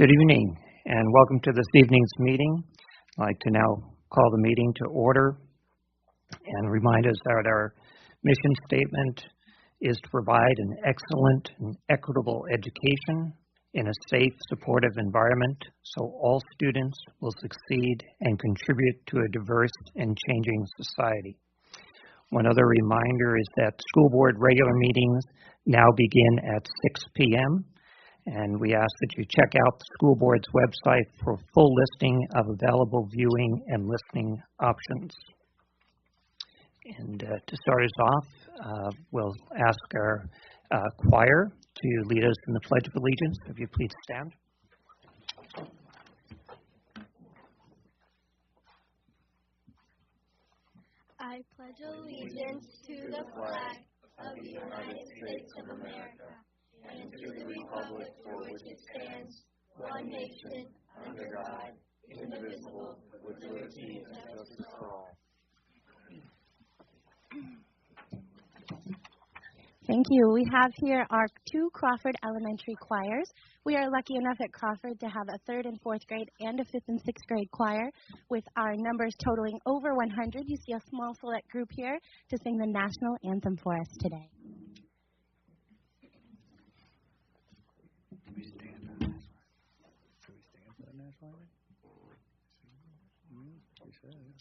Good evening and welcome to this evening's meeting. I'd like to now call the meeting to order and remind us that our mission statement is to provide an excellent and equitable education in a safe, supportive environment so all students will succeed and contribute to a diverse and changing society. One other reminder is that school board regular meetings now begin at 6 p.m. and we ask that you check out the school board's website for a full listing of available viewing and listening options. And to start us off, we'll ask our choir to lead us in the Pledge of Allegiance. If you please stand. I pledge allegiance to the flag of the United States of America and to the republic for which it stands, one nation, under God, indivisible, with liberty and justice for all. Thank you. We have here our two Crawford Elementary choirs. We are lucky enough at Crawford to have a 3rd and 4th grade and a 5th and 6th grade choir with our numbers totaling over 100. You see a small select group here to sing the national anthem for us today. Can we stand for the national anthem? We should.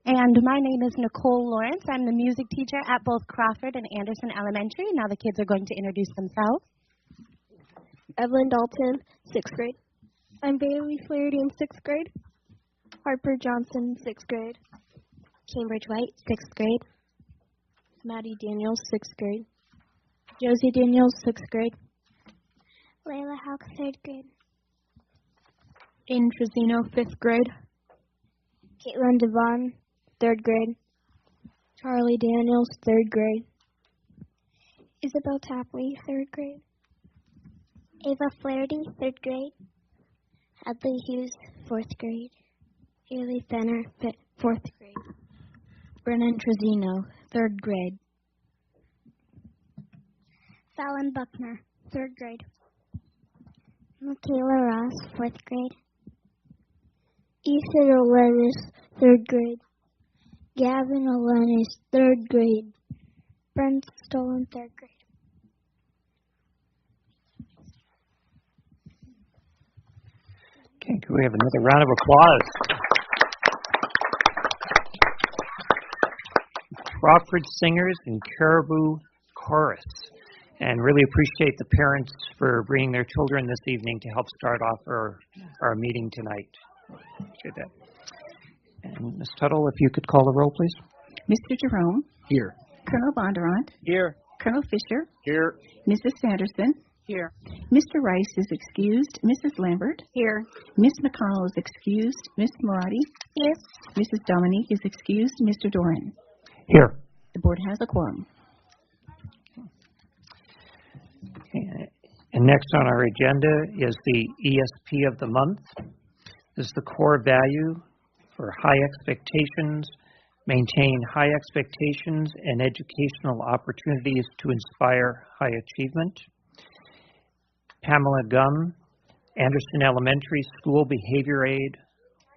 And my name is Nicole Lawrence. I'm the music teacher at both Crawford and Anderson Elementary. Now the kids are going to introduce themselves. Evelyn Dalton, 6th grade. I'm Bailey Flaherty in 6th grade. Harper Johnson, 6th grade. Cambridge White, 6th grade. Maddie Daniels, 6th grade. Josie Daniels, 6th grade. Layla Hawk, 3rd grade. Aiden Trezino, 5th grade. Caitlin Devon, 3rd grade. Charlie Daniels, 3rd grade. Isabel Tapley, 3rd grade. Ava Flaherty, 3rd grade. Hadley Hughes, 4th grade. Haley Fenner, 4th grade. Brennan Trezino, 3rd grade. Fallon Buckner, 3rd grade. Michaela Ross, 4th grade. Ethan Olenis, 3rd grade. Gavin Olenis, 3rd grade. Brent Stolen, 3rd grade. Okay, can we have another round of applause? Crawford Singers and Caribou Chorus. And really appreciate the parents for bringing their children this evening to help start off our meeting tonight. Appreciate that. And Ms. Tuttle, if you could call the roll, please. Mr. Jerome. Here. Colonel Bondurant. Here. Colonel Fisher. Here. Mrs. Sanderson. Here. Mr. Rice is excused. Mrs. Lambert. Here. Miss McConnell is excused. Miss Morati. Here. Mrs. Dominique is excused. Mr. Doran. Here. The board has a quorum. Okay. And next on our agenda is the ESP of the month. This is the core value for high expectations, maintain high expectations and educational opportunities to inspire high achievement. Pamela Gum, Anderson Elementary School Behavior Aide,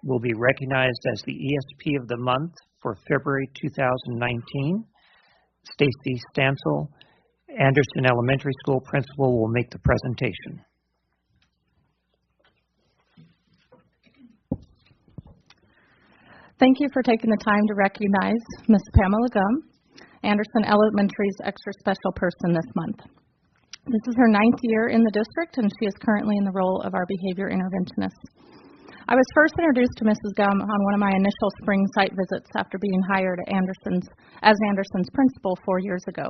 will be recognized as the ESP of the month for February 2019. Stacy Stansel, Anderson Elementary School Principal, will make the presentation. Thank you for taking the time to recognize Ms. Pamela Gum, Anderson Elementary's extra special person this month. This is her 9th year in the district, and she is currently in the role of our behavior interventionist. I was first introduced to Mrs. Gum on one of my initial spring site visits after being hired at as Anderson's principal 4 years ago.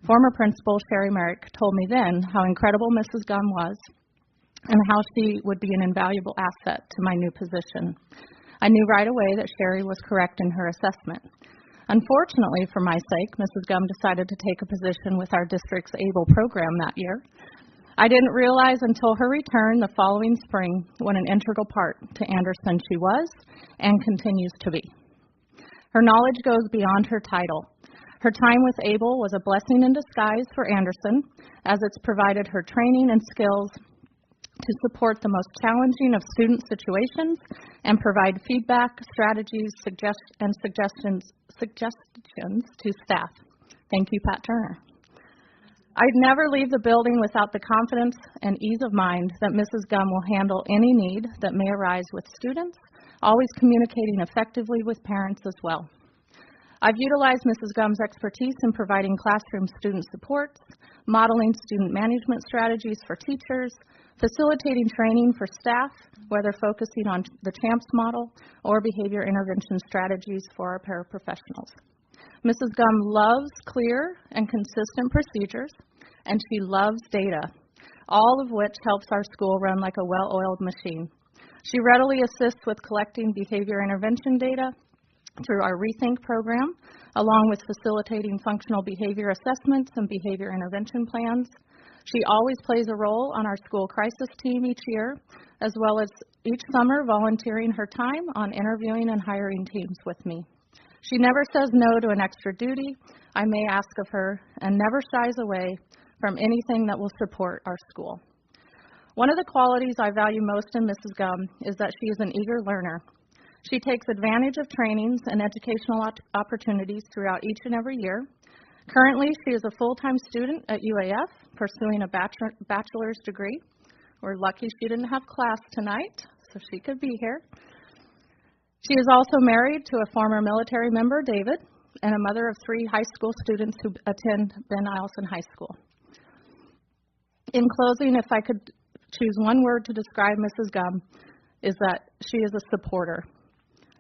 Former principal Sherry Merrick told me then how incredible Mrs. Gum was and how she would be an invaluable asset to my new position. I knew right away that Sherry was correct in her assessment. Unfortunately, for my sake, Mrs. Gum decided to take a position with our district's ABLE program that year. I didn't realize until her return the following spring what an integral part to Anderson she was and continues to be. Her knowledge goes beyond her title. Her time with ABLE was a blessing in disguise for Anderson, as it's provided her training and skills to support the most challenging of student situations and provide feedback, strategies, suggestions to staff. Thank you, Pat Turner. I'd never leave the building without the confidence and ease of mind that Mrs. Gum will handle any need that may arise with students, always communicating effectively with parents as well. I've utilized Mrs. Gum's expertise in providing classroom student supports, modeling student management strategies for teachers, facilitating training for staff, whether focusing on the CHAMPS model or behavior intervention strategies for our paraprofessionals. Mrs. Gum loves clear and consistent procedures, and she loves data, all of which helps our school run like a well-oiled machine. She readily assists with collecting behavior intervention data through our Rethink program, along with facilitating functional behavior assessments and behavior intervention plans. She always plays a role on our school crisis team each year, as well as each summer volunteering her time on interviewing and hiring teams with me. She never says no to an extra duty I may ask of her, and never shies away from anything that will support our school. One of the qualities I value most in Mrs. Gum is that she is an eager learner. She takes advantage of trainings and educational opportunities throughout each and every year. Currently, she is a full-time student at UAF, pursuing a bachelor's degree. We're lucky she didn't have class tonight, so she could be here. She is also married to a former military member, David, and a mother of 3 high school students who attend Ben Eielson High School. In closing, if I could choose one word to describe Mrs. Gum, is that she is a supporter.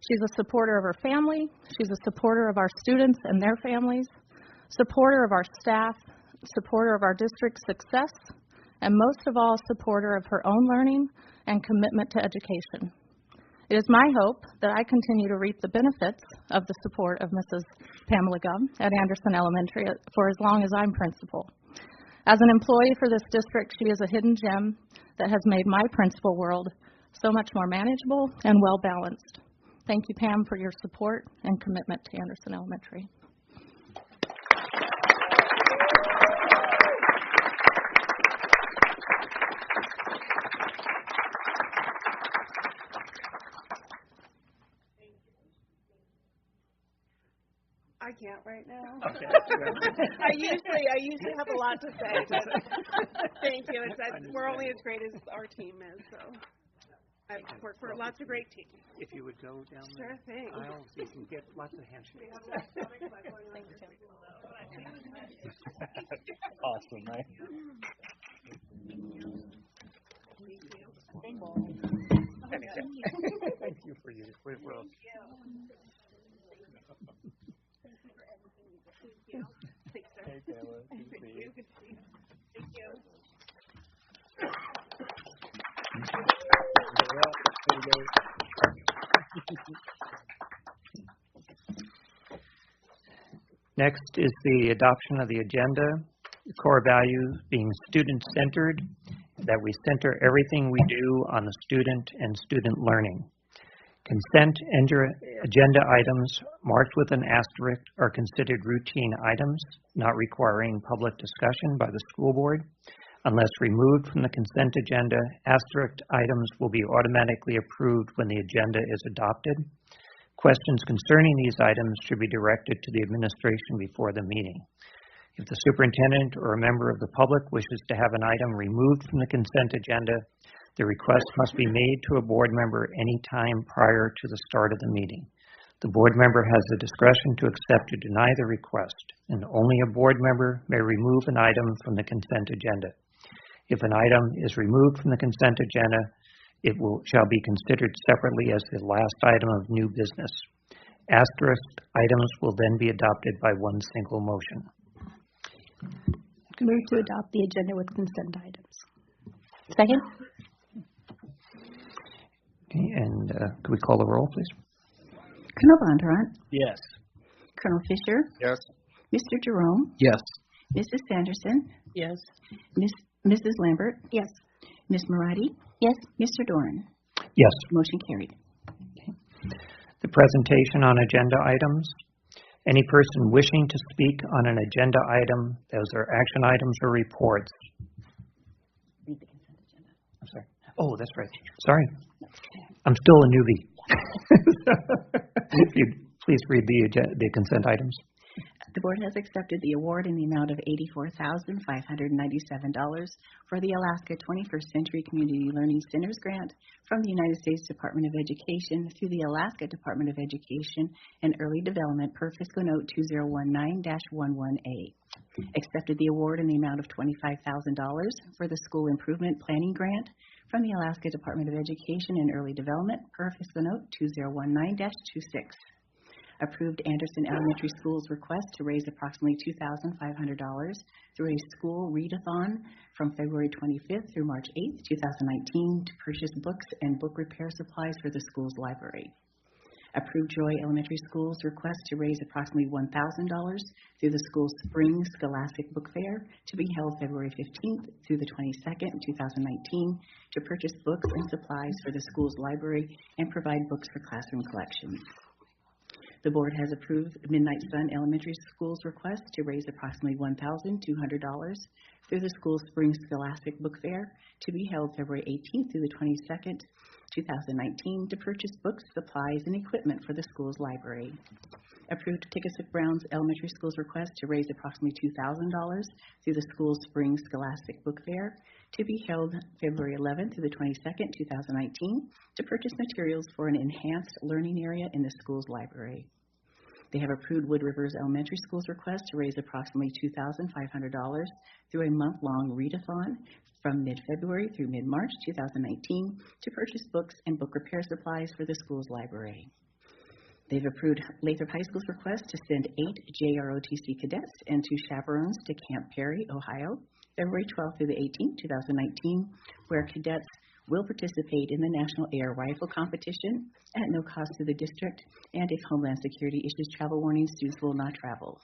She's a supporter of her family, she's a supporter of our students and their families, supporter of our staff, supporter of our district's success, and most of all, supporter of her own learning and commitment to education. It is my hope that I continue to reap the benefits of the support of Mrs. Pamela Gum at Anderson Elementary for as long as I'm principal. As an employee for this district, she is a hidden gem that has made my principal world so much more manageable and well-balanced. Thank you, Pam, for your support and commitment to Anderson Elementary. I can't right now. Okay. I usually have a lot to say, but thank you. We're only as great as our team is, so I've worked for lots of great teams. If you would go down Sure thing. aisle, so you can get lots of handshakes. Awesome, right? Thank you for your referral. Thanks, sir. Hey, Taylor. Good to see you. Good to see you. Thank you. Next is the adoption of the agenda, the core values being student-centered, that we center everything we do on the student and student learning. Consent agenda items marked with an asterisk are considered routine items, not requiring public discussion by the school board. Unless removed from the consent agenda, asterisk items will be automatically approved when the agenda is adopted. Questions concerning these items should be directed to the administration before the meeting. If the superintendent or a member of the public wishes to have an item removed from the consent agenda, the request must be made to a board member any time prior to the start of the meeting. The board member has the discretion to accept or deny the request, and only a board member may remove an item from the consent agenda. If an item is removed from the consent agenda, it shall be considered separately as the last item of new business. Asterisk items will then be adopted by one single motion. Move to adopt the agenda with consent items. Second? Okay, and could we call the roll, please? Colonel Bondurant, Yes. Colonel Fisher, Yes. Mr. Jerome, Yes. Mrs. Sanderson, Yes. Mrs. Lambert, Yes. Ms. Marati, Yes. Mr. Doran. Yes. Motion carried. The presentation on agenda items. Any person wishing to speak on an agenda item, those are action items or reports. Read the consent agenda. I'm sorry. Oh, that's right. Sorry. I'm still a newbie. If you'd please read the consent items. The board has accepted the award in the amount of $84,597 for the Alaska 21st Century Community Learning Centers grant from the United States Department of Education through the Alaska Department of Education and Early Development per Fiscal Note 2019-11A. Accepted the award in the amount of $25,000 for the School Improvement Planning Grant from the Alaska Department of Education and Early Development per Fiscal Note 2019-26. Approved Anderson Elementary School's request to raise approximately $2,500 through a school readathon from February 25th through March 8th, 2019 to purchase books and book repair supplies for the school's library. Approved Joy Elementary School's request to raise approximately $1,000 through the school's Spring Scholastic Book Fair to be held February 15th through the 22nd, 2019 to purchase books and supplies for the school's library and provide books for classroom collections. The board has approved Midnight Sun Elementary School's request to raise approximately $1,200 through the school's Spring Scholastic Book Fair to be held February 18th through the 22nd, 2019 to purchase books, supplies, and equipment for the school's library. Approved Tickassook Browns Elementary School's request to raise approximately $2,000 through the school's Spring Scholastic Book Fair to be held February 11th through the 22nd, 2019 to purchase materials for an enhanced learning area in the school's library. They have approved Wood Rivers Elementary School's request to raise approximately $2,500 through a month-long readathon from mid-February through mid-March 2019 to purchase books and book repair supplies for the school's library. They've approved Lathrop High School's request to send 8 JROTC cadets and 2 chaperones to Camp Perry, Ohio, February 12th through the 18th, 2019, where cadets will participate in the National Air Rifle Competition at no cost to the district, and if Homeland Security issues travel warnings, students will not travel.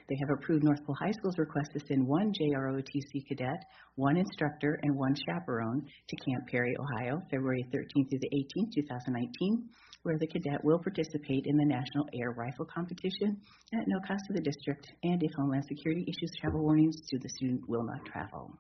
They have approved North Pole High School's request to send 1 JROTC cadet, 1 instructor, and 1 chaperone to Camp Perry, Ohio, February 13th through the 18th, 2019, where the cadet will participate in the National Air Rifle Competition at no cost to the district, and if Homeland Security issues travel warnings, the student will not travel.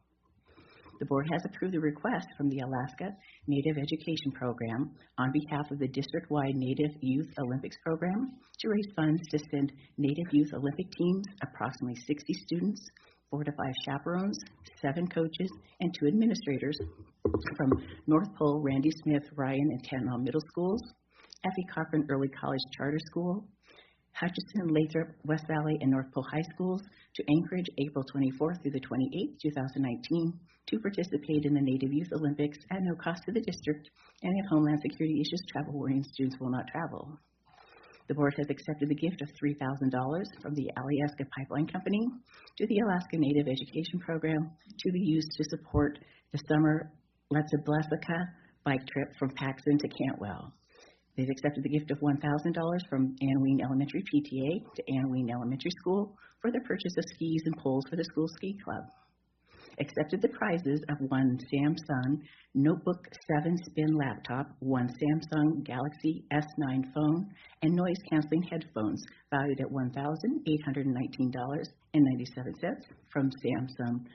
The board has approved the request from the Alaska Native Education Program on behalf of the district-wide Native Youth Olympics Program to raise funds to send Native Youth Olympic teams, approximately 60 students, 4 to 5 chaperones, 7 coaches, and 2 administrators from North Pole, Randy Smith, Ryan, and Cantwell Middle Schools, Effie Cochran Early College Charter School, Hutchinson, Lathrop, West Valley, and North Pole High Schools to Anchorage, April 24th through the 28th, 2019, to participate in the Native Youth Olympics at no cost to the district, and if Homeland Security issues travel warnings, students will not travel. The board has accepted the gift of $3,000 from the Alyeska Pipeline Company to the Alaska Native Education Program to be used to support the summer Letzablesica bike trip from Paxton to Cantwell. They've accepted the gift of $1,000 from Ann Ween Elementary PTA to Ann Ween Elementary School for the purchase of skis and poles for the school ski club. accepted the prizes of one Samsung Notebook 7 Spin laptop, one Samsung Galaxy S9 phone, and noise-canceling headphones valued at $1,819.97 from Samsung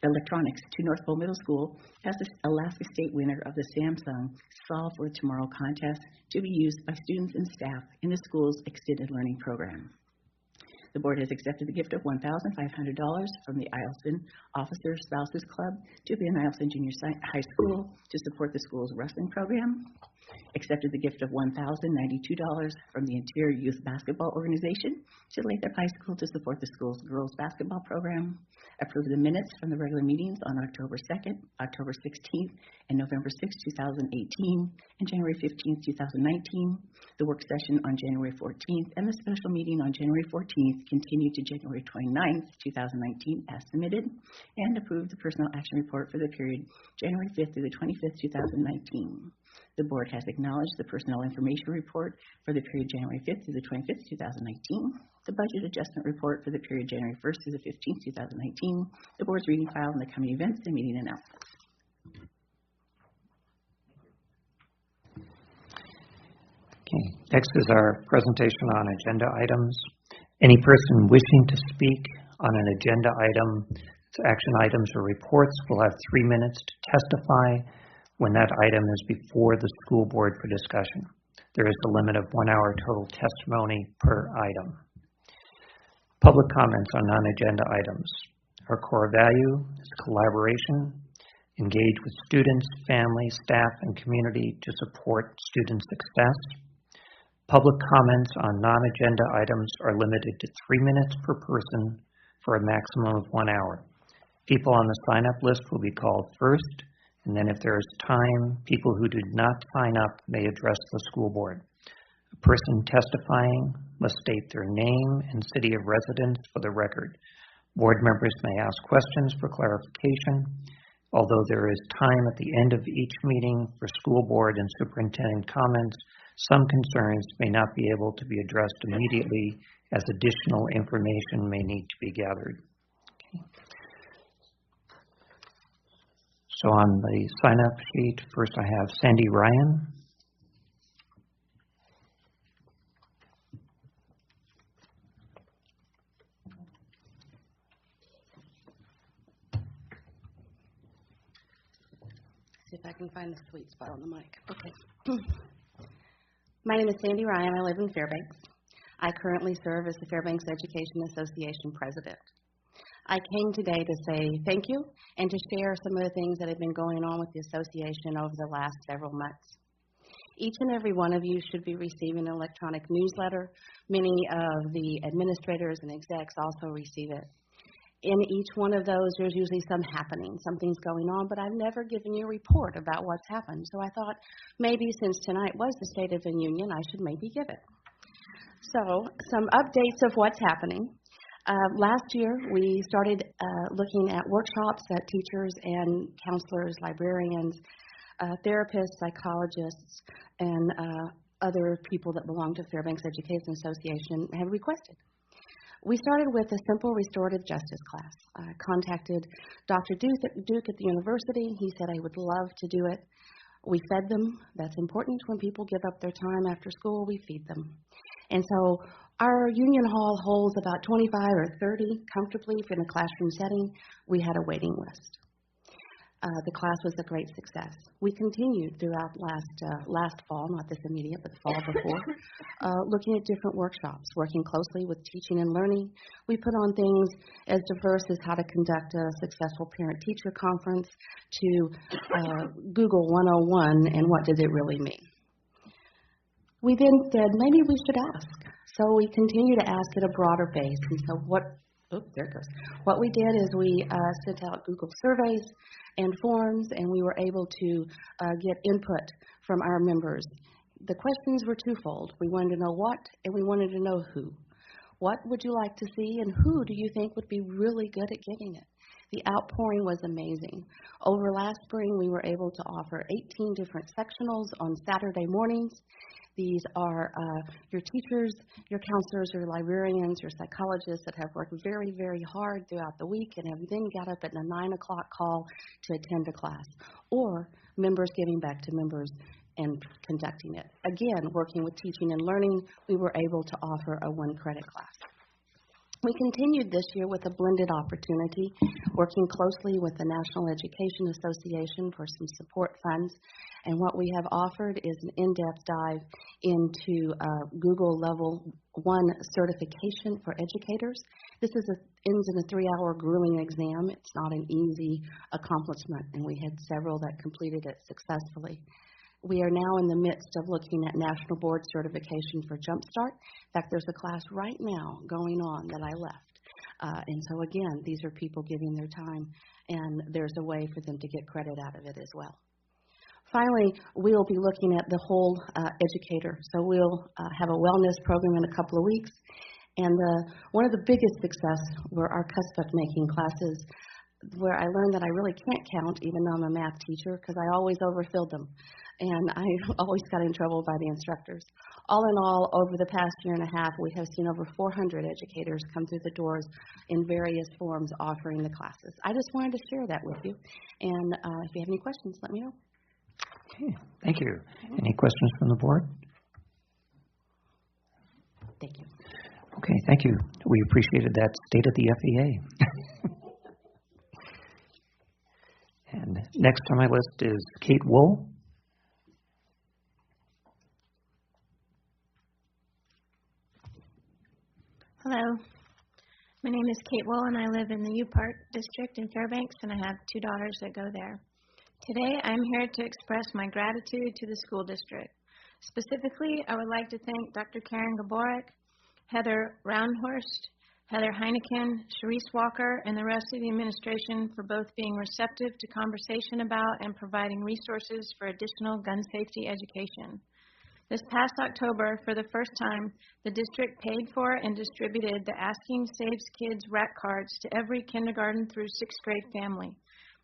Electronics to North Pole Middle School as the Alaska State winner of the Samsung Solve for Tomorrow contest to be used by students and staff in the school's extended learning program. The board has accepted the gift of $1,500 from the Eielson Officer Spouses Club to Ben Eielson Junior High School to support the school's wrestling program. Accepted the gift of $1,092 from the Interior Youth Basketball Organization to Lathrop High School to support the school's girls basketball program. Approved the minutes from the regular meetings on October 2nd, October 16th, and November 6th, 2018, and January 15th, 2019. The work session on January 14th and the special meeting on January 14th continued to January 29th, 2019 as submitted, and approved the personnel action report for the period January 5th through the 25th, 2019. The board has acknowledged the personnel information report for the period January 5th through the 25th, 2019, the budget adjustment report for the period January 1st through the 15th, 2019, the board's reading file, and the coming events and meeting announcements. Okay, next is our presentation on agenda items. Any person wishing to speak on an agenda item, action items, or reports will have 3 minutes to testify when that item is before the school board for discussion. There is a limit of 1 hour total testimony per item. Public comments on non-agenda items. Our core value is collaboration. Engage with students, families, staff, and community to support student success. Public comments on non-agenda items are limited to 3 minutes per person for a maximum of 1 hour. People on the sign-up list will be called first, and then if there is time, people who did not sign up may address the school board. A person testifying must state their name and city of residence for the record. Board members may ask questions for clarification. Although there is time at the end of each meeting for school board and superintendent comments, some concerns may not be able to be addressed immediately as additional information may need to be gathered. Okay. So on the sign-up sheet, first I have Sandy Ryan. See if I can find the sweet spot on the mic. Okay. My name is Sandy Ryan. I live in Fairbanks. I currently serve as the Fairbanks Education Association president. I came today to say thank you and to share some of the things that have been going on with the association over the last several months. Each and every one of you should be receiving an electronic newsletter. Many of the administrators and execs also receive it. In each one of those, there's usually some happening. Something's going on, but I've never given you a report about what's happened. So I thought maybe since tonight was the State of the Union, I should maybe give it. So some updates of what's happening. Last year, we started looking at workshops that teachers and counselors, librarians, therapists, psychologists, and other people that belong to Fairbanks Education Association have requested. We started with a simple restorative justice class. I contacted Dr. Duke at the university. He said I would love to do it. We fed them. That's important. When people give up their time after school, we feed them. And so our union hall holds about 25 or 30 comfortably in a classroom setting. We had a waiting list. The class was a great success. We continued throughout last fall, not this immediate, but the fall before, looking at different workshops, working closely with teaching and learning. We put on things as diverse as how to conduct a successful parent-teacher conference to Google 101 and what does it really mean. We then said maybe we should ask. So we continue to ask at a broader base. And so what we did is we sent out Google surveys and forms, and we were able to get input from our members. The questions were twofold. We wanted to know what, and we wanted to know who. What would you like to see, and who do you think would be really good at getting it? The outpouring was amazing. Over last spring, we were able to offer 18 different sectionals on Saturday mornings. These are your teachers, your counselors, your librarians, your psychologists that have worked very, very hard throughout the week and have then got up at the 9 o'clock call to attend a class, or members giving back to members and conducting it. Again, working with teaching and learning, we were able to offer a 1-credit class. We continued this year with a blended opportunity, working closely with the National Education Association for some support funds. And what we have offered is an in-depth dive into Google Level 1 certification for educators. This ends in a 3-hour grueling exam. It's not an easy accomplishment, and we had several that completed it successfully. We are now in the midst of looking at National Board Certification for Jumpstart. In fact, there's a class right now going on that I left. And so, again, these are people giving their time, and there's a way for them to get credit out of it as well. Finally, we'll be looking at the whole educator. So we'll have a wellness program in a couple of weeks. And one of the biggest success were our custard making classes, where I learned that I really can't count, even though I'm a math teacher, because I always overfilled them. And I always got in trouble by the instructors. All in all, over the past year and a half, we have seen over 400 educators come through the doors in various forms offering the classes. I just wanted to share that with you. And if you have any questions, let me know. Okay, thank you. Any questions from the board? Thank you. Okay, thank you. We appreciated that state of the FEA. And next on my list is Kate Wool. Hello, my name is Kate Wool, and I live in the U Park district in Fairbanks, and I have 2 daughters that go there. Today, I'm here to express my gratitude to the school district. Specifically, I would like to thank Dr. Karen Gaborik, Heather Roundhorst, Heather Heineken, Sharice Walker, and the rest of the administration for both being receptive to conversation about and providing resources for additional gun safety education. This past October, for the first time, the district paid for and distributed the Asking Saves Kids RAC cards to every kindergarten through 6th grade family.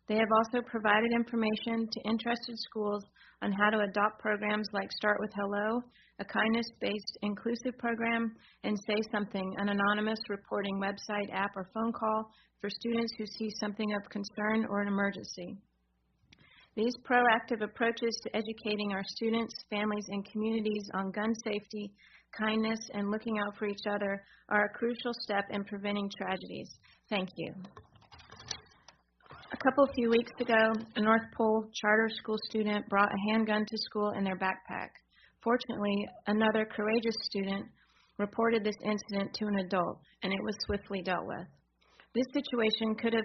They have also provided information to interested schools on how to adopt programs like Start with Hello, a kindness-based inclusive program, and Say Something, an anonymous reporting website, app, or phone call for students who see something of concern or an emergency. These proactive approaches to educating our students, families, and communities on gun safety, kindness, and looking out for each other are a crucial step in preventing tragedies. Thank you. A few weeks ago, a North Pole charter school student brought a handgun to school in their backpack. Fortunately, another courageous student reported this incident to an adult, and it was swiftly dealt with. This situation could have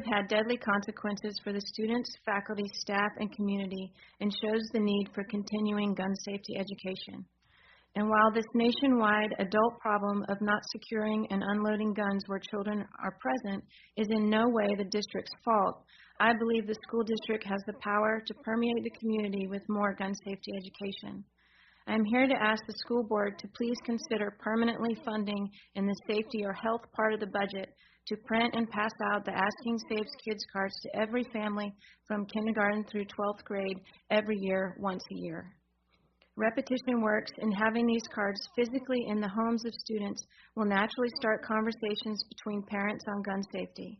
had deadly consequences for the students, faculty, staff, and community, and shows the need for continuing gun safety education. And while this nationwide adult problem of not securing and unloading guns where children are present is in no way the district's fault, I believe the school district has the power to permeate the community with more gun safety education. I am here to ask the school board to please consider permanently funding in the safety or health part of the budget to print and pass out the Asking Saves Kids cards to every family from kindergarten through 12th grade every year, once a year. Repetition works, and having these cards physically in the homes of students will naturally start conversations between parents on gun safety.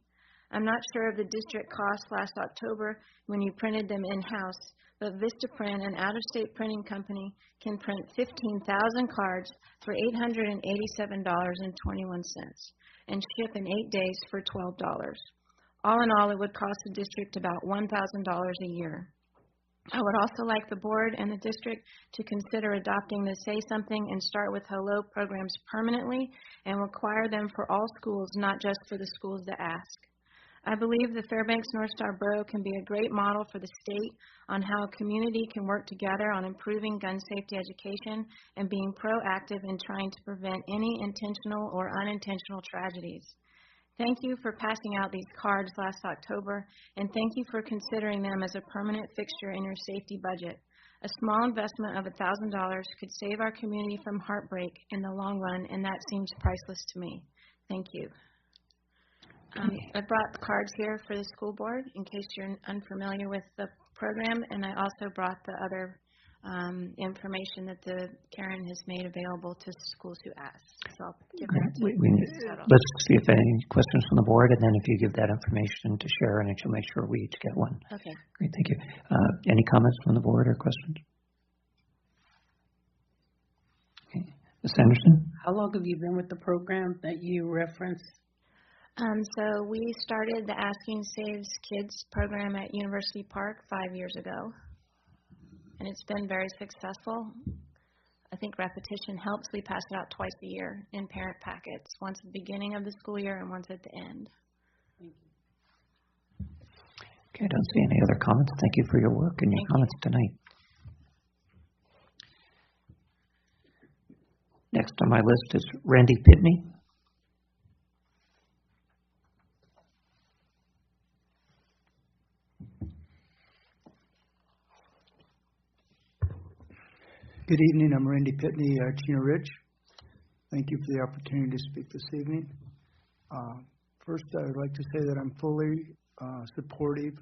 I'm not sure of the district cost last October when you printed them in-house, but Vistaprint, an out-of-state printing company, can print 15,000 cards for $887.21 and ship in 8 days for $12. All in all, it would cost the district about $1,000 a year. I would also like the board and the district to consider adopting the Say Something and Start with Hello programs permanently and require them for all schools, not just for the schools that ask. I believe the Fairbanks North Star Borough can be a great model for the state on how a community can work together on improving gun safety education and being proactive in trying to prevent any intentional or unintentional tragedies. Thank you for passing out these cards last October, and thank you for considering them as a permanent fixture in your safety budget. A small investment of $1,000 could save our community from heartbreak in the long run, and that seems priceless to me. Thank you. I brought cards here for the school board in case you're unfamiliar with the program, and I also brought the other information that Karen has made available to schools who asked. So I'll give that to you. Let's see if any questions from the board, and then if you give that information to Sharon, and she'll make sure we each get one. Okay. Great, thank you. Any comments from the board or questions? Okay. Ms. Anderson? How long have you been with the program that you referenced? So we started the Asking Saves Kids program at University Park 5 years ago, and it's been very successful. I think repetition helps. We pass it out twice a year in parent packets, once at the beginning of the school year and once at the end. Okay, I don't see any other comments. Thank you for your work and your comments tonight. Next on my list is Randy Pitney. Good evening. I'm Randy Pitney, Chino Ridge. Thank you for the opportunity to speak this evening. First, I would like to say that I'm fully supportive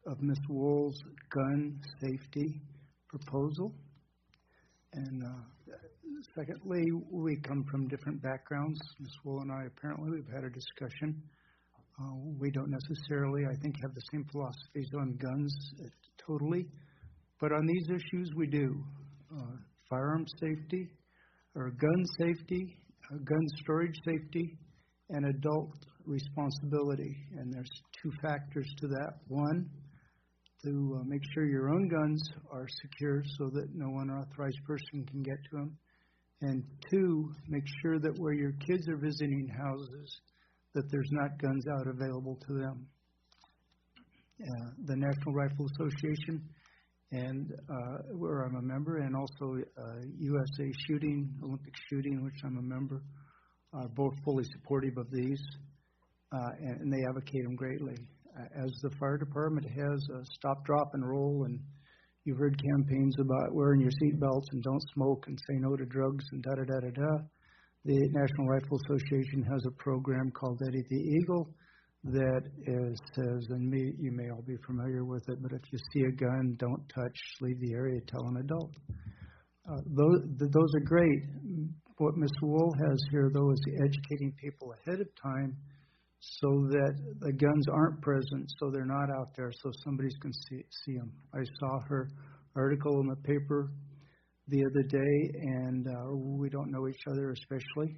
of Ms. Wool's gun safety proposal. And secondly, we come from different backgrounds. Ms. Wool and I, apparently, we've had a discussion. We don't necessarily, I think, have the same philosophies on guns totally. But on these issues, we do. Firearm safety, or gun safety, gun storage safety, and adult responsibility. And there's two factors to that. One, to make sure your own guns are secure so that no unauthorized person can get to them. And two, make sure that where your kids are visiting houses, that there's not guns out available to them. The National Rifle Association, and where I'm a member, and also USA Shooting, Olympic Shooting, which I'm a member, are both fully supportive of these, and they advocate them greatly. As the fire department has a stop, drop, and roll, and you've heard campaigns about wearing your seatbelts and don't smoke and say no to drugs and da-da-da-da-da, the National Rifle Association has a program called Eddie the Eagle, that says, and you may all be familiar with it, but if you see a gun, don't touch, leave the area, tell an adult. Those are great. What Ms. Wool has here, though, is educating people ahead of time so that the guns aren't present, so they're not out there, so somebody can see them. I saw her article in the paper the other day, and we don't know each other especially.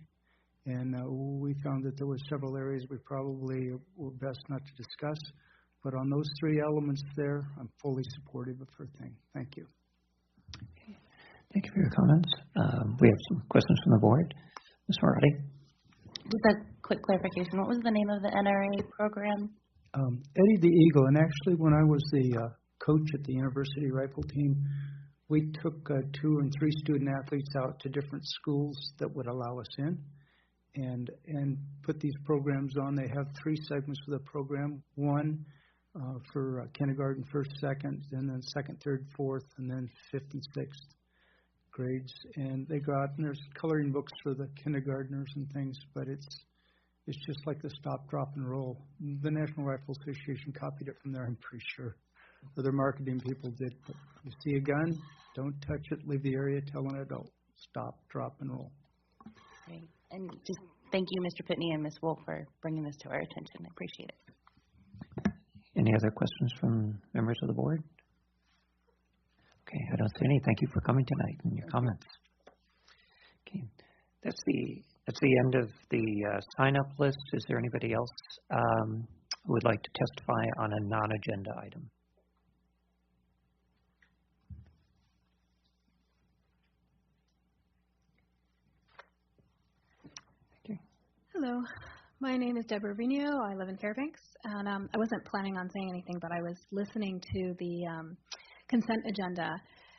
And we found that there were several areas we probably were best not to discuss. But on those three elements there, I'm fully supportive of her thing. Thank you. Okay. Thank you for your comments. We have some questions from the board. Ms. Moratti. Just a quick clarification. What was the name of the NRA program? Eddie the Eagle. And actually, when I was the coach at the university rifle team, we took 2 and 3 student athletes out to different schools that would allow us in. And put these programs on. They have 3 segments for the program. One for kindergarten, 1st, 2nd, and then 2nd, 3rd, 4th, and then 5th and 6th grades. And they go out, and there's coloring books for the kindergartners and things, but it's just like the stop, drop, and roll. The National Rifle Association copied it from there, I'm pretty sure. Or their marketing people did. But you see a gun, don't touch it, leave the area, tell an adult. Stop, drop, and roll. Great. And just thank you, Mr. Pitney and Ms. Wolf, for bringing this to our attention. I appreciate it. Any other questions from members of the board? Okay, I don't see any. Thank you for coming tonight and your comments. Okay, that's the end of the sign-up list. Is there anybody else who would like to testify on a non-agenda item? Hello, my name is Deborah Vigneault. I live in Fairbanks, and I wasn't planning on saying anything, but I was listening to the consent agenda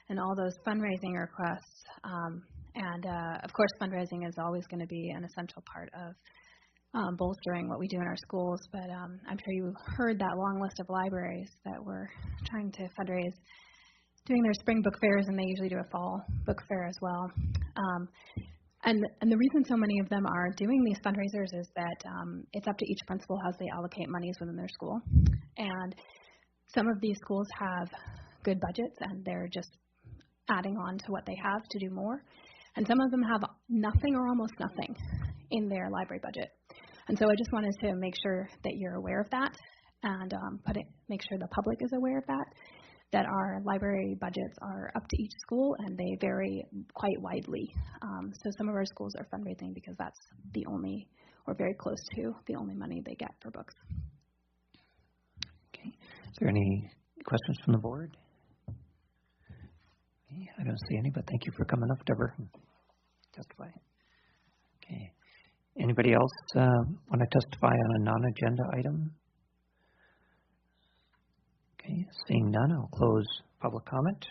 and all those fundraising requests. Of course, fundraising is always going to be an essential part of bolstering what we do in our schools, but I'm sure you heard that long list of libraries that were trying to fundraise, doing their spring book fairs, and they usually do a fall book fair as well. And the reason so many of them are doing these fundraisers is that it's up to each principal how they allocate monies within their school. And some of these schools have good budgets and they're just adding on to what they have to do more. And some of them have nothing or almost nothing in their library budget. And so I just wanted to make sure that you're aware of that and make sure the public is aware of that our library budgets are up to each school and they vary quite widely. So some of our schools are fundraising because that's the only, or very close to, the only money they get for books. Okay. Is there any questions from the board? Okay. I don't see any, but thank you for coming up, Deborah. Testify. Okay. Anybody else want to testify on a non-agenda item? Okay, seeing none, I'll close public comment.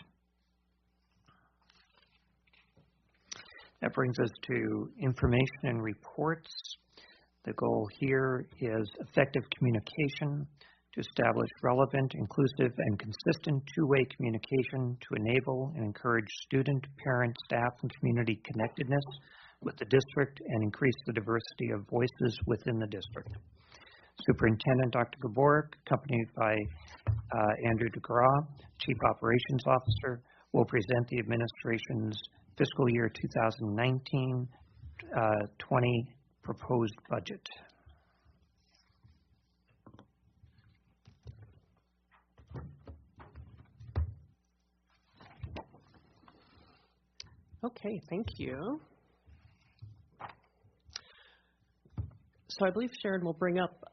That brings us to information and reports. The goal here is effective communication to establish relevant, inclusive, and consistent two-way communication to enable and encourage student, parent, staff, and community connectedness with the district and increase the diversity of voices within the district. Superintendent Dr. Gaborik, accompanied by Andrew DeGraw, Chief Operations Officer, will present the administration's fiscal year 2019-20 proposed budget. Okay, thank you. So I believe Sharon will bring up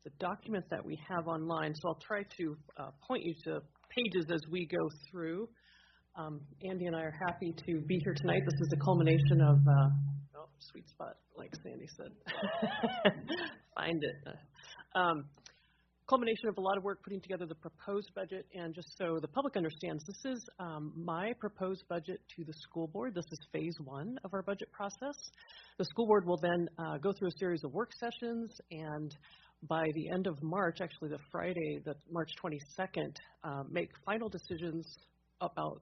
the document that we have online. So I'll try to point you to pages as we go through. Andy and I are happy to be here tonight. This is the culmination of, sweet spot, like Sandy said. Find it. Culmination of a lot of work putting together the proposed budget, and just so the public understands, this is my proposed budget to the school board. This is phase 1 of our budget process. The school board will then go through a series of work sessions, and by the end of March, actually the Friday, the March 22nd, make final decisions about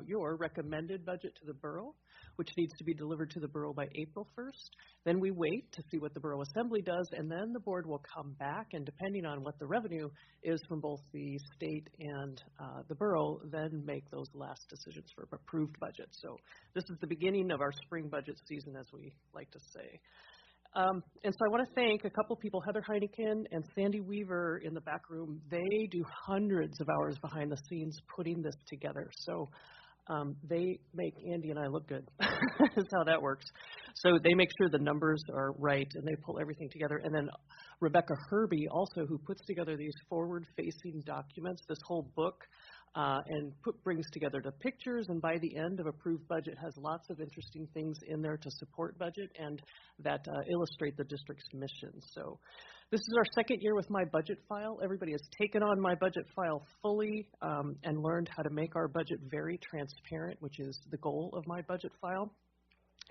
your recommended budget to the borough, which needs to be delivered to the borough by April 1st. Then we wait to see what the Borough Assembly does, and then the board will come back, and depending on what the revenue is from both the state and the borough, then make those last decisions for approved budget. So this is the beginning of our spring budget season, as we like to say. And so I want to thank a couple people, Heather Heineken and Sandy Weaver in the back room. They do hundreds of hours behind the scenes putting this together. So they make Andy and I look good. That's how that works. So they make sure the numbers are right and they pull everything together. And then Rebecca Herbie also, who puts together these forward-facing documents, this whole book, and brings together the pictures, and by the end of approved budget has lots of interesting things in there to support budget and that illustrate the district's mission. So this is our second year with my budget file. Everybody has taken on my budget file fully and learned how to make our budget very transparent, which is the goal of my budget file,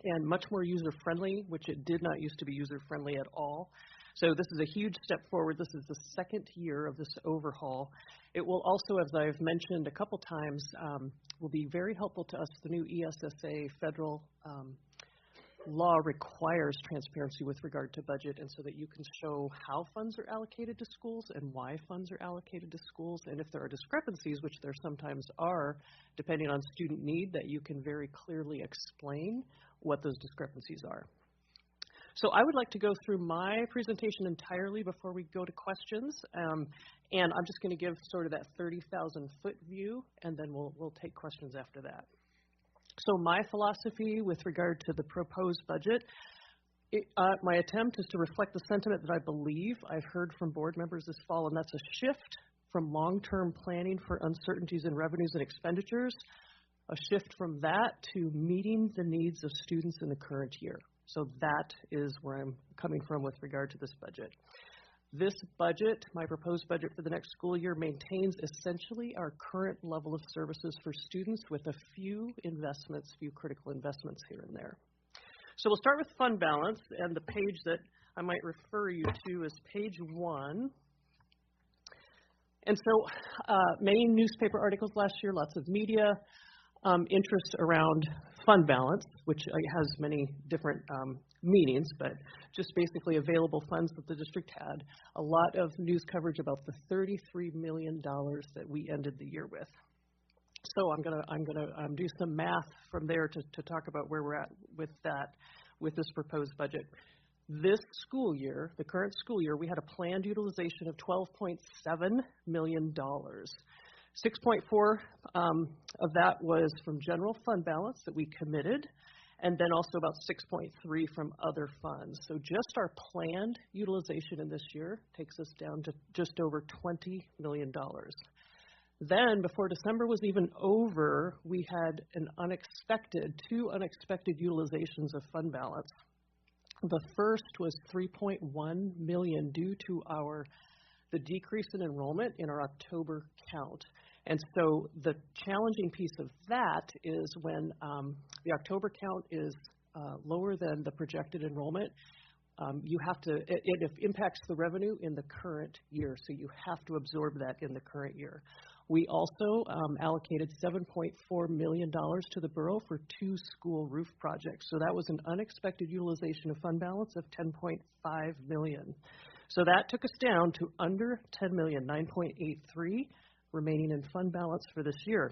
and much more user-friendly, which it did not used to be user-friendly at all. So this is a huge step forward. This is the second year of this overhaul. It will also, as I've mentioned a couple times, will be very helpful to us. The new ESSA federal law requires transparency with regard to budget, and so that you can show how funds are allocated to schools and why funds are allocated to schools, and if there are discrepancies, which there sometimes are, depending on student need, that you can very clearly explain what those discrepancies are. So I would like to go through my presentation entirely before we go to questions, and I'm just going to give sort of that 30,000-foot view, and then we'll take questions after that. So my philosophy with regard to the proposed budget, my attempt is to reflect the sentiment that I believe I've heard from board members this fall, and that's a shift from long-term planning for uncertainties in revenues and expenditures, a shift from that to meeting the needs of students in the current year. So that is where I'm coming from with regard to this budget. This budget, my proposed budget for the next school year, maintains essentially our current level of services for students with a few investments, few critical investments here and there. So we'll start with fund balance, and the page that I might refer you to is page 1. And so many newspaper articles last year, lots of media. interest around fund balance, which has many different meanings, but just basically available funds that the district had. A lot of news coverage about the $33 million that we ended the year with. So I'm gonna do some math from there to talk about where we're at with that, with this proposed budget. This school year, the current school year, we had a planned utilization of $12.7 million. 6.4 of that was from general fund balance that we committed, and then also about 6.3 from other funds. So just our planned utilization in this year takes us down to just over $20 million. Then, before December was even over, we had two unexpected utilizations of fund balance. The first was $3.1 million due to the decrease in enrollment in our October count. And so the challenging piece of that is when the October count is lower than the projected enrollment, it impacts the revenue in the current year, so you have to absorb that in the current year. We also allocated $7.4 million to the borough for 2 school roof projects. So that was an unexpected utilization of fund balance of $10.5 million. So that took us down to under $10 million, 9.83 remaining in fund balance for this year.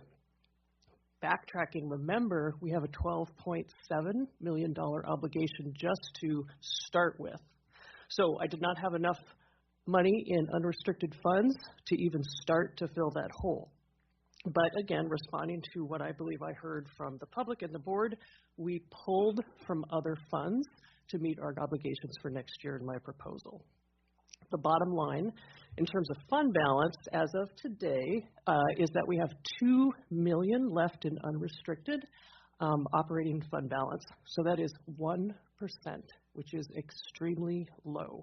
Backtracking, remember, we have a $12.7 million obligation just to start with. So I did not have enough money in unrestricted funds to even start to fill that hole. But again, responding to what I believe I heard from the public and the board, we pulled from other funds to meet our obligations for next year in my proposal. The bottom line, in terms of fund balance, as of today, is that we have $2 million left in unrestricted operating fund balance. So that is 1%, which is extremely low.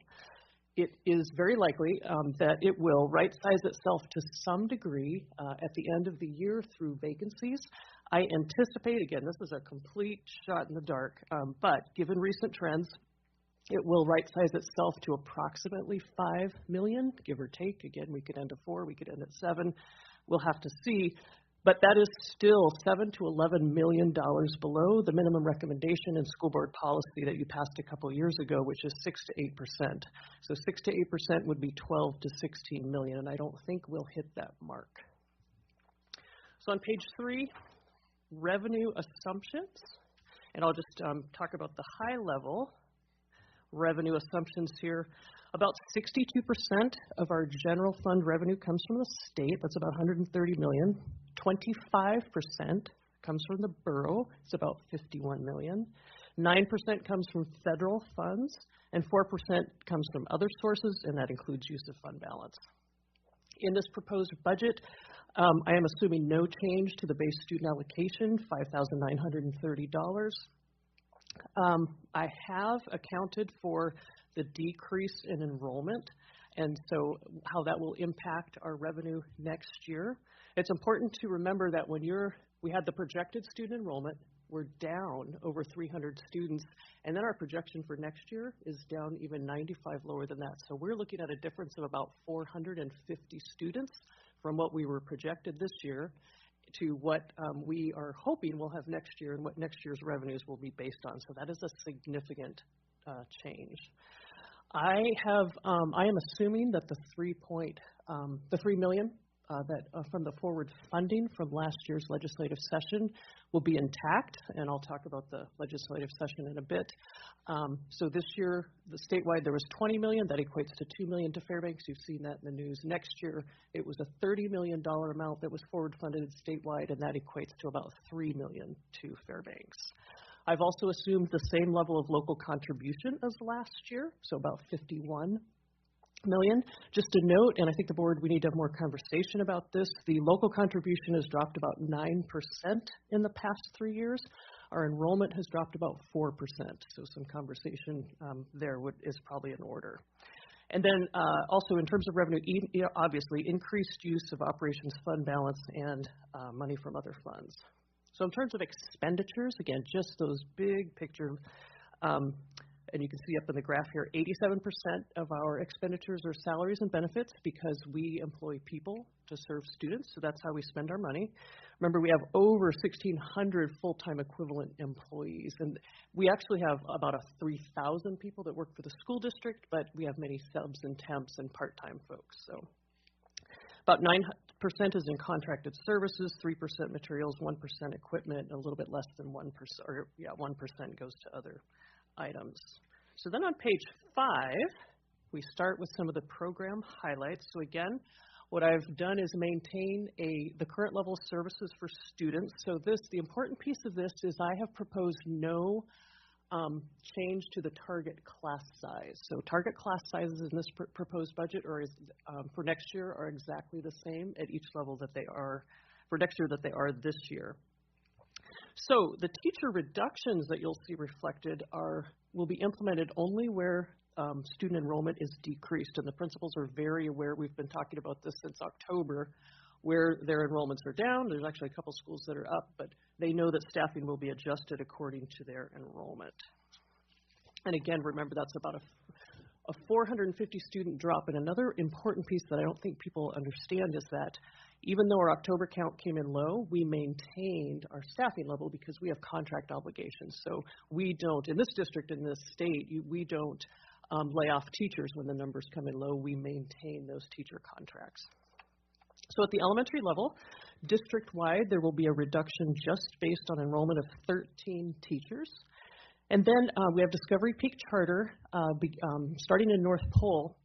It is very likely that it will right-size itself to some degree at the end of the year through vacancies. I anticipate, again, this is a complete shot in the dark, but given recent trends, it will right-size itself to approximately $5 million, give or take. Again, we could end at 4, we could end at 7. We'll have to see. But that is still $7 to $11 million below the minimum recommendation in school board policy that you passed a couple years ago, which is 6 to 8%. So 6 to 8% would be 12 to 16 million, and I don't think we'll hit that mark. So on page 3, revenue assumptions, and I'll just talk about the high level revenue assumptions here. About 62% of our general fund revenue comes from the state. That's about $130 million. 25% comes from the borough. It's about $51 million. 9% comes from federal funds, and 4% comes from other sources, and that includes use of fund balance. In this proposed budget, I am assuming no change to the base student allocation, $5,930. I have accounted for the decrease in enrollment, and so how that will impact our revenue next year. It's important to remember that when we had the projected student enrollment, we're down over 300 students, and then our projection for next year is down even 95 lower than that. So we're looking at a difference of about 450 students from what we were projected this year to what we are hoping we'll have next year and what next year's revenues will be based on. So that is a significant change. I am assuming that the $3 million from the forward funding from last year's legislative session will be intact, and I'll talk about the legislative session in a bit. So this year, the statewide, there was $20 million. That equates to $2 million to Fairbanks. You've seen that in the news. Next year, it was a $30 million amount that was forward funded statewide, and that equates to about $3 million to Fairbanks. I've also assumed the same level of local contribution as last year, so about $51 million. Just a note, and I think the board, we need to have more conversation about this, the local contribution has dropped about 9% in the past 3 years. Our enrollment has dropped about 4%, so some conversation there is probably in order. And then also in terms of revenue, obviously increased use of operations fund balance and money from other funds. So in terms of expenditures, again, just those big picture, and you can see up in the graph here, 87% of our expenditures are salaries and benefits because we employ people to serve students, so that's how we spend our money. Remember, we have over 1,600 full-time equivalent employees, and we actually have about 3,000 people that work for the school district, but we have many subs and temps and part-time folks. So about 9% is in contracted services, 3% materials, 1% equipment, a little bit less than 1%, 1% goes to other items. So then on page 5, we start with some of the program highlights. So again, what I've done is maintain the current level of services for students. So the important piece of this is I have proposed no change to the target class size. So target class sizes in this proposed budget for next year are exactly the same at each level that they are for next year that they are this year. So the teacher reductions that you'll see reflected will be implemented only where student enrollment is decreased, and the principals are very aware. We've been talking about this since October, where their enrollments are down. There's actually a couple schools that are up, but they know that staffing will be adjusted according to their enrollment. And again, remember that's about a 450 student drop. And another important piece that I don't think people understand is that even though our October count came in low, we maintained our staffing level because we have contract obligations. So we don't, in this district, in this state, we don't lay off teachers when the numbers come in low. We maintain those teacher contracts. So at the elementary level, district-wide, there will be a reduction just based on enrollment of 13 teachers. And then we have Discovery Peak Charter starting in North Pole.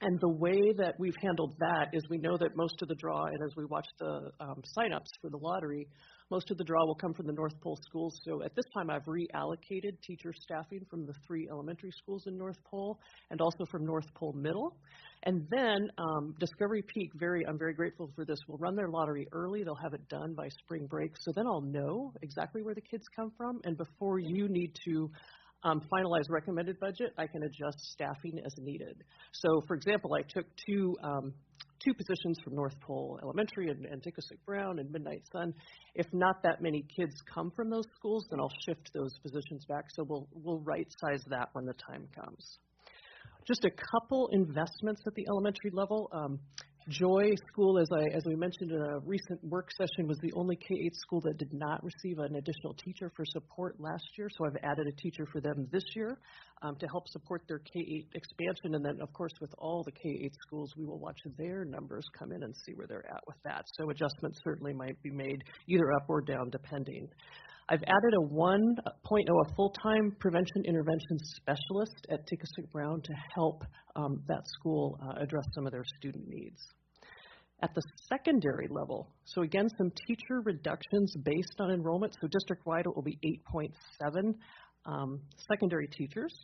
And the way that we've handled that is we know that most of the draw, and as we watch the sign-ups for the lottery, most of the draw will come from the North Pole schools. So at this time, I've reallocated teacher staffing from the 3 elementary schools in North Pole and also from North Pole Middle. And then Discovery Peak, I'm very grateful for this, will run their lottery early. They'll have it done by spring break. So then I'll know exactly where the kids come from. And before you need to finalize recommended budget, I can adjust staffing as needed. So, for example, I took two positions from North Pole Elementary and Tickosick Brown and Midnight Sun. If not that many kids come from those schools, then I'll shift those positions back. So we'll right-size that when the time comes. Just a couple investments at the elementary level. Joy School, as we mentioned in a recent work session, was the only K-8 school that did not receive an additional teacher for support last year. So I've added a teacher for them this year to help support their K-8 expansion. And then, of course, with all the K-8 schools, we will watch their numbers come in and see where they're at with that. So adjustments certainly might be made either up or down, depending. I've added a 1.0, a full-time prevention intervention specialist at Tickosick Brown to help that school address some of their student needs. At the secondary level, so again, some teacher reductions based on enrollment. So district-wide, it will be 8.7 secondary teachers.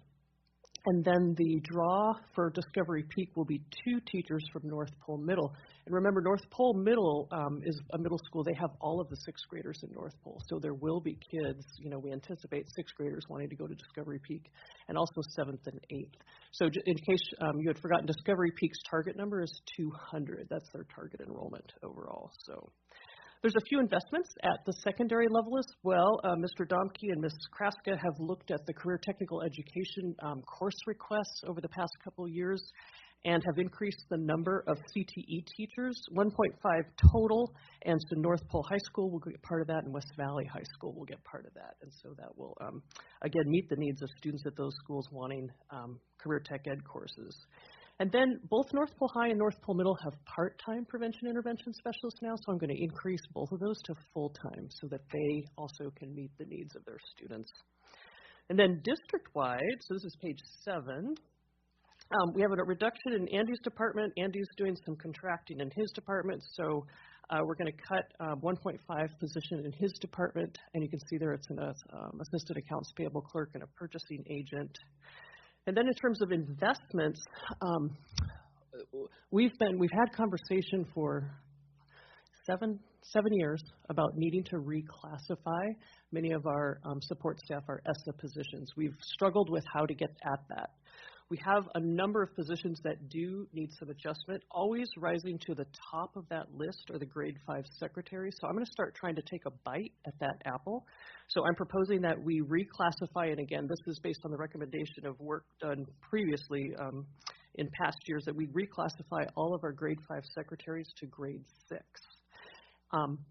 And then the draw for Discovery Peak will be 2 teachers from North Pole Middle. And remember, North Pole Middle is a middle school. They have all of the 6th graders in North Pole. So there will be kids, we anticipate 6th graders wanting to go to Discovery Peak, and also 7th and 8th. So in case you had forgotten, Discovery Peak's target number is 200. That's their target enrollment overall. So there's a few investments at the secondary level as well. Mr. Domke and Ms. Kraska have looked at the career technical education course requests over the past couple of years and have increased the number of CTE teachers, 1.5 total, and so North Pole High School will get part of that, and West Valley High School will get part of that. And so that will, again, meet the needs of students at those schools wanting career tech ed courses. And then both North Pole High and North Pole Middle have part-time prevention intervention specialists now, so I'm going to increase both of those to full-time so that they also can meet the needs of their students. And then district-wide, so this is page 7, we have a reduction in Andy's department. Andy's doing some contracting in his department, so we're going to cut 1.5 position in his department, and you can see there it's an assistant accounts payable clerk and a purchasing agent. And then in terms of investments, we've had conversation for seven years about needing to reclassify many of our support staff, our ESSA positions. We've struggled with how to get at that. We have a number of positions that do need some adjustment. Always rising to the top of that list are the grade 5 secretaries. So I'm going to start trying to take a bite at that apple. So I'm proposing that we reclassify, and again, this is based on the recommendation of work done previously in past years that we reclassify all of our grade 5 secretaries to grade 6.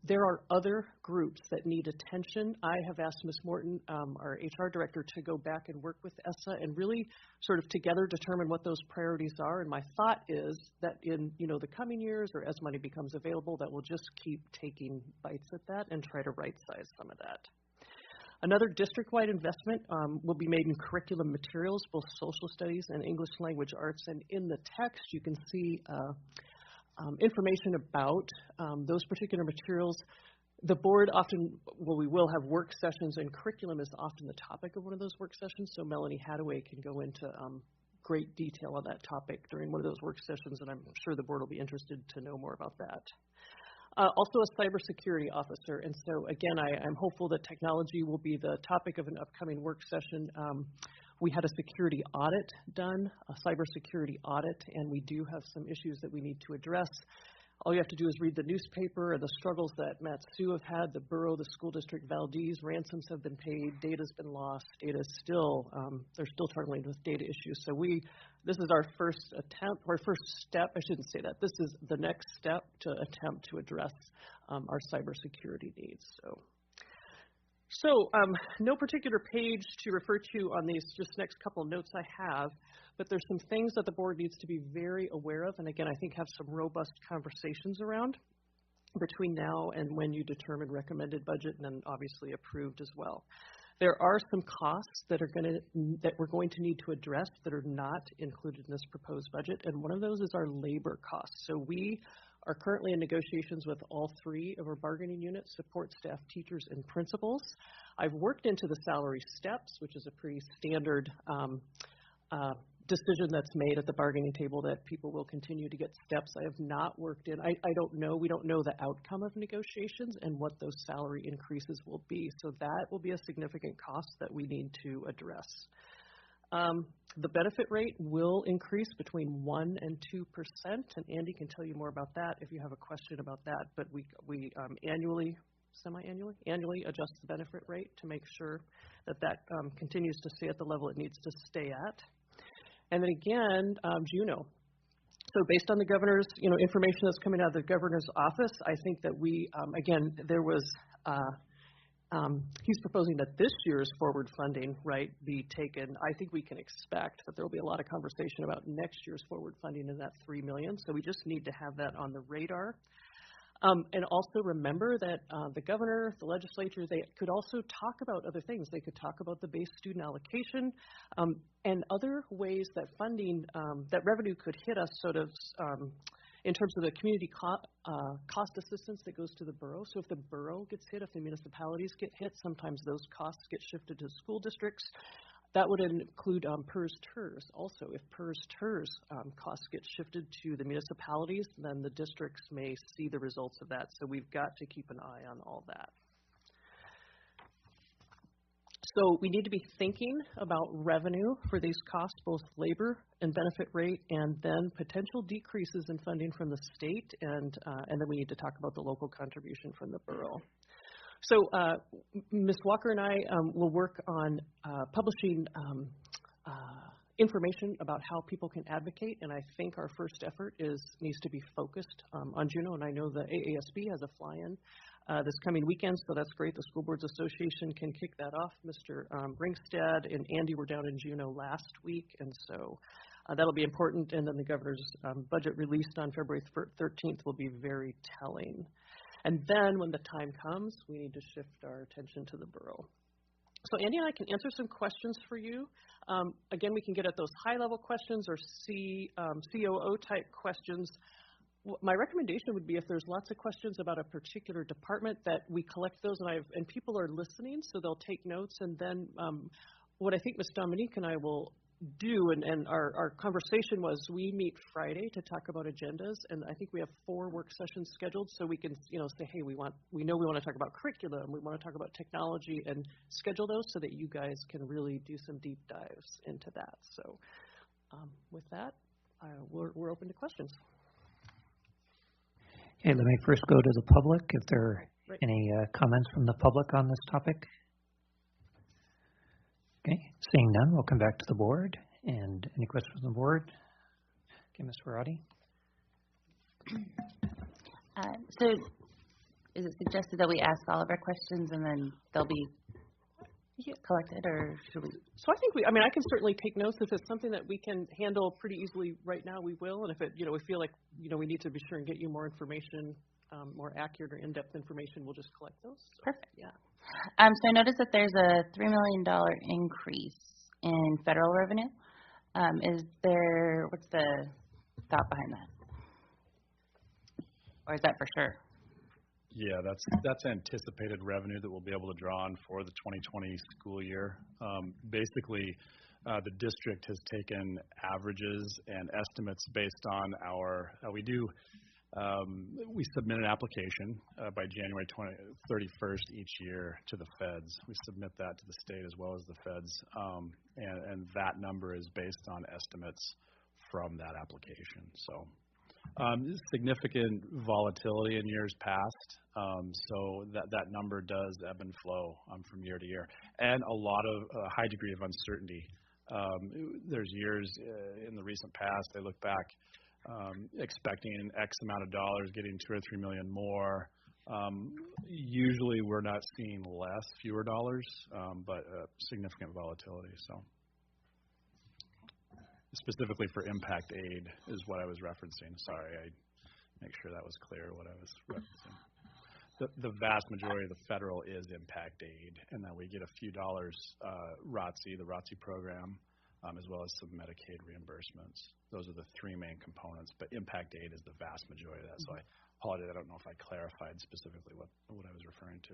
There are other groups that need attention. I have asked Ms. Morton, our HR director, to go back and work with ESSA and really sort of together determine what those priorities are. And my thought is that in the coming years, or as money becomes available, that we'll just keep taking bites at that and try to right size some of that. Another district-wide investment will be made in curriculum materials, both social studies and English language arts. And in the text, you can see information about those particular materials. The board often, we will have work sessions, and curriculum is often the topic of one of those work sessions. So Melanie Hadaway can go into great detail on that topic during one of those work sessions, and I'm sure the board will be interested to know more about that. Also a cybersecurity officer, and so again, I'm hopeful that technology will be the topic of an upcoming work session. We had a security audit done, a cybersecurity audit, and we do have some issues that we need to address. All you have to do is read the newspaper and the struggles that Mat-Su have had, the borough, the school district, Valdez, ransoms have been paid, data's been lost, data is still, they're still struggling with data issues. So this is our first attempt, or first step, I shouldn't say that, this is the next step to attempt to address our cybersecurity needs. So no particular page to refer to on these just next couple of notes I have, but there's some things that the board needs to be very aware of, and again, I think have some robust conversations around between now and when you determine recommended budget and then obviously approved as well. There are some costs that we're going to need to address that are not included in this proposed budget, and one of those is our labor costs. So we are currently in negotiations with all 3 of our bargaining units, support staff, teachers, and principals. I've worked into the salary steps, which is a pretty standard decision that's made at the bargaining table that people will continue to get steps. I have not worked in, I don't know, we don't know the outcome of negotiations and what those salary increases will be. So that will be a significant cost that we need to address. The benefit rate will increase between 1% and 2%, and Andy can tell you more about that if you have a question about that. But we annually adjust the benefit rate to make sure that continues to stay at the level it needs to stay at. And then again, Juneau. So based on the governor's, information that's coming out of the governor's office, I think that again, there was. He's proposing that this year's forward funding, be taken. I think we can expect that there will be a lot of conversation about next year's forward funding in that $3 million. So we just need to have that on the radar. And also remember that the governor, the legislature, they could also talk about other things. They could talk about the base student allocation and other ways that funding, that revenue could hit us sort of in terms of the community cost assistance that goes to the borough. So if the borough gets hit, if the municipalities get hit, sometimes those costs get shifted to school districts. That would include PERS-TERS also. If PERS-TERS costs get shifted to the municipalities, then the districts may see the results of that. So we've got to keep an eye on all that. So we need to be thinking about revenue for these costs, both labor and benefit rate, and then potential decreases in funding from the state, and then we need to talk about the local contribution from the borough. So Ms. Walker and I will work on publishing information about how people can advocate, and I think our first effort needs to be focused on Juneau, and I know the AASB has a fly-in this coming weekend, so that's great. The School Boards Association can kick that off. Mr. Brinkstad and Andy were down in Juneau last week, and so that'll be important, and then the governor's budget released on February 13th will be very telling. And then when the time comes, we need to shift our attention to the borough. So Andy and I can answer some questions for you. Again, we can get at those high-level questions or COO-type questions. My recommendation would be if there's lots of questions about a particular department that we collect those, and people are listening, so they'll take notes. And then what I think Ms. Dominique and I will do, and our conversation was, we meet Friday to talk about agendas, and I think we have 4 work sessions scheduled, so we can say, hey, we know we want to talk about curriculum, we want to talk about technology, and schedule those so that you guys can really do some deep dives into that. So with that, we're open to questions. Okay, let me first go to the public, if there are any comments from the public on this topic. Okay, seeing none, we'll come back to the board. And any questions from the board? Okay, Ms. Ferrati? So is it suggested that we ask all of our questions and then they'll be collected, or should we? So I think I can certainly take notes. If it's something that we can handle pretty easily right now, we will. And if we feel like, we need to be sure and get you more information, more accurate or in-depth information, we'll just collect those. So, perfect. Yeah. So I noticed that there's a $3 million increase in federal revenue. What's the thought behind that? Or is that for sure? Yeah, that's anticipated revenue that we'll be able to draw on for the 2020 school year. Basically, the district has taken averages and estimates based on we submit an application by January 31st each year to the feds. We submit that to the state as well as the feds, and that number is based on estimates from that application. So significant volatility in years past, so that number does ebb and flow from year to year, and a lot of high degree of uncertainty. There's years in the recent past, I look back, expecting X amount of dollars, getting $2 or $3 million more. Usually we're not seeing fewer dollars, but significant volatility. So specifically for impact aid is what I was referencing. Sorry, I make sure that was clear what I was referencing. The vast majority of the federal is impact aid, and then we get a few dollars, the ROTC program, as well as some Medicaid reimbursements. Those are the three main components, but impact aid is the vast majority of that. So I apologize, I don't know if I clarified specifically what I was referring to.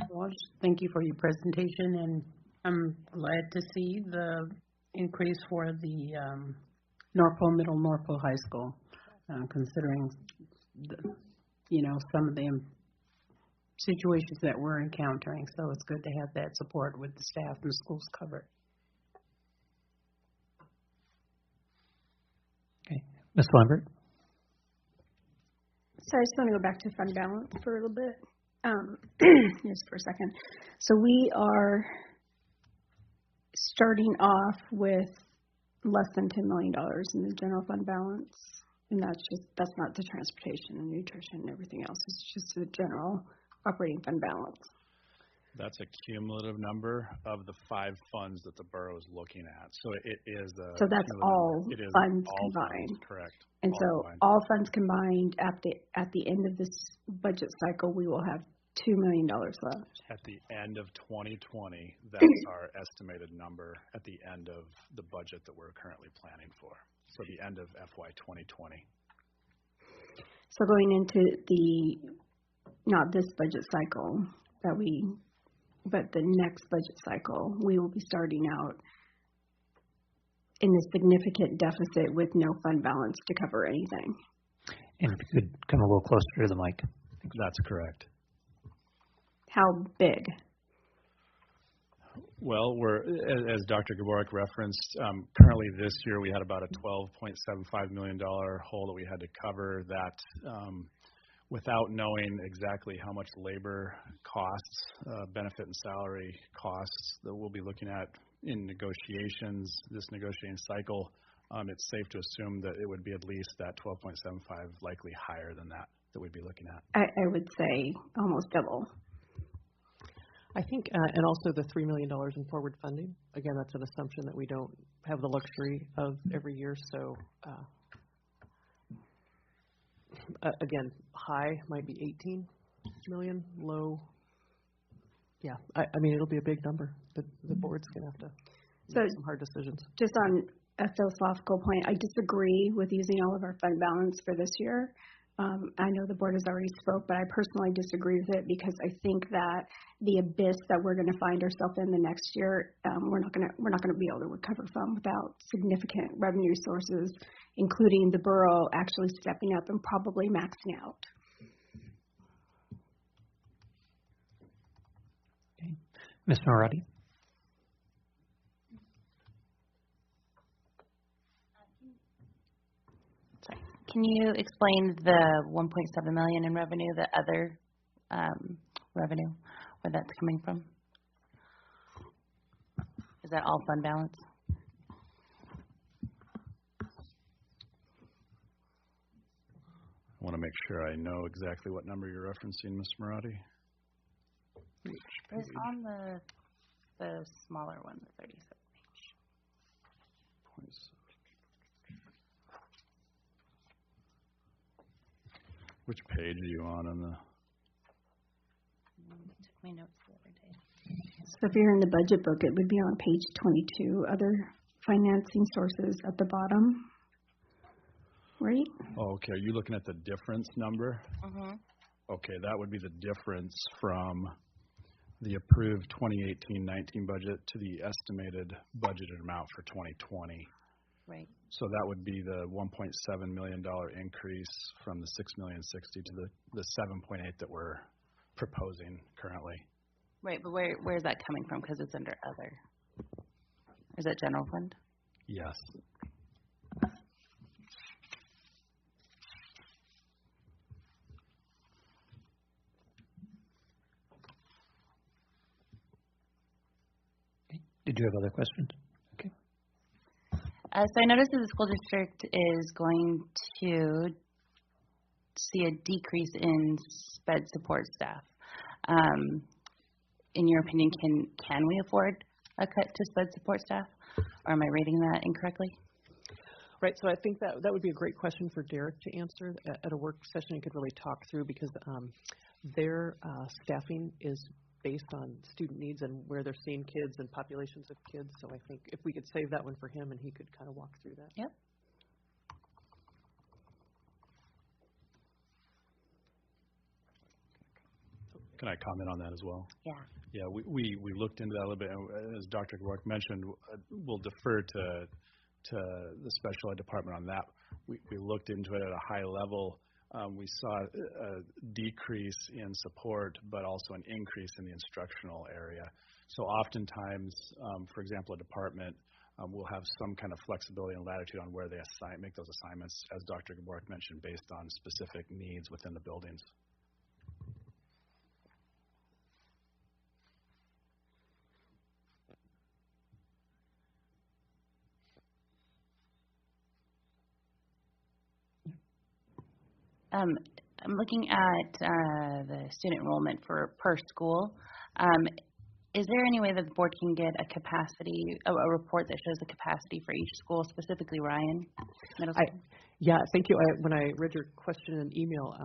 Well, thank you for your presentation, and I'm glad to see the increase for the North Pole Middle, North Pole High School, considering some of the situations that we're encountering. So it's good to have that support with the staff and the schools covered. Okay, Ms. Lambert. So I just want to go back to fund balance for a little bit, just for a second. So we are starting off with less than $10 million in the general fund balance, and that's not the transportation and nutrition and everything else. It's just the general operating fund balance. That's a cumulative number of the 5 funds that the borough is looking at. So it is a. So that's all funds combined. Funds, correct. And all funds combined at the end of this budget cycle, we will have $2 million left. At the end of 2020, that's our estimated number at the end of the budget that we're currently planning for. So the end of FY 2020. So going into not this budget cycle but the next budget cycle, we will be starting out in a significant deficit with no fund balance to cover anything. And if you could come a little closer to the mic. That's correct. How big? Well, as Dr. Gaborik referenced, currently this year we had about a $12.75 million hole that we had to cover. That without knowing exactly how much labor costs, benefit and salary costs that we'll be looking at in negotiations, this negotiating cycle, it's safe to assume that it would be at least that 12.75, likely higher than that we'd be looking at. I would say almost double. I think, and also the $3 million in forward funding. Again, that's an assumption that we don't have the luxury of every year. So, again, high might be 18 million, low. Yeah, I mean, it'll be a big number. The board's going to have to make some hard decisions. Just on a philosophical point, I disagree with using all of our fund balance for this year. I know the board has already spoke, but I personally disagree with it because I think that the abyss that we're going to find ourselves in the next year, we're not going to be able to recover from without significant revenue sources, including the borough actually stepping up and probably maxing out. Okay, Ms. Norati. Can you explain the $1.7 million in revenue, the other revenue, where that's coming from? that all fund balance? I want to make sure I know exactly what number you're referencing, Ms. Marati. It's on the smaller one, the 37 page. Which page are you on the? Took my notes the other day. So if you're in the budget book, it would be on page 22, other financing sources at the bottom, right? Oh, okay. Are you looking at the difference number? Mm-hmm. Okay, that would be the difference from the approved 2018-19 budget to the estimated budgeted amount for 2020. Right. So that would be the $1.7 million increase from the $6,060,000 to the $7.8 that we're proposing currently. Right, but where is that coming from? Because it's under other. Is that general fund? Yes. Did you have other questions? Okay. So I noticed that the school district is going to see a decrease in SPED support staff. In your opinion, can we afford a cut to SPED support staff? Or am I reading that incorrectly? Right, so I think that would be a great question for Derek to answer at a work session. He could really talk through because their staffing is based on student needs and where they're seeing kids and populations of kids. So I think if we could save that one for him and he could kind of walk through that. Yep. Can I comment on that as well? Yeah. Yeah, we looked into that a little bit. And as Dr. Gawark mentioned, we'll defer to the special ed department on that. We looked into it at a high level. We saw a decrease in support, but also an increase in the instructional area. So oftentimes, for example, a department will have some kind of flexibility and latitude on where they make those assignments, as Dr. Gawark mentioned, based on specific needs within the buildings. I'm looking at the student enrollment for per school. Is there any way that the board can get a capacity, a report that shows the capacity for each school, specifically Ryan Middle School? Yeah, thank you. When I read your question in email,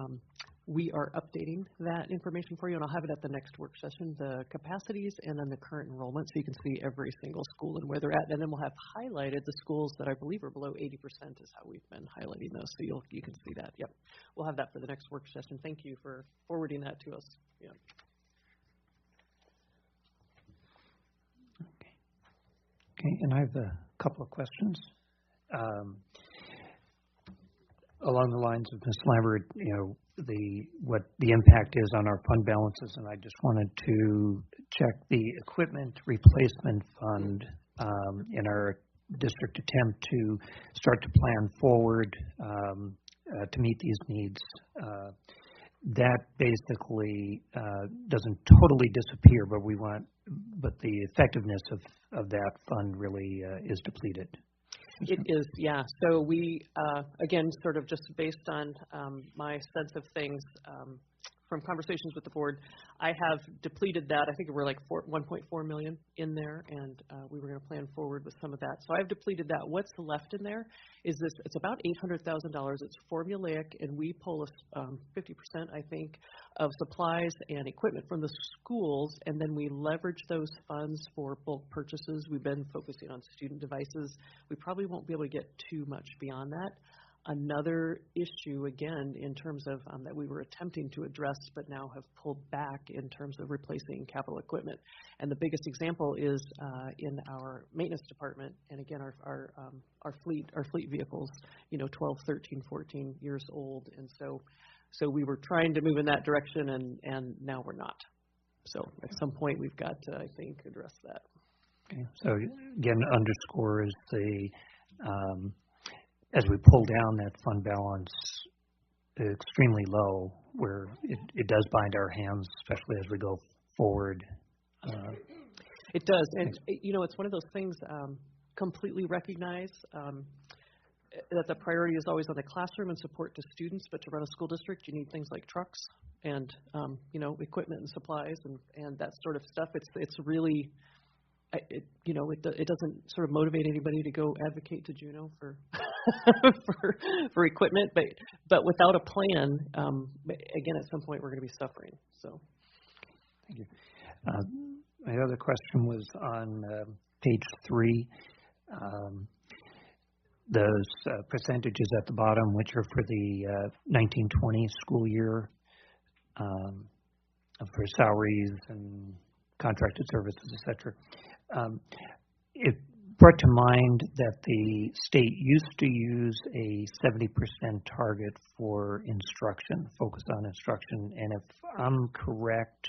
we are updating that information for you, and I'll have it at the next work session, the capacities and then the current enrollment, so you can see every single school and where they're at. And then we'll have highlighted the schools that I believe are below 80% is how we've been highlighting those, so you can see that. Yep, we'll have that for the next work session. Thank you for forwarding that to us. Yeah. Okay, and I have a couple of questions. Along the lines of Ms. Lambert, what the impact is on our fund balances, and I just wanted to check the equipment replacement fund in our district attempt to start to plan forward to meet these needs. That basically doesn't totally disappear, but the effectiveness of that fund really is depleted. It is, yeah. So we, again, sort of just based on my sense of things from conversations with the board, I have depleted that. I think we're like 1.4 million in there, and we were going to plan forward with some of that. So I've depleted that. What's left in there is this. It's about $800,000. It's formulaic, and we pull 50%, I think, of supplies and equipment from the schools, and then we leverage those funds for bulk purchases. We've been focusing on student devices. We probably won't be able to get too much beyond that. Another issue, again, in terms of that we were attempting to address but now have pulled back in terms of replacing capital equipment. And the biggest example is in our maintenance department, and again, our fleet vehicles, 12, 13, 14 years old. And so we were trying to move in that direction, and now we're not. So at some point we've got to, I think, address that. Okay. So again, underscores the as we pull down that fund balance extremely low, where it does bind our hands, especially as we go forward. It does, and it's one of those things. Completely recognize that the priority is always on the classroom and support to students, but to run a school district, you need things like trucks and equipment and supplies and that sort of stuff. It's really it doesn't sort of motivate anybody to go advocate to Juneau for for equipment, but without a plan, again, at some point we're going to be suffering. So, thank you. My other question was on page 3. Those percentages at the bottom, which are for the 1920 school year, for salaries and contracted services, etc. It brought to mind that the state used to use a 70% target for instruction, focus on instruction, and if I'm correct,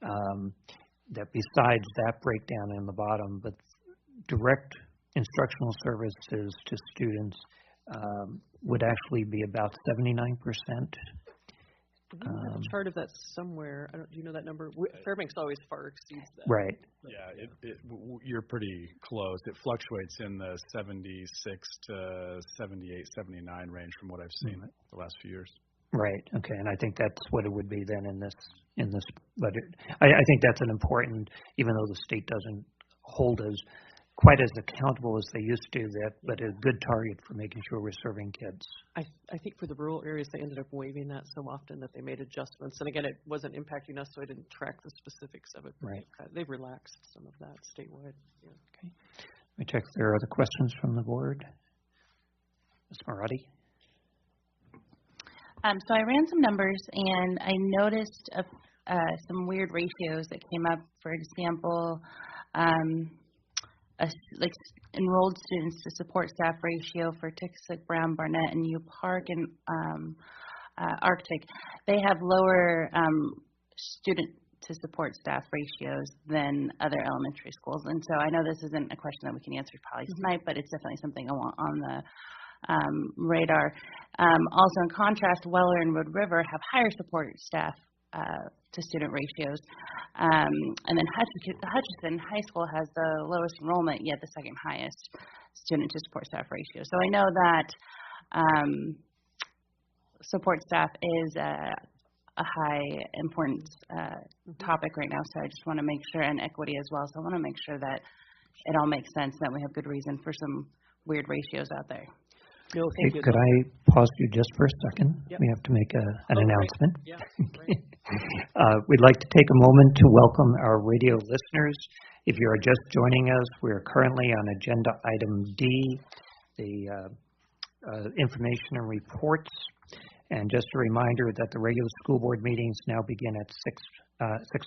that besides that breakdown in the bottom, but direct instructional services to students would actually be about 79%. We have a chart of that somewhere. Do you know that number? Fairbanks always far exceeds that. Right. Yeah, you're pretty close. It fluctuates in the 76 to 78, 79 range from what I've seen the last few years. Right. Okay. And I think that's what it would be then in this budget. I think that's an important, even though the state doesn't hold us quite as accountable as they used to, but a good target for making sure we're serving kids. I think for the rural areas, they ended up waiving that so often that they made adjustments. And again, it wasn't impacting us, so I didn't track the specifics of it. Right. They've relaxed some of that statewide. Yeah. Okay. Let me check if there are other questions from the board. Ms. Marotti? So I ran some numbers, and I noticed some weird ratios that came up. For example, enrolled students to support staff ratio for Tixic, Brown, Barnett, and U Park and Arctic. They have lower student to support staff ratios than other elementary schools. And so I know this isn't a question that we can answer probably tonight, but it's definitely something I want on the radar. Also, in contrast, Weller and Wood River have higher support staff to student ratios. And then Hutchinson High School has the lowest enrollment, yet the second highest student to support staff ratio. So I know that support staff is a high importance topic right now, so I just want to make sure, and equity as well, so I want to make sure that it all makes sense, that we have good reason for some weird ratios out there. No, thank you. Could I pause you just for a second? Yep. We have to make an announcement. Right. Yeah, right. We'd like to take a moment to welcome our radio listeners. If you are just joining us, we are currently on agenda item D, the information and reports. And just a reminder that the regular school board meetings now begin at 6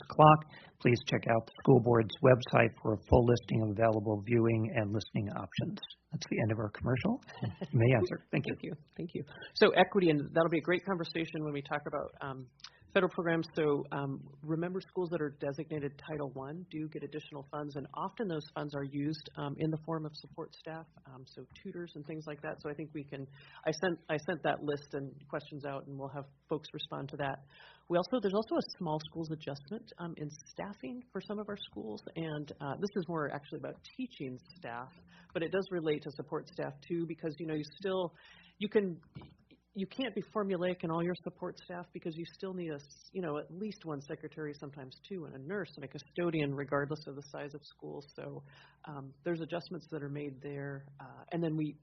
o'clock. Please check out the school board's website for a full listing of available viewing and listening options. That's the end of our commercial. You may answer. Thank you. Thank you. So equity, and that'll be a great conversation when we talk about federal programs. So remember, schools that are designated Title I do get additional funds, and often those funds are used in the form of support staff, so tutors and things like that. So I think we can. I sent that list and questions out, and we'll have folks respond to that. There's also a small schools adjustment in staffing for some of our schools, and this is more actually about teaching staff, but it does relate to support staff too, because you can't be formulaic in all your support staff, because you still need at least one secretary, sometimes two, and a nurse and a custodian, regardless of the size of school. So there's adjustments that are made there, and then we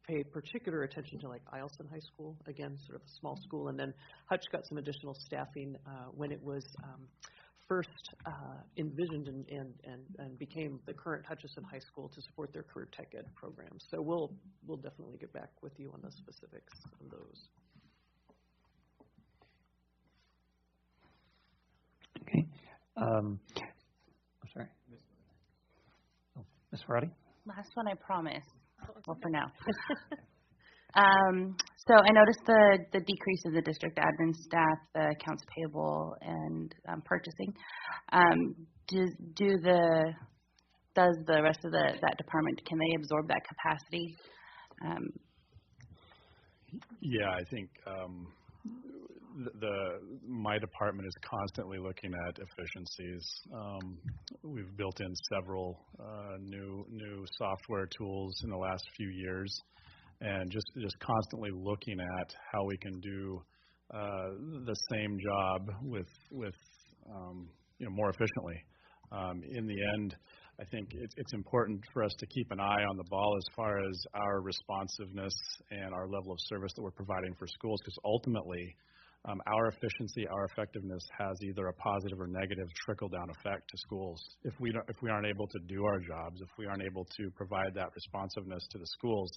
pay particular attention to like Eielson High School, again, sort of a small school, and then Hutch got some additional staffing when it was first envisioned and became the current Hutchinson High School to support their career tech ed program. So we'll definitely get back with you on the specifics of those. Okay. I'm sorry. Ms. Ferrati? Last one, I promise. Well, for now. So I noticed the decrease in the district admin staff, the accounts payable, and purchasing. Does the rest of that department, can they absorb that capacity? Yeah, I think my department is constantly looking at efficiencies. We've built in several new software tools in the last few years, and just constantly looking at how we can do the same job with more efficiently. In the end, I think it's important for us to keep an eye on the ball as far as our responsiveness and our level of service that we're providing for schools, because ultimately our efficiency, our effectiveness has either a positive or negative trickle-down effect to schools. If we aren't able to do our jobs, if we aren't able to provide that responsiveness to the schools,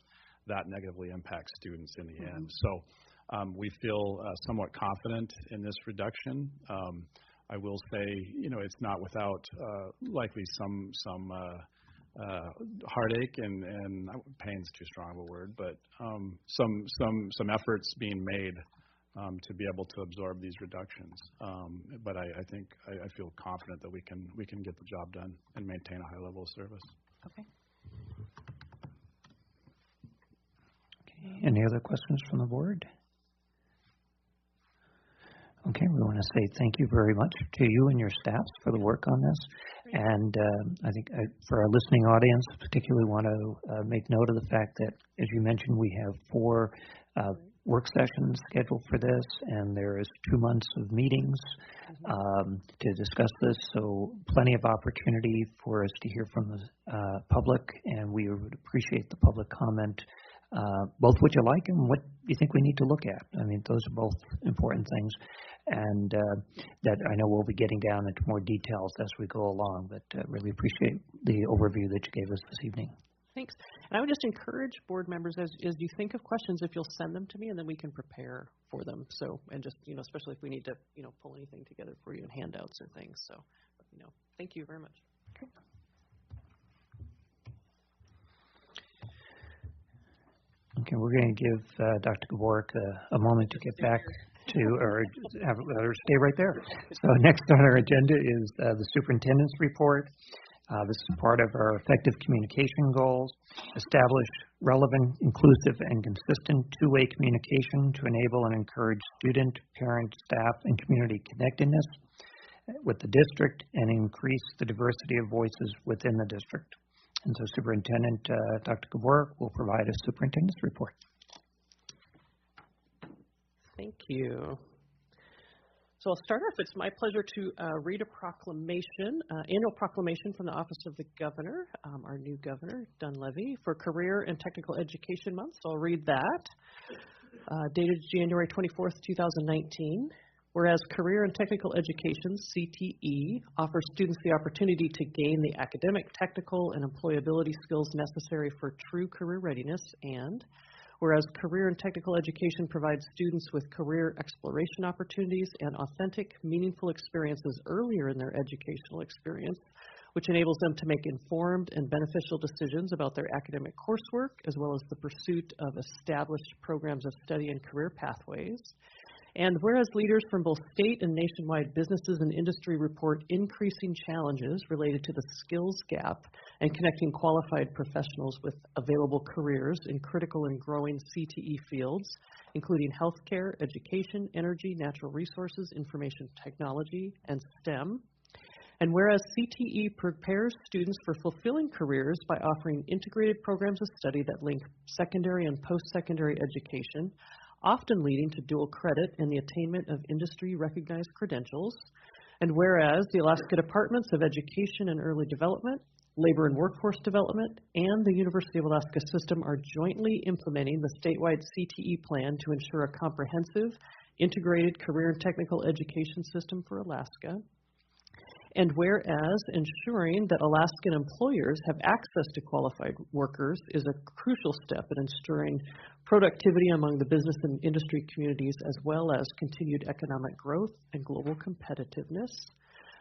that negatively impacts students in the end. So we feel somewhat confident in this reduction. I will say, it's not without likely some heartache and pain's too strong of a word, but some efforts being made to be able to absorb these reductions. But I think I feel confident that we can get the job done and maintain a high level of service. Okay. Any other questions from the board? Okay, we want to say thank you very much to you and your staffs for the work on this. And I think for our listening audience, particularly want to make note of the fact that, as you mentioned, we have 4 work sessions scheduled for this, and there is 2 months of meetings to discuss this. So plenty of opportunity for us to hear from the public, and we would appreciate the public comment, both what you like and what you think we need to look at. I mean, those are both important things. And that I know we'll be getting down into more details as we go along, but really appreciate the overview that you gave us this evening. Thanks. And I would just encourage board members, as you think of questions, if you'll send them to me, and then we can prepare for them. So, and just, especially if we need to, pull anything together for you in handouts or things. So, thank you very much. Okay. Okay, we're going to give Dr. Gaborik a moment to get back to, or stay right there. So next on our agenda is the superintendent's report. This is part of our effective communication goals. Establish relevant, inclusive, and consistent two-way communication to enable and encourage student, parent, staff, and community connectedness with the district and increase the diversity of voices within the district. And so Superintendent Dr. Gaborik will provide a superintendent's report. Thank you. So I'll start off. It's my pleasure to read a proclamation, annual proclamation from the Office of the Governor, our new Governor, Dunleavy, for Career and Technical Education Month. So I'll read that. Dated January 24th, 2019. Whereas Career and Technical Education, CTE, offers students the opportunity to gain the academic, technical, and employability skills necessary for true career readiness, and whereas Career and Technical Education provides students with career exploration opportunities and authentic, meaningful experiences earlier in their educational experience, which enables them to make informed and beneficial decisions about their academic coursework, as well as the pursuit of established programs of study and career pathways. And whereas leaders from both state and nationwide businesses and industry report increasing challenges related to the skills gap and connecting qualified professionals with available careers in critical and growing CTE fields, including healthcare, education, energy, natural resources, information technology, and STEM. And whereas CTE prepares students for fulfilling careers by offering integrated programs of study that link secondary and post-secondary education, often leading to dual credit and the attainment of industry-recognized credentials. And whereas the Alaska Departments of Education and Early Development, Labor and Workforce Development, and the University of Alaska system are jointly implementing the statewide CTE plan to ensure a comprehensive, integrated career and technical education system for Alaska. And whereas ensuring that Alaskan employers have access to qualified workers is a crucial step in ensuring productivity among the business and industry communities, as well as continued economic growth and global competitiveness.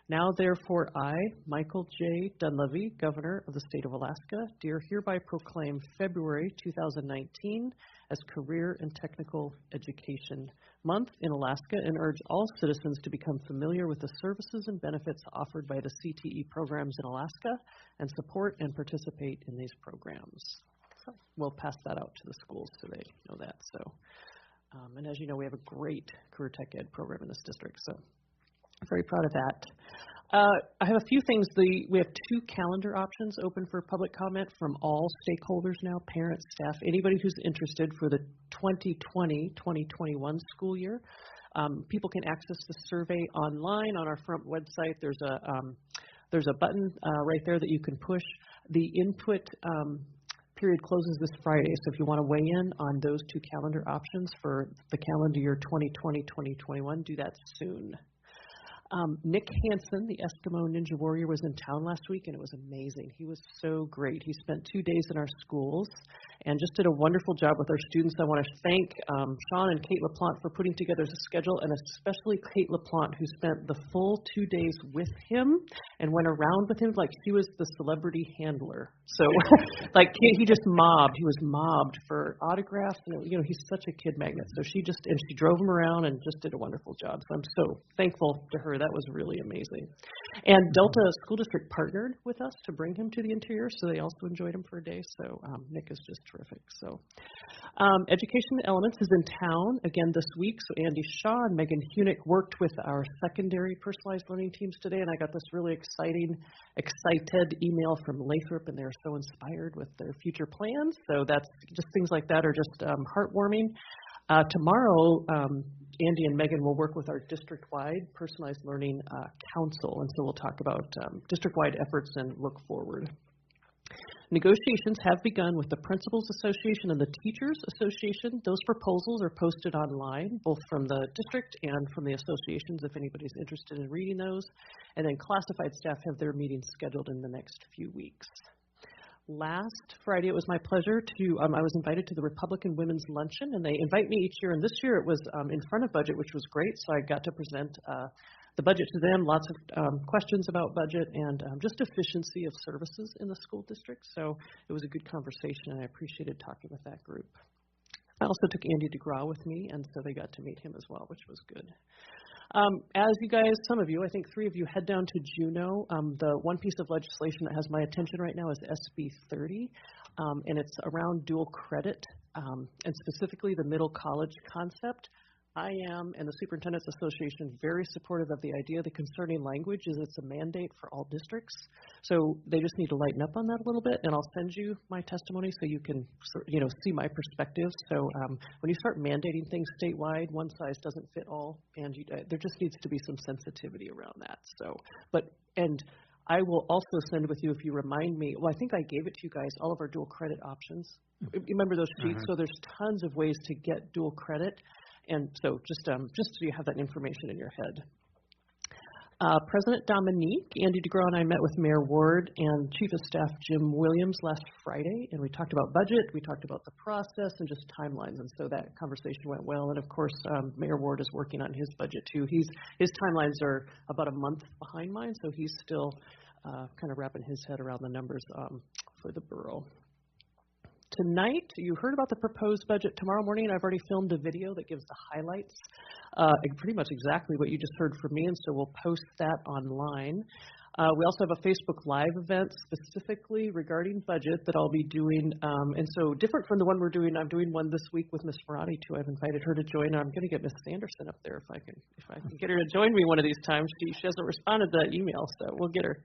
Now, therefore, I, Michael J. Dunleavy, Governor of the State of Alaska, do hereby proclaim February 2019 as Career and Technical Education Month in Alaska and urge all citizens to become familiar with the services and benefits offered by the CTE programs in Alaska and support and participate in these programs. So we'll pass that out to the schools so they know that. So And as you know, we have a great career tech ed program in this district, so I'm very proud of that. I have a few things. We have 2 calendar options open for public comment from all stakeholders now, parents, staff, anybody who's interested for the 2020-2021 school year. People can access the survey online on our front website. There's a button right there that you can push. The input period closes this Friday, so if you want to weigh in on those 2 calendar options for the calendar year 2020-2021, do that soon. Nick Hansen, the Eskimo Ninja Warrior, was in town last week, and it was amazing. He was so great. He spent 2 days in our schools and just did a wonderful job with our students. I want to thank Sean and Kate LaPlante for putting together the schedule, and especially Kate LaPlante, who spent the full 2 days with him and went around with him like he was the celebrity handler. So, like, he just mobbed. He was mobbed for autographs. You know, he's such a kid magnet. So she drove him around and just did a wonderful job. So I'm so thankful to her. That was really amazing. And Delta School District partnered with us to bring him to the interior, so they also enjoyed him for a day. So Nick is just terrific. So Education Elements is in town again this week. So Andy Shaw and Megan Hunick worked with our secondary personalized learning teams today, and I got this really excited email from Lathrop, and they're so inspired with their future plans. So that's just things like that are just heartwarming. Tomorrow, Andy and Megan will work with our district-wide personalized learning council, and so we'll talk about district-wide efforts and look forward. Negotiations have begun with the Principals Association and the Teachers Association. Those proposals are posted online, both from the district and from the associations, if anybody's interested in reading those. And then classified staff have their meetings scheduled in the next few weeks. Last Friday, it was my pleasure to, I was invited to the Republican Women's Luncheon, and they invite me each year, and this year it was in front of budget, which was great, so I got to present the budget to them, lots of questions about budget and just efficiency of services in the school district, so it was a good conversation, and I appreciated talking with that group. I also took Andy DeGraw with me, and so they got to meet him as well, which was good. As you guys, some of you, I think 3 of you, head down to Juneau, the one piece of legislation that has my attention right now is SB 30, and it's around dual credit, and specifically the middle college concept. I am, and the Superintendent's Association, very supportive of the idea. The concerning language is it's a mandate for all districts, so they just need to lighten up on that a little bit, and I'll send you my testimony so you can see my perspective. So when you start mandating things statewide, one size doesn't fit all, and there just needs to be some sensitivity around that. So, and I will also send with you, if you remind me, well, I think I gave it to you guys, all of our dual credit options. You remember those sheets? So there's tons of ways to get dual credit. And so just so you have that information in your head. President Dominique, Andy DeGraw and I met with Mayor Ward and Chief of Staff Jim Williams last Friday, and we talked about budget, we talked about the process, and just timelines, and so that conversation went well. And of course, Mayor Ward is working on his budget too. His timelines are about a month behind mine, so he's still kind of wrapping his head around the numbers for the borough. Tonight, you heard about the proposed budget. Tomorrow morning, I've already filmed a video that gives the highlights, pretty much exactly what you just heard from me, and so we'll post that online. We also have a Facebook Live event specifically regarding budget that I'll be doing, and so different from the one we're doing. I'm doing one this week with Miss Marati too. I've invited her to join. I'm going to get Miss Sanderson up there if I can get her to join me one of these times. She hasn't responded to that email, so we'll get her.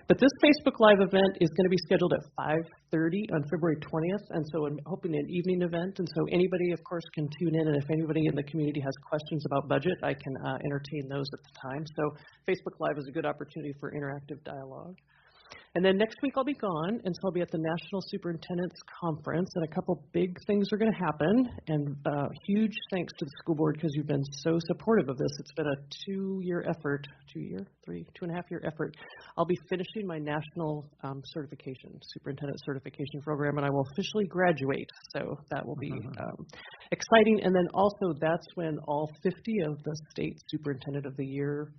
But this Facebook Live event is going to be scheduled at 5:30 on February 20th, and so I'm hoping an evening event, and so anybody, of course, can tune in, and if anybody in the community has questions about budget, I can entertain those at the time. So Facebook Live is a good opportunity for interactive dialogue. And then next week I'll be gone, and so I'll be at the National Superintendent's Conference, and a couple big things are going to happen, and huge thanks to the school board because you've been so supportive of this. It's been a 2-year effort, 2.5-year effort. I'll be finishing my national superintendent certification program, and I will officially graduate, so that will be exciting. And then also that's when all 50 of the state superintendent of the year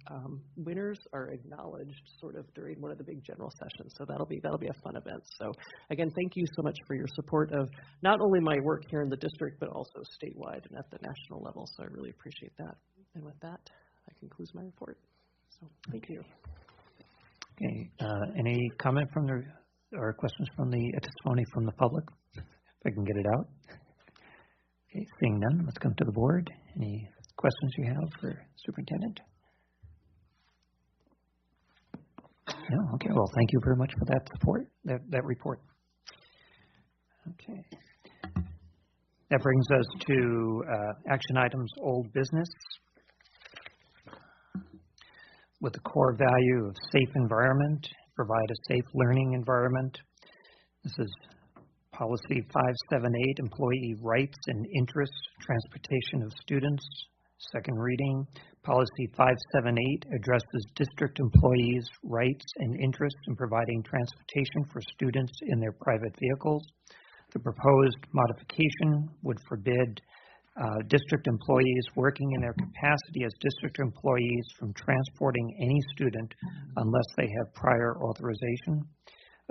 winners are acknowledged sort of during one of the big general sessions. So that'll be a fun event. So again, thank you so much for your support of not only my work here in the district, but also statewide and at the national level. So I really appreciate that. And with that, that concludes my report. So thank you. Okay. Any comment or questions from the testimony from the public? If I can get it out. Okay, seeing none, let's come to the board. Any questions you have for Superintendent? No? Okay, well, thank you very much for that support, that report. Okay. That brings us to action items, old business. With the core value of safe environment, provide a safe learning environment. This is Policy 578, Employee Rights and Interests, Transportation of Students. Second reading. Policy 578 addresses district employees' rights and interests in providing transportation for students in their private vehicles. The proposed modification would forbid district employees working in their capacity as district employees from transporting any student unless they have prior authorization.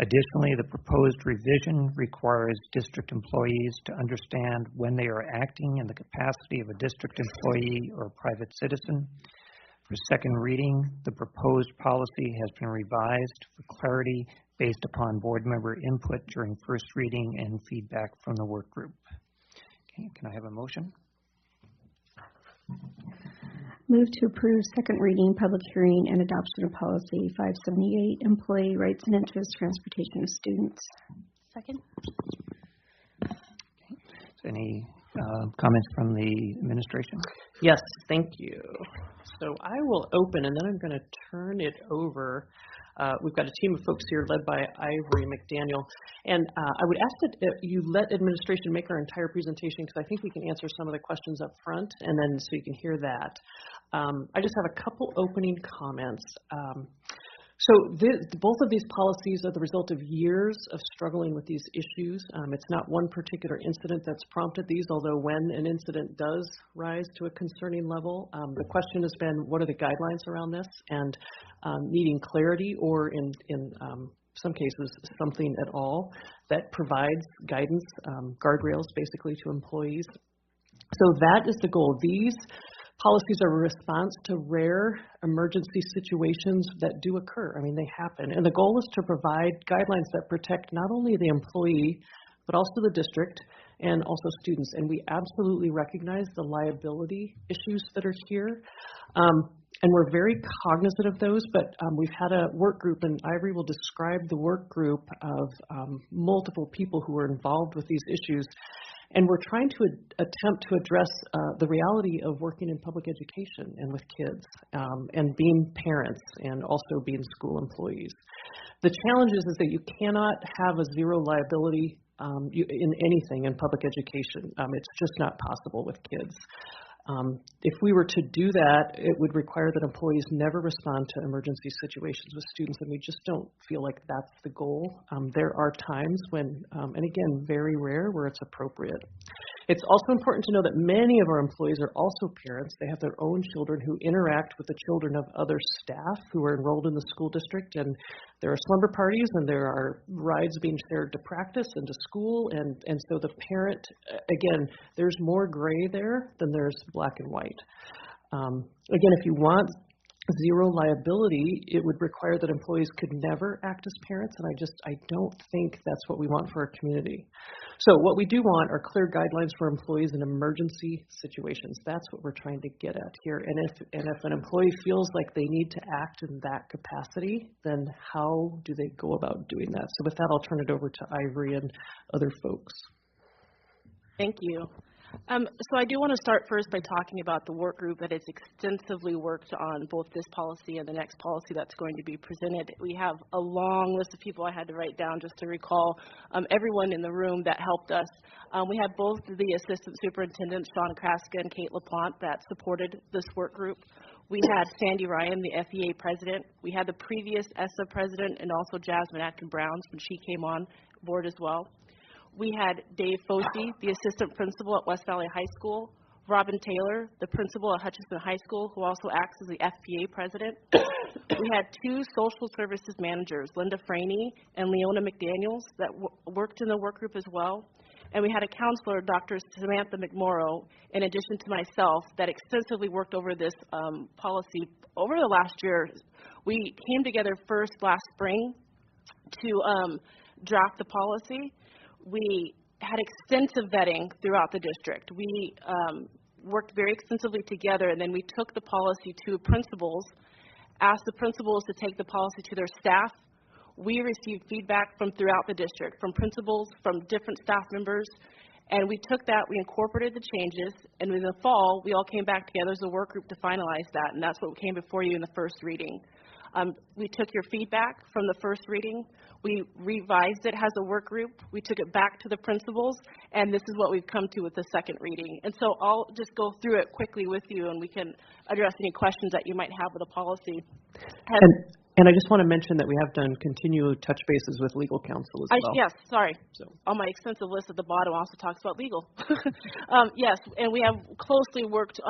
Additionally, the proposed revision requires district employees to understand when they are acting in the capacity of a district employee or a private citizen. For second reading, the proposed policy has been revised for clarity based upon board member input during first reading and feedback from the work group. Okay, can I have a motion? Move to approve second reading, public hearing, and adoption of policy 578, employee rights and interests, transportation of students. Second. Okay. So any comments from the administration? Yes, thank you. So I will open, and then I'm going to turn it over. We've got a team of folks here led by Ivory McDaniel. And I would ask that you let administration make our entire presentation, because I think we can answer some of the questions up front, and then so you can hear that. I just have a couple opening comments. So both of these policies are the result of years of struggling with these issues. It's not one particular incident that's prompted these, although when an incident does rise to a concerning level, the question has been, what are the guidelines around this? And needing clarity, or in some cases, something at all that provides guidance, guardrails basically to employees. So that is the goal. These policies are a response to rare emergency situations that do occur. I mean, they happen. And the goal is to provide guidelines that protect not only the employee, but also the district and also students. And we absolutely recognize the liability issues that are here. And we're very cognizant of those, but we've had a work group, and Ivory will describe the work group of multiple people who are involved with these issues. And we're trying to attempt to address the reality of working in public education and with kids, and being parents, and also being school employees. The challenge is that you cannot have a zero liability in anything in public education. It's just not possible with kids. If we were to do that, it would require that employees never respond to emergency situations with students, and we just don't feel like that's the goal. There are times when, and again, very rare, where it's appropriate. It's also important to know that many of our employees are also parents. They have their own children who interact with the children of other staff who are enrolled in the school district, and there are slumber parties, and there are rides being shared to practice and to school, and so the parent, again, there's more gray there than there's black and white. Again, if you want zero liability, it would require that employees could never act as parents, and I don't think that's what we want for our community. So what we do want are clear guidelines for employees in emergency situations. That's what we're trying to get at here. And if an employee feels like they need to act in that capacity, then how do they go about doing that? So with that, I'll turn it over to Ivory and other folks. Thank you. So I do want to start first by talking about the work group that has extensively worked on both this policy and the next policy that's going to be presented. We have a long list of people I had to write down just to recall everyone in the room that helped us. We had both the assistant superintendents, Sean Kraska and Kate LaPlante, that supported this work group. We had Sandy Ryan, the FEA president. We had the previous ESSA president, and also Jasmine Atkin-Browns when she came on board as well. We had Dave Foshee, the assistant principal at West Valley High School, Robin Taylor, the principal at Hutchinson High School, who also acts as the FPA president. We had two social services managers, Linda Franey and Leona McDaniels, that worked in the work group as well. And we had a counselor, Dr. Samantha McMorrow, in addition to myself, that extensively worked over this policy over the last year. We came together first last spring to draft the policy. We had extensive vetting throughout the district. We worked very extensively together, and then we took the policy to principals, asked the principals to take the policy to their staff. We received feedback from throughout the district, from principals, from different staff members, and we took that, we incorporated the changes, and in the fall, we all came back together as a work group to finalize that, and that's what came before you in the first reading. We took your feedback from the first reading, we revised it as a work group, we took it back to the principals, and this is what we've come to with the second reading. And so I'll just go through it quickly with you, and we can address any questions that you might have with the policy. And I just want to mention that we have done continual touch bases with legal counsel as well. Yes, sorry. So on my extensive list at the bottom also talks about legal. Yes, and we have closely worked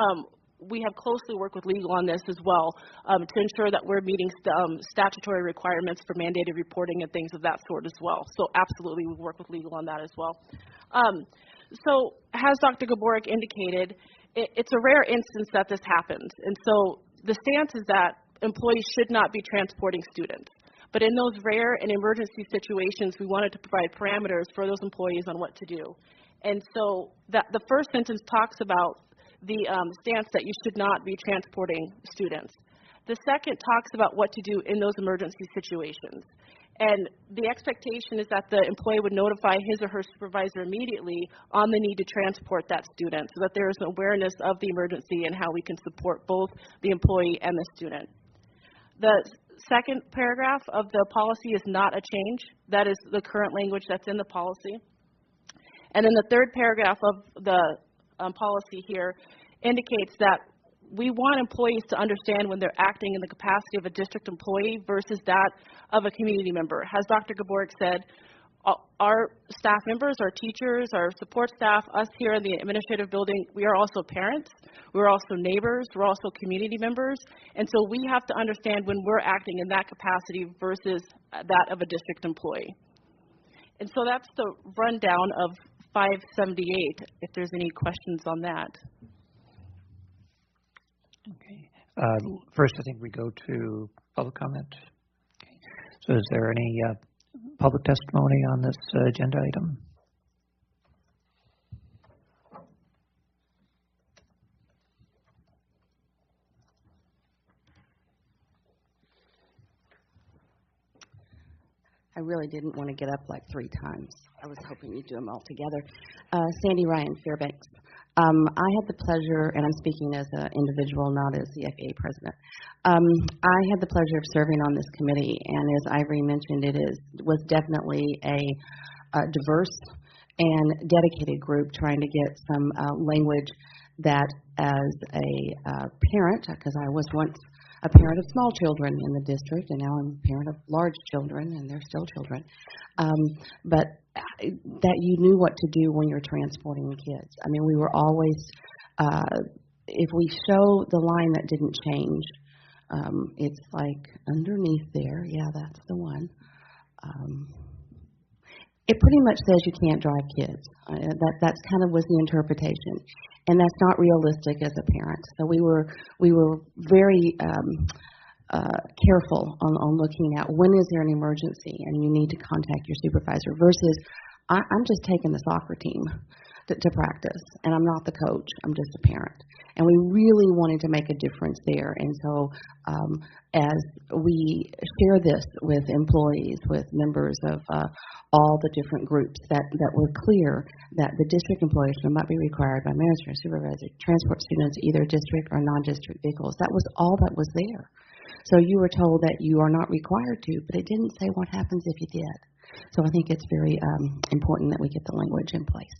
with legal on this as well to ensure that we're meeting statutory requirements for mandated reporting and things of that sort as well. So absolutely, we work with legal on that as well. So as Dr. Gaborik indicated, it's a rare instance that this happens. And so the stance is that employees should not be transporting students. But in those rare and emergency situations, we wanted to provide parameters for those employees on what to do. And so the first sentence talks about the stance that you should not be transporting students. The second talks about what to do in those emergency situations. And the expectation is that the employee would notify his or her supervisor immediately on the need to transport that student so that there is an awareness of the emergency and how we can support both the employee and the student. The second paragraph of the policy is not a change. That is the current language that's in the policy. And then the third paragraph of the policy here indicates that we want employees to understand when they're acting in the capacity of a district employee versus that of a community member. As Dr. Gaborik said, our staff members, our teachers, our support staff, us here in the administrative building, we are also parents, we're also neighbors, we're also community members, and so we have to understand when we're acting in that capacity versus that of a district employee. And so that's the rundown of 578, if there's any questions on that. Okay. First, I think we go to public comment. Okay. So is there any public testimony on this agenda item? I really didn't want to get up like 3 times. I was hoping you'd do them all together. Sandy Ryan, Fairbanks. I had the pleasure, and I'm speaking as an individual, not as the FAA president. I had the pleasure of serving on this committee, and as Ivory mentioned, was definitely a diverse and dedicated group trying to get some language that, as a parent, because I was once a parent of small children in the district, and now I'm a parent of large children, and they're still children, but that you knew what to do when you're transporting kids. I mean, we were always, if we show the line that didn't change, it's like underneath there, yeah, that's the one. It pretty much says you can't drive kids. That's kind of was the interpretation, and that's not realistic as a parent. So we were very careful on looking at when is there an emergency and you need to contact your supervisor versus I'm just taking the soccer team to practice, and I'm not the coach. I'm just a parent. And we really wanted to make a difference there. And so as we share this with employees, with members of all the different groups, that were clear that the district employees will not be required by manager or supervisor to transport students either district or non-district vehicles. That was all that was there. So you were told that you are not required to, but it didn't say what happens if you did. So I think it's very important that we get the language in place.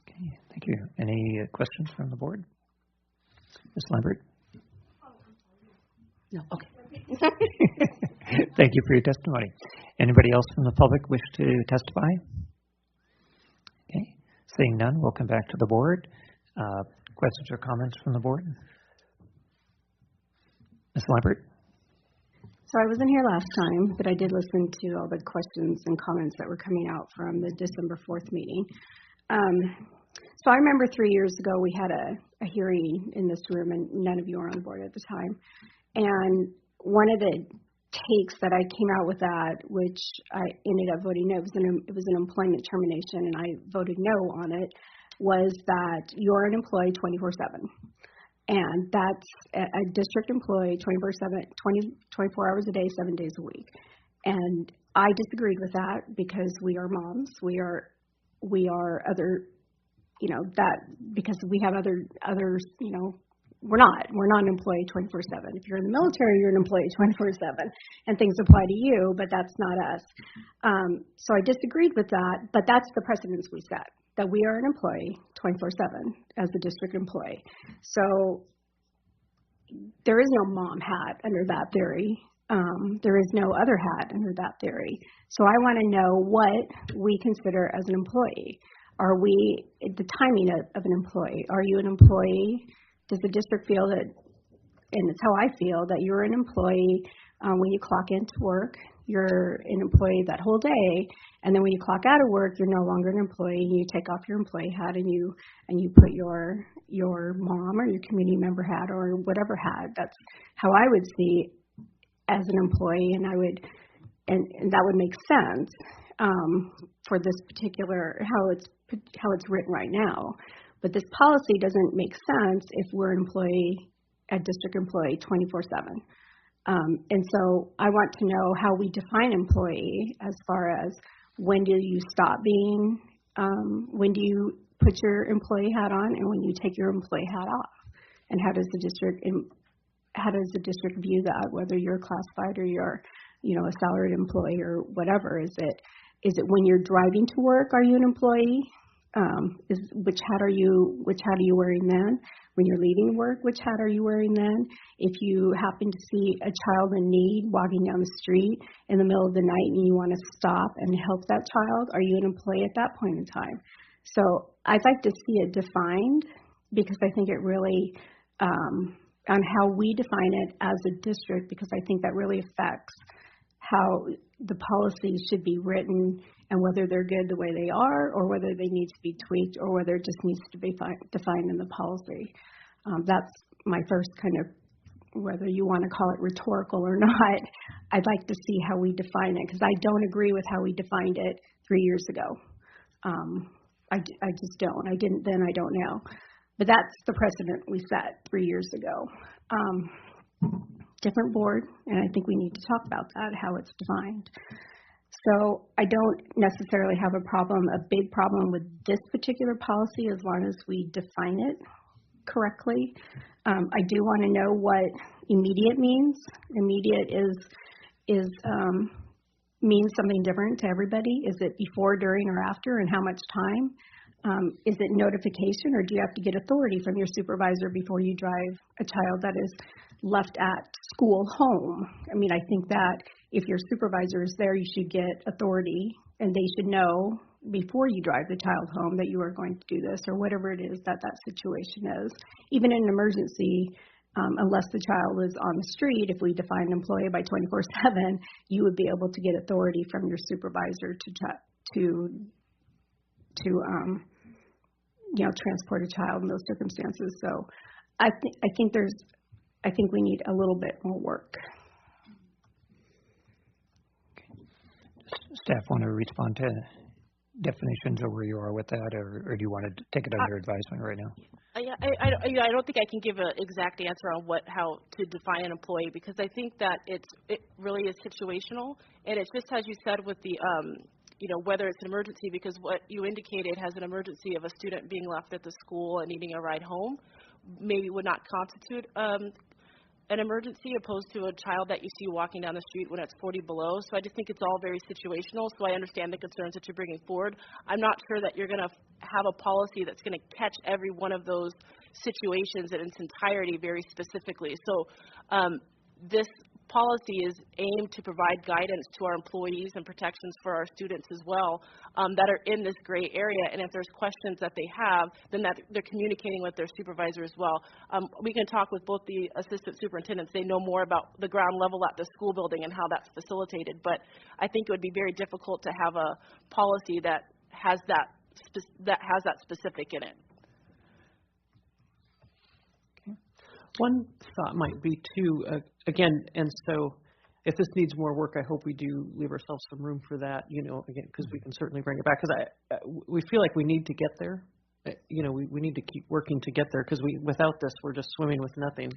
Okay, thank you. Any questions from the board? Ms. Lambert? No, okay. Thank you for your testimony. Anybody else from the public wish to testify? Okay, seeing none, we'll come back to the board. Questions or comments from the board? Ms. Lambert? So I wasn't here last time, but I did listen to all the questions and comments that were coming out from the December 4th meeting. So I remember 3 years ago we had a hearing in this room, and none of you were on the board at the time. And one of the takes that I came out with that, which I ended up voting no. It was an employment termination, and I voted no on it, was that you're an employee 24/7. And that's a district employee 24 hours a day, 7 days a week. And I disagreed with that because we are moms. We are other, that because we have others, we're not an employee 24/7. If you're in the military, you're an employee 24/7, and things apply to you, but that's not us. So I disagreed with that, but that's the precedence we set, that we are an employee 24/7 as a district employee. So there is no mom hat under that theory. There is no other hat under that theory. So I want to know what we consider as an employee. Are we, the timing of an employee, are you an employee? Does the district feel that, and it's how I feel, that you're an employee when you clock into work, you're an employee that whole day, and then when you clock out of work, you're no longer an employee, and you take off your employee hat and you put your mom or your community member hat or whatever hat. That's how I would see as an employee, and that would make sense for this particular how it's written right now. But this policy doesn't make sense if we're a district employee 24/7. And so I want to know how we define employee as far as when do you stop being, when do you put your employee hat on, and when you take your employee hat off, and how does the district view that, whether you're classified or you're a salaried employee or whatever? Is it when you're driving to work, are you an employee? Which hat are you wearing then? When you're leaving work, which hat are you wearing then? If you happen to see a child in need walking down the street in the middle of the night and you want to stop and help that child, are you an employee at that point in time? So I'd like to see it defined, because I think it really, on how we define it as a district, because I think that really affects how the policies should be written and whether they're good the way they are or whether they need to be tweaked or whether it just needs to be defined in the policy. That's my first kind of, whether you want to call it rhetorical or not, I'd like to see how we define it, because I don't agree with how we defined it 3 years ago. I just don't. I didn't then, I don't now. But that's the precedent we set 3 years ago. Different board, and I think we need to talk about that, how it's defined. So I don't necessarily have a big problem with this particular policy as long as we define it correctly. I do want to know what immediate means. Immediate means something different to everybody. Is it before, during, or after, and how much time? Is it notification, or do you have to get authority from your supervisor before you drive a child that is left at school home? I mean, I think that if your supervisor is there, you should get authority, and they should know before you drive the child home that you are going to do this, or whatever it is that situation is. Even in an emergency, unless the child is on the street, if we define an employee by 24/7, you would be able to get authority from your supervisor to transport a child in those circumstances. So I think we need a little bit more work. Staff want to respond to definitions or where you are with that, or do you want to take it under advisement right now? I don't think I can give an exact answer on how to define an employee, because I think that it really is situational, and it's just as you said with the whether it's an emergency, because what you indicated has an emergency of a student being left at the school and needing a ride home maybe would not constitute an emergency, opposed to a child that you see walking down the street when it's 40 below. So I just think it's all very situational. So I understand the concerns that you're bringing forward. I'm not sure that you're going to have a policy that's going to catch every one of those situations in its entirety very specifically. So this policy is aimed to provide guidance to our employees and protections for our students as well, that are in this gray area. And if there's questions that they have, then that they're communicating with their supervisor as well. We can talk with both the assistant superintendents. They know more about the ground level at the school building and how that's facilitated. But I think it would be very difficult to have a policy that has that specific in it. One thought might be too, again, and so if this needs more work, I hope we do leave ourselves some room for that, again, because we can certainly bring it back. Because we feel like we need to get there. We need to keep working to get there, because without this, we're just swimming with nothing.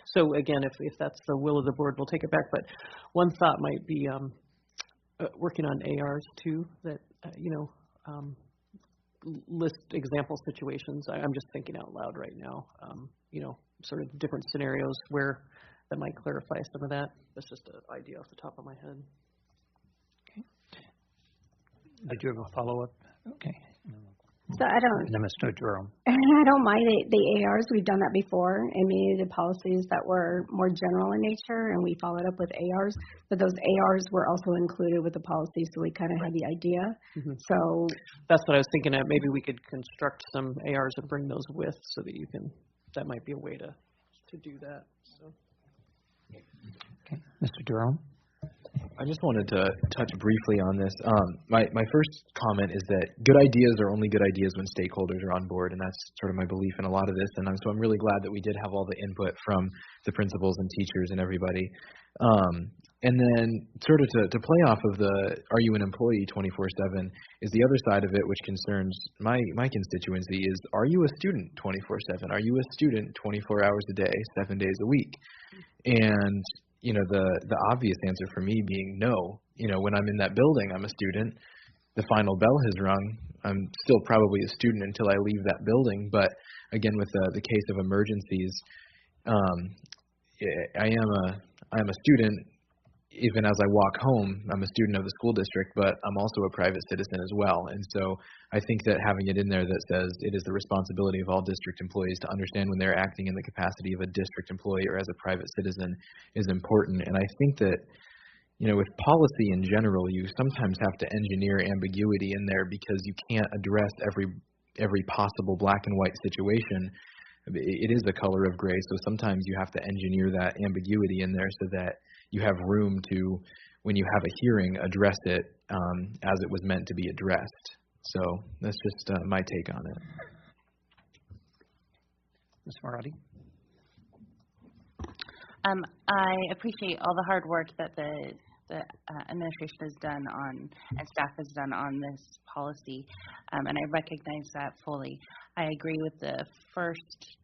So again, if that's the will of the board, we'll take it back. But one thought might be working on ARs too, that, list example situations. I'm just thinking out loud right now, sort of different scenarios where that might clarify some of that. That's just an idea off the top of my head. Okay. Did you have a follow-up? Okay. So I don't. And then Mr. Jerome. I don't mind the ARs. We've done that before, and many of the policies that were more general in nature, and we followed up with ARs. But those ARs were also included with the policy, so we kind of had the idea. Mm-hmm. So that's what I was thinking. That maybe we could construct some ARs and bring those with, so that you can. That might be a way to do that. So. Okay, Mr. Jerome. I just wanted to touch briefly on this. My first comment is that good ideas are only good ideas when stakeholders are on board, and that's sort of my belief in a lot of this. And so I'm really glad that we did have all the input from the principals and teachers and everybody. And then sort of to play off of the "Are you an employee 24/7" is the other side of it, which concerns my constituency, is are you a student 24/7? Are you a student 24 hours a day, 7 days a week? And the obvious answer for me being no. When I'm in that building, I'm a student. The final bell has rung. I'm still probably a student until I leave that building. But again, with the case of emergencies, I am a student. Even as I walk home, I'm a student of the school district, but I'm also a private citizen as well. And so I think that having it in there that says it is the responsibility of all district employees to understand when they're acting in the capacity of a district employee or as a private citizen is important. And I think that, with policy in general, you sometimes have to engineer ambiguity in there because you can't address every possible black and white situation. It is a color of gray, so sometimes you have to engineer that ambiguity in there so that you have room to, when you have a hearing, address it as it was meant to be addressed. So that's just my take on it. Ms. Marotti? I appreciate all the hard work that the administration has done and staff has done on this policy, and I recognize that fully. I agree with the first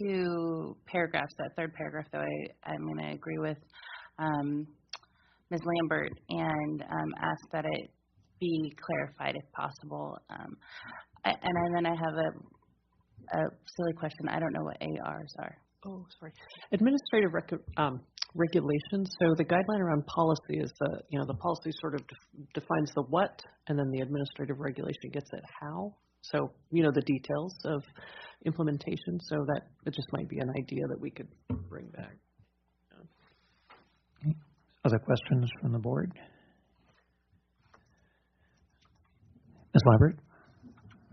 two paragraphs. That third paragraph, though, I'm going to agree with Ms. Lambert and ask that it be clarified if possible. And then I have a silly question. I don't know what ARs are. Oh, sorry. Administrative regulations. So the guideline around policy is the policy sort of defines the what, and then the administrative regulation gets at how. So, the details of implementation. So that it just might be an idea that we could bring back. Okay. Other questions from the board? Ms. Lambert?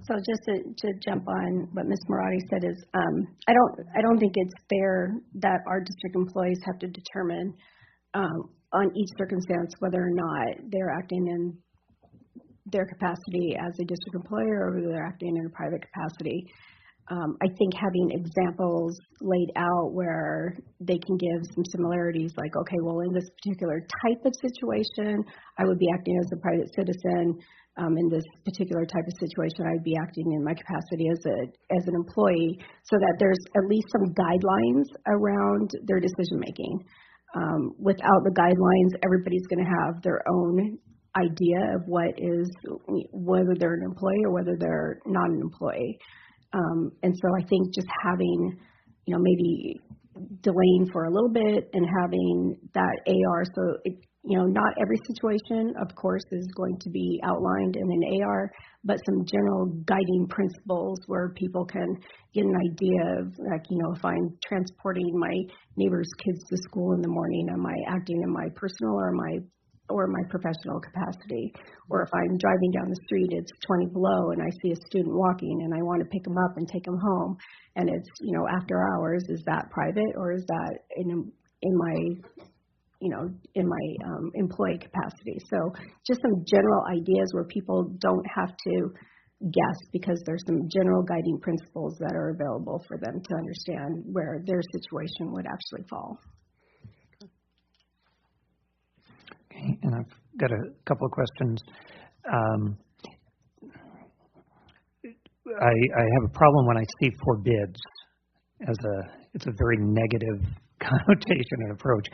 So just to jump on what Ms. Marotti said is, I don't think it's fair that our district employees have to determine on each circumstance whether or not they're acting in their capacity as a district employer or whether they're acting in a private capacity. I think having examples laid out where they can give some similarities, like, okay, well, in this particular type of situation, I would be acting as a private citizen. In this particular type of situation, I'd be acting in my capacity as an employee, so that there's at least some guidelines around their decision making. Without the guidelines, everybody's going to have their own idea of whether they're an employee or whether they're not an employee. And so I think just having, maybe delaying for a little bit and having that AR, so not every situation, of course, is going to be outlined in an AR, but some general guiding principles where people can get an idea of, like, if I'm transporting my neighbor's kids to school in the morning, am I acting in my personal or my professional capacity? Or if I'm driving down the street, it's 20 below and I see a student walking and I want to pick them up and take them home, and it's, after hours, is that private or is that in my employee capacity? So just some general ideas where people don't have to guess, because there's some general guiding principles that are available for them to understand where their situation would actually fall. and I've got a couple of questions. I have a problem when I see forbids it's a very negative connotation and approach.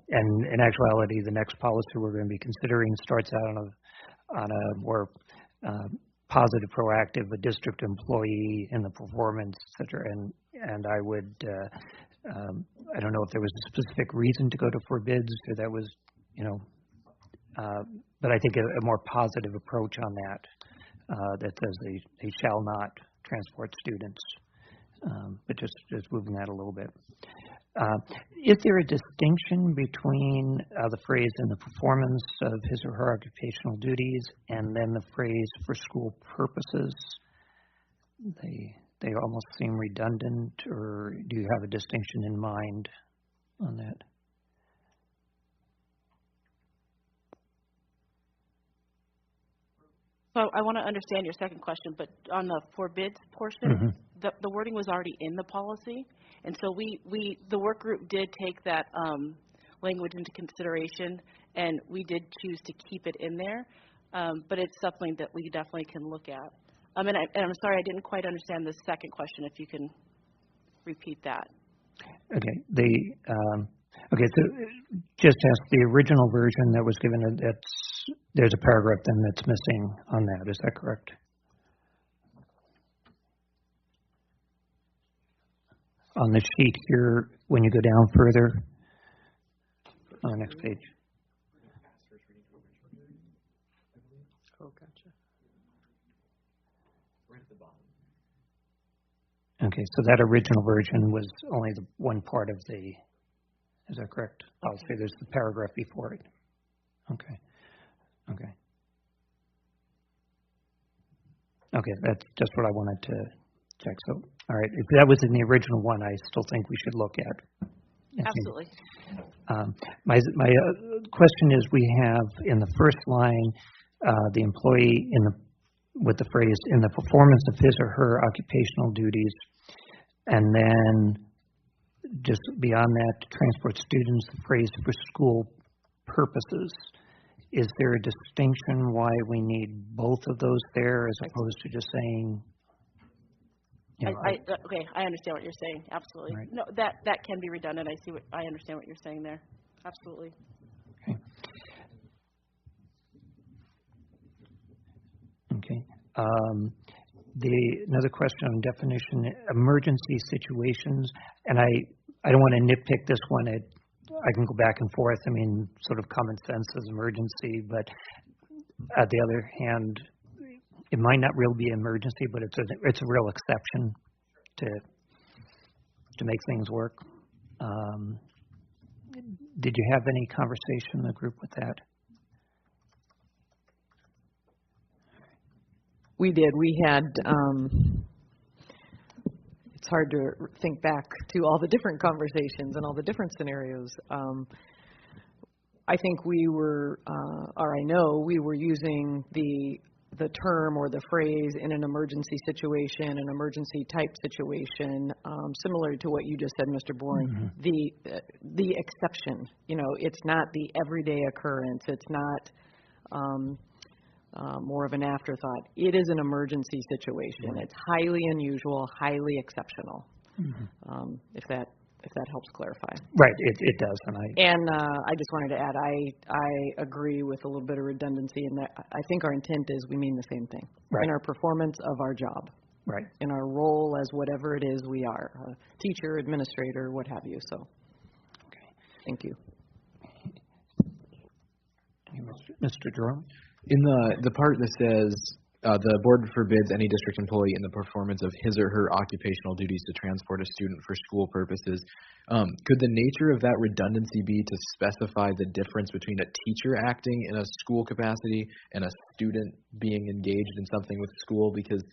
And in actuality, the next policy we're going to be considering starts out on a more positive, proactive, a district employee in the performance, et cetera. And I would, I don't know if there was a specific reason to go to forbids, or that was, but I think a more positive approach on that, that says they shall not transport students, but just moving that a little bit. Is there a distinction between the phrase "in the performance of his or her occupational duties" and then the phrase "for school purposes"? They almost seem redundant, or do you have a distinction in mind on that? So I want to understand your second question, but on the forbids portion, the wording was already in the policy, and so the work group did take that language into consideration, and we did choose to keep it in there, but it's something that we definitely can look at. And I'm sorry, I didn't quite understand the second question. If you can repeat that. Okay. Okay. So just ask the original version that was given. There's a paragraph then that's missing on that. Is that correct? On the sheet here, when you go down further, on the next page. Oh, gotcha. Okay, so that original version was only the one part of the, is that correct? I'll say there's the paragraph before it. Okay. Okay, that's just what I wanted to check. So, all right, if that was in the original one, I still think we should look at. Absolutely. My question is, we have in the first line the employee with the phrase "in the performance of his or her occupational duties," and then just beyond that, to transport students, the phrase "for school purposes." Is there a distinction why we need both of those there, as opposed to just saying? Okay, I understand what you're saying. Absolutely. Right. No, that can be redundant. I understand what you're saying there. Absolutely. Okay. Another question on definition: emergency situations, and I don't want to nitpick this one. I can go back and forth. I mean, sort of common sense as emergency, but on the other hand, it might not really be an emergency, but it's a real exception to make things work. Did you have any conversation in the group with that? We did. We had, it's hard to think back to all the different conversations and all the different scenarios. I think we were, or I know we were using the term or the phrase "in an emergency situation," an emergency type situation, similar to what you just said, Mr. Bourne. The exception, it's not the everyday occurrence. It's not more of an afterthought. It is an emergency situation. It's highly unusual, highly exceptional. If that helps clarify. Right, it does. And I just wanted to add, I agree with a little bit of redundancy in that. I think our intent is we mean the same thing in our performance of our job. Right. In our role as whatever it is we are, teacher, administrator, what have you. So, thank you. Mr. Jerome? In the part that says the board forbids any district employee in the performance of his or her occupational duties to transport a student for school purposes, could the nature of that redundancy be to specify the difference between a teacher acting in a school capacity and a student being engaged in something with school? Because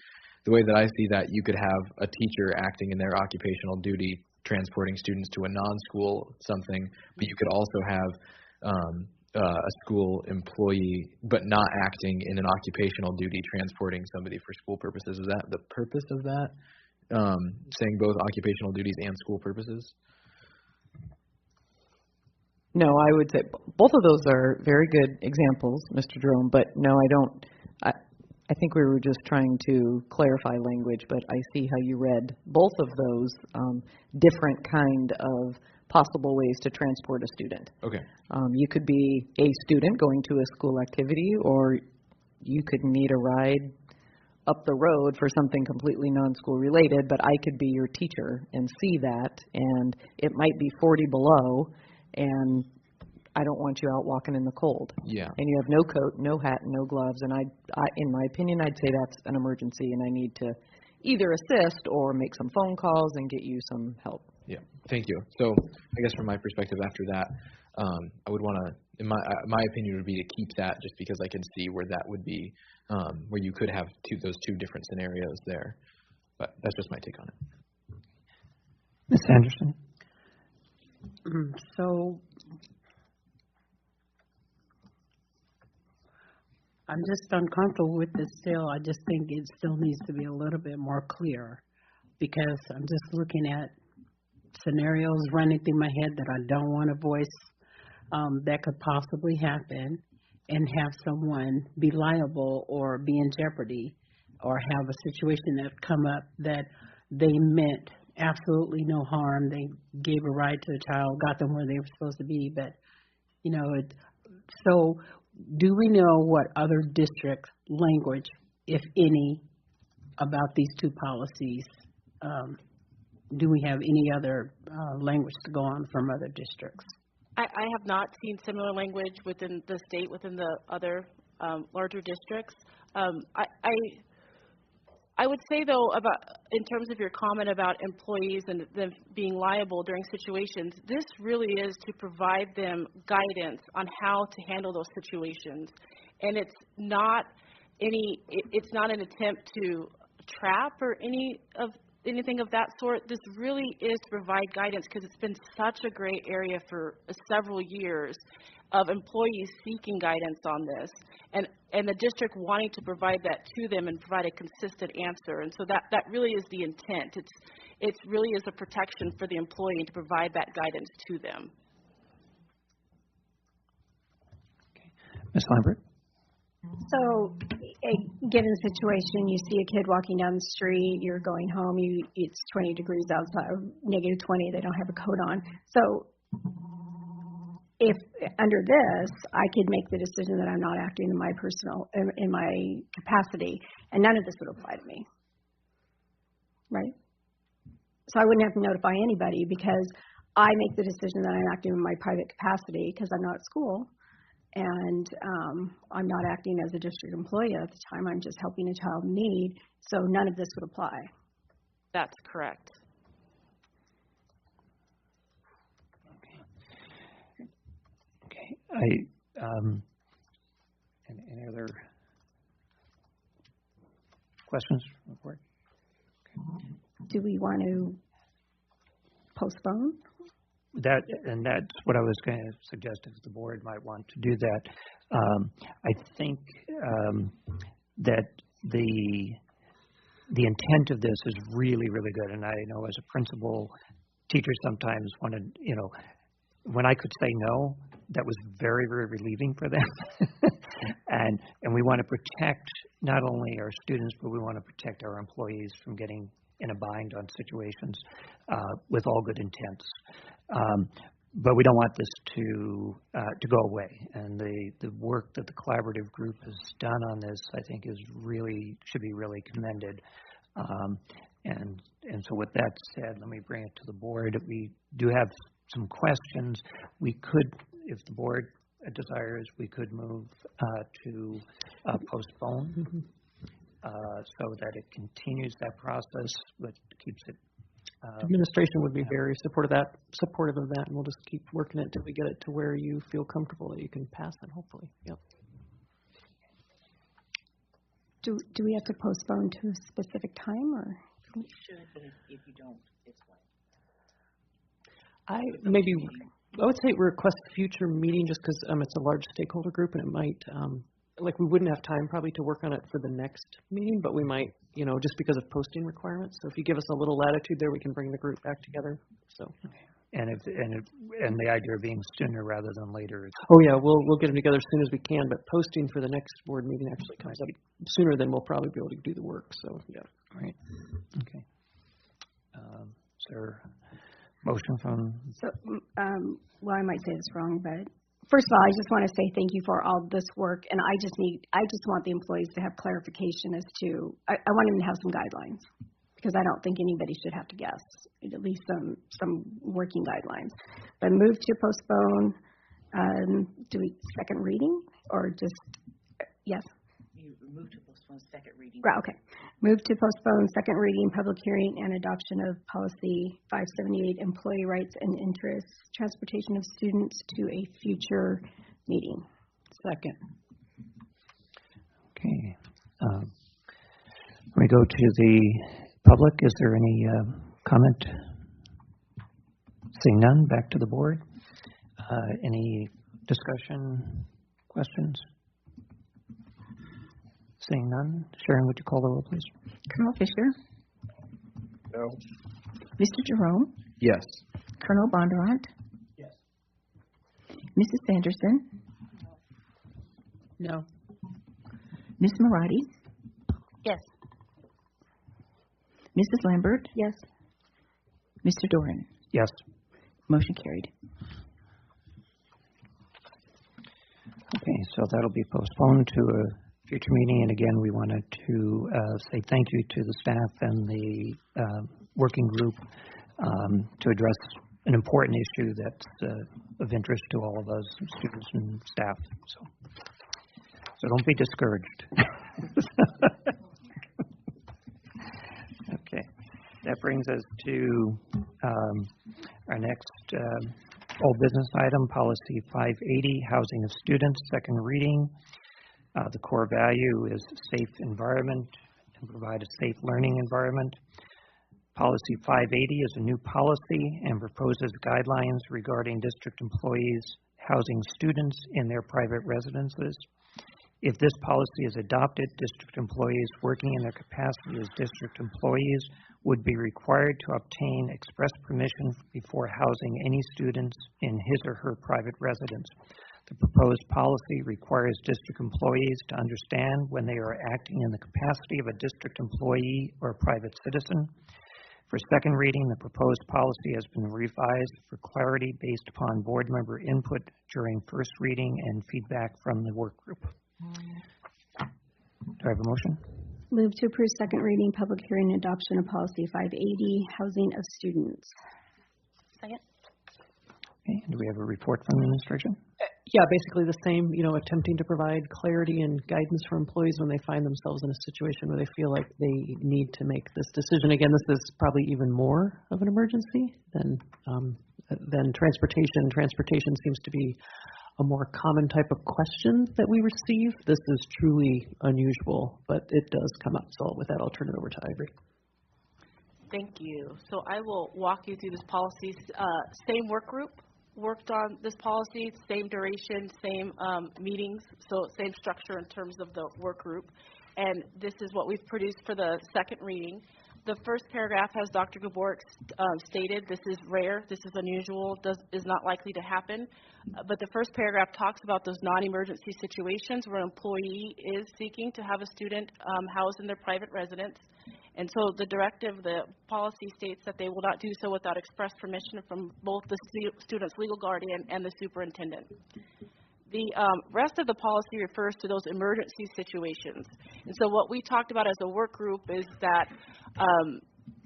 the way that I see that, you could have a teacher acting in their occupational duty transporting students to a non-school something, but you could also have a school employee, but not acting in an occupational duty, transporting somebody for school purposes. Is that the purpose of that? Saying both occupational duties and school purposes? No, I would say both of those are very good examples, Mr. Jerome, but no, I don't. I think we were just trying to clarify language, but I see how you read both of those different kind of possible ways to transport a student. Okay. You could be a student going to a school activity, or you could need a ride up the road for something completely non-school related, but I could be your teacher and see that, and it might be 40 below, and I don't want you out walking in the cold. Yeah. And you have no coat, no hat, no gloves, and I in my opinion, I'd say that's an emergency, and I need to either assist or make some phone calls and get you some help. Yeah, thank you. So I guess from my perspective after that, I would want to, in my opinion, would be to keep that, just because I can see where that would be, where you could have those two different scenarios there. But that's just my take on it. Ms. Anderson? So I'm just uncomfortable with this still. I just think it still needs to be a little bit more clear, because I'm just looking at scenarios running through my head that I don't want to voice that could possibly happen, and have someone be liable or be in jeopardy, or have a situation that come up that they meant absolutely no harm. They gave a ride to a child, got them where they were supposed to be, but so do we know what other district language, if any, about these two policies? Do we have any other language to go on from other districts? I have not seen similar language within the state, within the other larger districts. I would say, though, about in terms of your comment about employees and them being liable during situations, this really is to provide them guidance on how to handle those situations. And it's not an attempt to trap or anything of that sort. This really is to provide guidance, because it's been such a gray area for several years of employees seeking guidance on this, and the district wanting to provide that to them and provide a consistent answer. And so that really is the intent. It really is a protection for the employee to provide that guidance to them. Okay. Ms. Lambert? So, a given situation, you see a kid walking down the street, you're going home, it's 20 degrees outside, negative 20, they don't have a coat on. So, if under this, I could make the decision that I'm not acting in my capacity, and none of this would apply to me, right? So I wouldn't have to notify anybody, because I make the decision that I'm acting in my private capacity because I'm not at school, and I'm not acting as a district employee at the time. I'm just helping a child in need, so none of this would apply. That's correct. Any other questions from the board? Okay. Do we want to postpone? That's what I was going to suggest, if the board might want to do that. I think that the intent of this is really, really good, and I know as a principal, teachers sometimes wanted, when I could say no, that was very, very relieving for them. and we want to protect not only our students, but we want to protect our employees from getting in a bind on situations with all good intents. But we don't want this to go away. And the work that the collaborative group has done on this, I think, should be really commended. And so with that said, let me bring it to the board. We do have some questions. We could, if the board desires, we could move to postpone so that it continues that process, but keeps it. Administration would be very supportive of that, and we'll just keep working it until we get it to where you feel comfortable that you can pass it, hopefully. Yep. Do we have to postpone to a specific time, or? You should, but if you don't, it's fine. I would say request future meeting, just because it's a large stakeholder group, and it might, we wouldn't have time probably to work on it for the next meeting, but we might, just because of posting requirements. So if you give us a little latitude there, we can bring the group back together. So. Okay. And the idea being sooner rather than later. Oh yeah, we'll get them together as soon as we can, but posting for the next board meeting actually comes up sooner than we'll probably be able to do the work, so yeah. Right, okay. Is there a motion from? So, well, I might say this wrong, but first of all, I just want to say thank you for all this work, and I just want the employees to have clarification as to, I want them to have some guidelines, because I don't think anybody should have to guess, at least some working guidelines. But move to postpone, do we second reading, or just, yes? You move to postpone second reading. Right, okay. Move to postpone second reading, public hearing, and adoption of policy 578, employee rights and interests, transportation of students, to a future meeting. Second. Okay. We go to the public. Is there any comment? Seeing none, back to the board. Any discussion, questions? Seeing none. Sharon, would you call the roll, please? Colonel Fisher? No. Mr. Jerome? Yes. Colonel Bondurant? Yes. Mrs. Sanderson? No. Ms. Marati? Yes. Mrs. Lambert? Yes. Mr. Doran? Yes. Motion carried. Okay, so that'll be postponed to a future meeting. And again, we wanted to say thank you to the staff and the working group to address an important issue that's of interest to all of us, students and staff. So don't be discouraged. Okay, that brings us to our next old business item, Policy 580, Housing of Students, second reading. The core value is safe environment and provide a safe learning environment. Policy 580 is a new policy and proposes guidelines regarding district employees housing students in their private residences. If this policy is adopted, district employees working in their capacity as district employees would be required to obtain express permission before housing any students in his or her private residence. The proposed policy requires district employees to understand when they are acting in the capacity of a district employee or a private citizen. For second reading, the proposed policy has been revised for clarity based upon board member input during first reading and feedback from the work group. Do I have a motion? Move to approve second reading, public hearing, and adoption of policy 580, housing of students. Second. Okay, and do we have a report from the administration? Yeah, basically the same, attempting to provide clarity and guidance for employees when they find themselves in a situation where they feel like they need to make this decision. Again, this is probably even more of an emergency than transportation. Transportation seems to be a more common type of question that we receive. This is truly unusual, but it does come up. So with that, I'll turn it over to Ivory. Thank you. So I will walk you through this policy. Same work group worked on this policy, same duration, same meetings, so same structure in terms of the work group. And this is what we've produced for the second reading. The first paragraph, as Dr. Gaborik stated, this is rare, this is unusual, is not likely to happen. But the first paragraph talks about those non-emergency situations where an employee is seeking to have a student housed in their private residence. And so the directive, the policy states that they will not do so without express permission from both the student's legal guardian and the superintendent. The rest of the policy refers to those emergency situations. And so what we talked about as a work group is that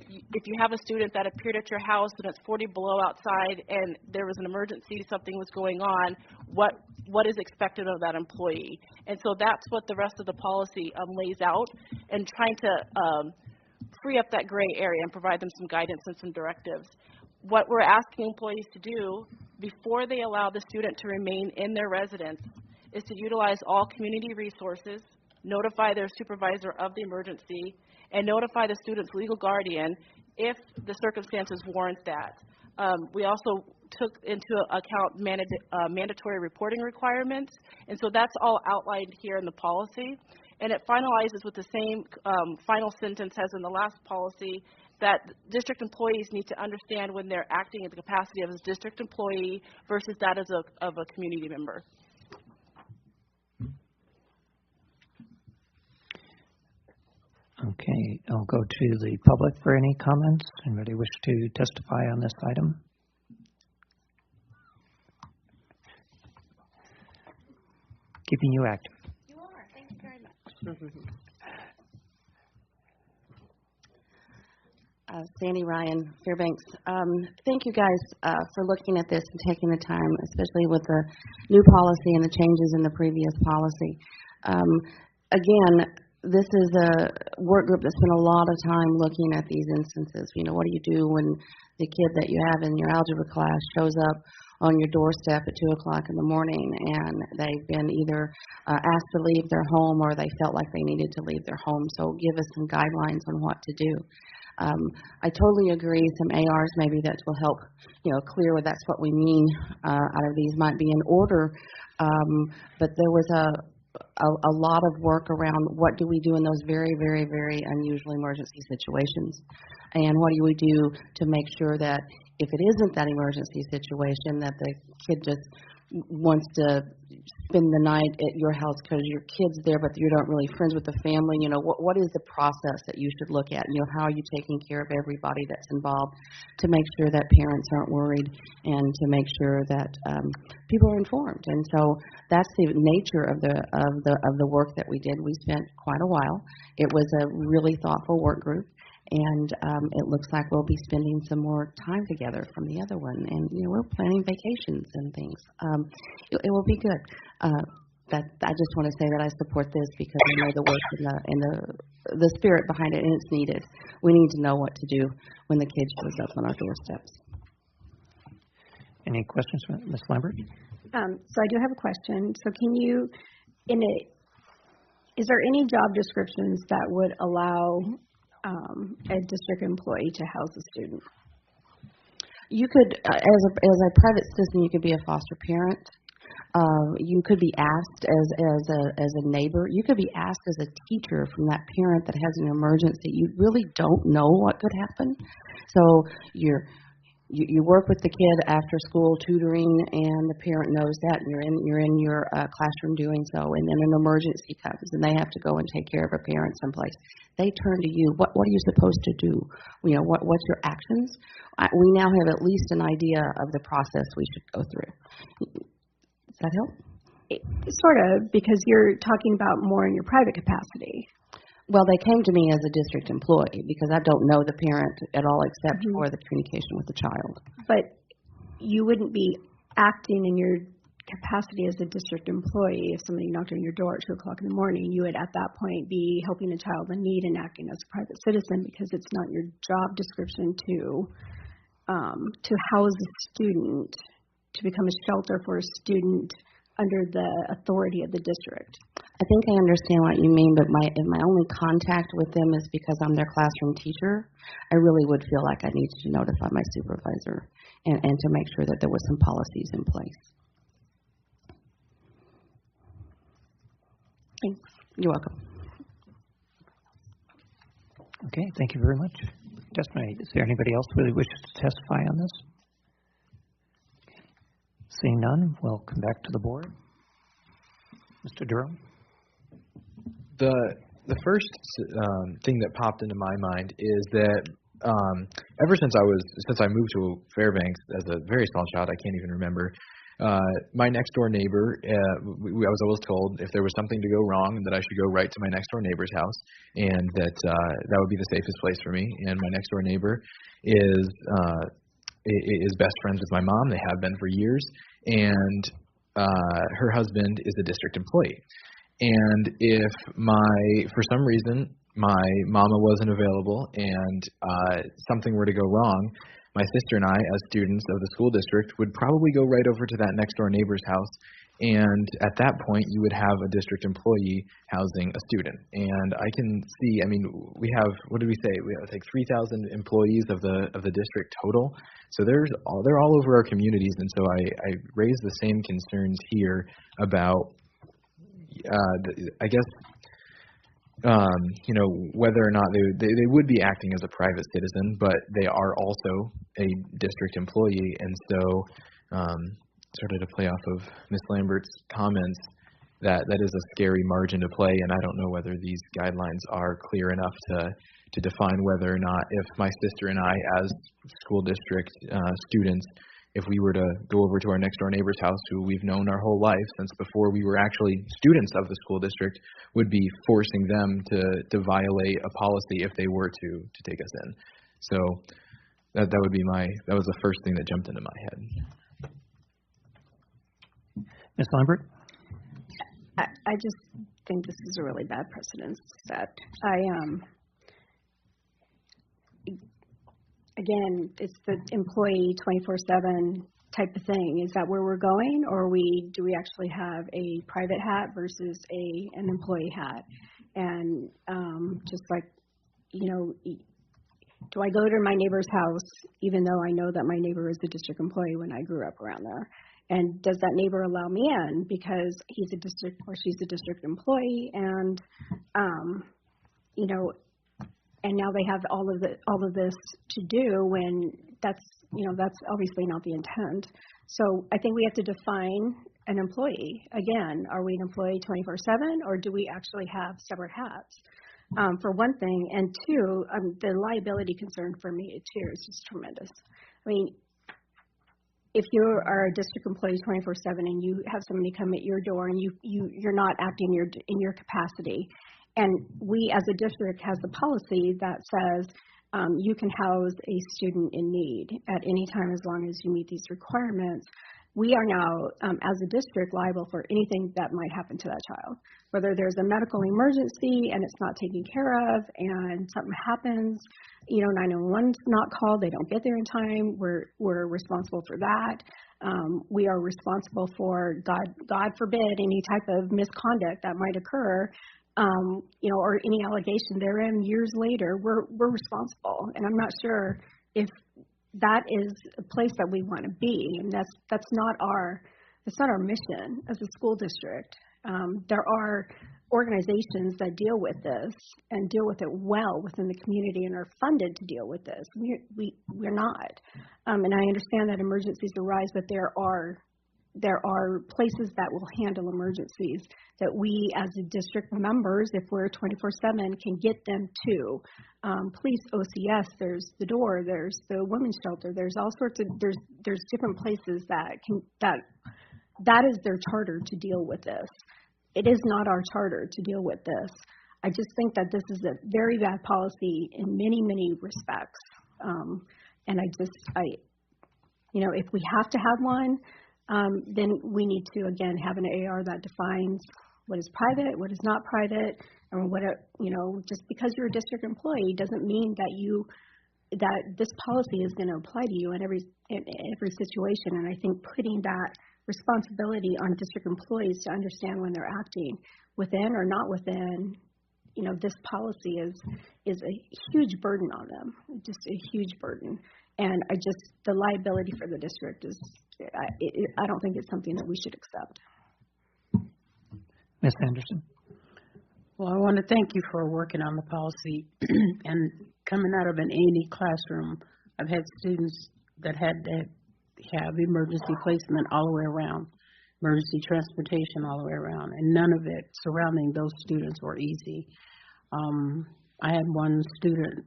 if you have a student that appeared at your house and it's 40 below outside and there was an emergency, something was going on, what is expected of that employee? And so that's what the rest of the policy lays out, and trying to free up that gray area and provide them some guidance and some directives. What we're asking employees to do before they allow the student to remain in their residence is to utilize all community resources, notify their supervisor of the emergency, and notify the student's legal guardian if the circumstances warrant that. We also took into account mandatory reporting requirements, and so that's all outlined here in the policy. And it finalizes with the same final sentence as in the last policy, that district employees need to understand when they're acting in the capacity of a district employee versus that of a community member. Okay, I'll go to the public for any comments. Anybody wish to testify on this item? Keeping you active. You are. Thank you very much. Sandy Ryan, Fairbanks. Thank you guys for looking at this and taking the time, especially with the new policy and the changes in the previous policy. Again, this is a work group that spent a lot of time looking at these instances. You know, what do you do when the kid that you have in your algebra class shows up on your doorstep at 2 o'clock in the morning and they've been either asked to leave their home or they felt like they needed to leave their home. So give us some guidelines on what to do. I totally agree. Some ARs maybe that will help, clear what that's what we mean out of these might be in order. But there was a lot of work around what do we do in those very, very, very unusual emergency situations, and what do we do to make sure that if it isn't that emergency situation, that the kid just wants to spend the night at your house because your kid's there, but you're not really friends with the family. What is the process that you should look at? How are you taking care of everybody that's involved to make sure that parents aren't worried and to make sure that people are informed? And so that's the nature of the work that we did. We spent quite a while. It was a really thoughtful work group. And it looks like we'll be spending some more time together from the other one. And, we're planning vacations and things. It will be good. I just want to say that I support this because I know the work and the spirit behind it, and it's needed. We need to know what to do when the kid shows up on our doorsteps. Any questions, Ms. Lambert? So I do have a question. So is there any job descriptions that would allow a district employee to house a student? You could, as a private citizen, you could be a foster parent. You could be asked as a neighbor. You could be asked as a teacher from that parent that has an emergency. You really don't know what could happen. So you work with the kid after school tutoring, and the parent knows that, and you're in your classroom doing so, and then an emergency comes, and they have to go and take care of a parent someplace. They turn to you. What are you supposed to do? What's your actions? We now have at least an idea of the process we should go through. Does that help? Sort of, because you're talking about more in your private capacity. Well, they came to me as a district employee because I don't know the parent at all except for the communication with the child. But you wouldn't be acting in your capacity as a district employee if somebody knocked on your door at 2 o'clock in the morning. You would at that point be helping a child in need and acting as a private citizen because it's not your job description to house a student, to become a shelter for a student under the authority of the district. I think I understand what you mean, but my only contact with them is because I'm their classroom teacher. I really would feel like I needed to notify my supervisor and to make sure that there were some policies in place. Thanks. You're welcome. Okay, thank you very much. Testimony. Is there anybody else who really wishes to testify on this? Seeing none, we'll come back to the board. Mr. Durham. The first thing that popped into my mind is that ever since I moved to Fairbanks as a very small child, I can't even remember. My next door neighbor, I was always told if there was something to go wrong, that I should go right to my next door neighbor's house, and that would be the safest place for me. And my next door neighbor is best friends with my mom. They have been for years, and her husband is a district employee. And if for some reason my mama wasn't available and something were to go wrong, my sister and I, as students of the school district, would probably go right over to that next door neighbor's house. And at that point, you would have a district employee housing a student. And I can see, we have, what did we say? We have like 3,000 employees of the district total. So they're all over our communities. And so I raise the same concerns here about, I guess, whether or not they would be acting as a private citizen, but they are also a district employee. And so, sort of to play off of Ms. Lambert's comments, that is a scary margin to play, and I don't know whether these guidelines are clear enough to define whether or not, if my sister and I, as school district students, if we were to go over to our next door neighbor's house, who we've known our whole life since before we were actually students of the school district, would be forcing them to violate a policy if they were to take us in. So that was the first thing that jumped into my head. Ms. Lambert? I just think this is a really bad precedent set. Again, it's the employee 24/7 type of thing. Is that where we're going, or do we actually have a private hat versus an employee hat? And just like, do I go to my neighbor's house even though I know that my neighbor is a district employee when I grew up around there? And does that neighbor allow me in because he's a district or she's a district employee? And and now they have all of this to do when that's obviously not the intent. So I think we have to define an employee. Again, are we an employee 24/7, or do we actually have separate hats? For one thing, and two, the liability concern for me too is just tremendous. I mean, if you are a district employee 24/7 and you have somebody come at your door and you're not acting in your capacity, and we as a district has a policy that says you can house a student in need at any time as long as you meet these requirements, we are now, as a district, liable for anything that might happen to that child. Whether there's a medical emergency and it's not taken care of and something happens, 911's not called, they don't get there in time, we're responsible for that. We are responsible for, God forbid, any type of misconduct that might occur, or any allegation therein years later, we're responsible. And I'm not sure if that is a place that we want to be, and that's not our mission as a school district. There are organizations that deal with this and deal with it well within the community and are funded to deal with this. We're not, and I understand that emergencies arise, but there are places that will handle emergencies that we as a district members, if we're 24/7, can get them to. Police, OCS, there's the door, there's the women's shelter, there's all sorts of, there's different places that is their charter to deal with this. It is not our charter to deal with this. I just think that this is a very bad policy in many, many respects. And if we have to have one, then we need to, again, have an AR that defines what is private, what is not private, and just because you're a district employee doesn't mean that this policy is going to apply to you in every situation. And I think putting that responsibility on district employees to understand when they're acting within or not within, this policy is a huge burden on them, just a huge burden. And the liability for the district is, I don't think it's something that we should accept. Ms. Anderson. Well, I want to thank you for working on the policy. And coming out of an A&E classroom, I've had students that had to have emergency placement all the way around, emergency transportation all the way around, and none of it surrounding those students were easy. I had one student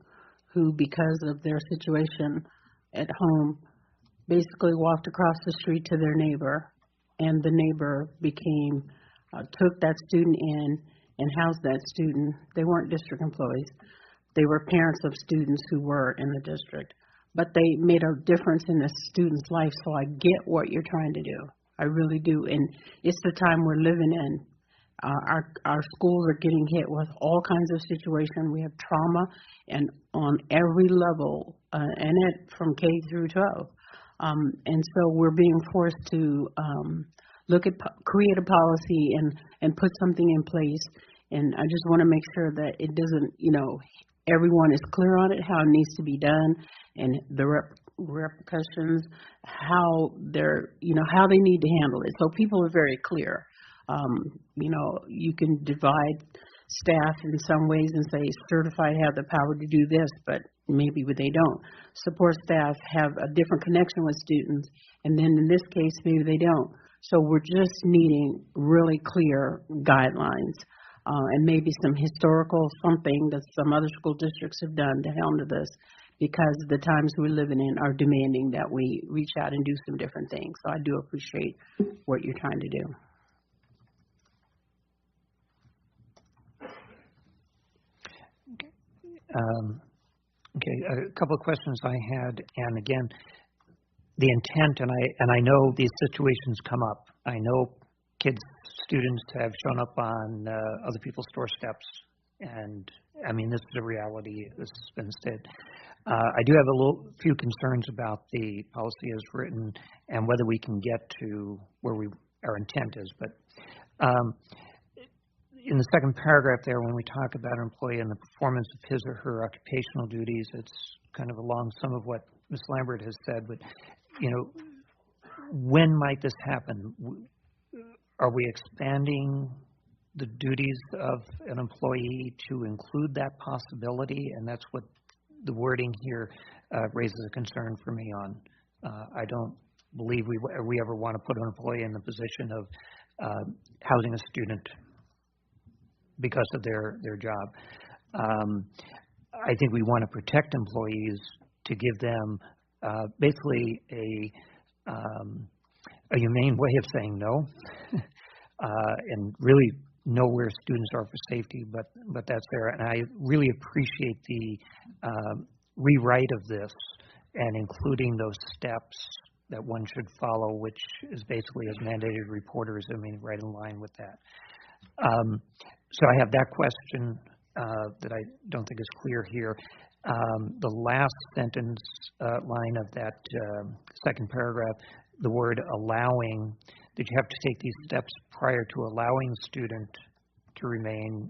who, because of their situation at home, basically walked across the street to their neighbor, and the neighbor took that student in and housed that student. They weren't district employees. They were parents of students who were in the district, but they made a difference in the student's life. So I get what you're trying to do. I really do. And it's the time we're living in. Our schools are getting hit with all kinds of situations. We have trauma and on every level, from K through 12. And so we're being forced to create a policy and put something in place. And I just want to make sure that it doesn't, everyone is clear on it, how it needs to be done, and the repercussions, how how they need to handle it. So people are very clear. You can divide staff in some ways and say certified have the power to do this, but maybe they don't. Support staff have a different connection with students, and then in this case, maybe they don't. So we're just needing really clear guidelines and maybe some historical something that some other school districts have done to helm to this, because the times we're living in are demanding that we reach out and do some different things. So I do appreciate what you're trying to do. Okay, a couple of questions I had, and again, the intent, and I know these situations come up. I know students have shown up on other people's doorsteps, and I mean, this is a reality. This has been said. I do have a few concerns about the policy as written and whether we can get to where our intent is. But in the second paragraph there, when we talk about an employee and the performance of his or her occupational duties, it's kind of along some of what Ms. Lambert has said. But, you know, when might this happen? Are we expanding the duties of an employee to include that possibility? And that's what the wording here raises a concern for me on. I don't believe we ever want to put an employee in the position of housing a student because of their job. I think we want to protect employees to give them basically a humane way of saying no, and really know where students are for safety, but that's there. And I really appreciate the rewrite of this and including those steps that one should follow, which is basically as mandated reporters, I mean, right in line with that. So I have that question that I don't think is clear here. The last sentence line of that second paragraph, the word allowing, that you have to take these steps prior to allowing the student to remain,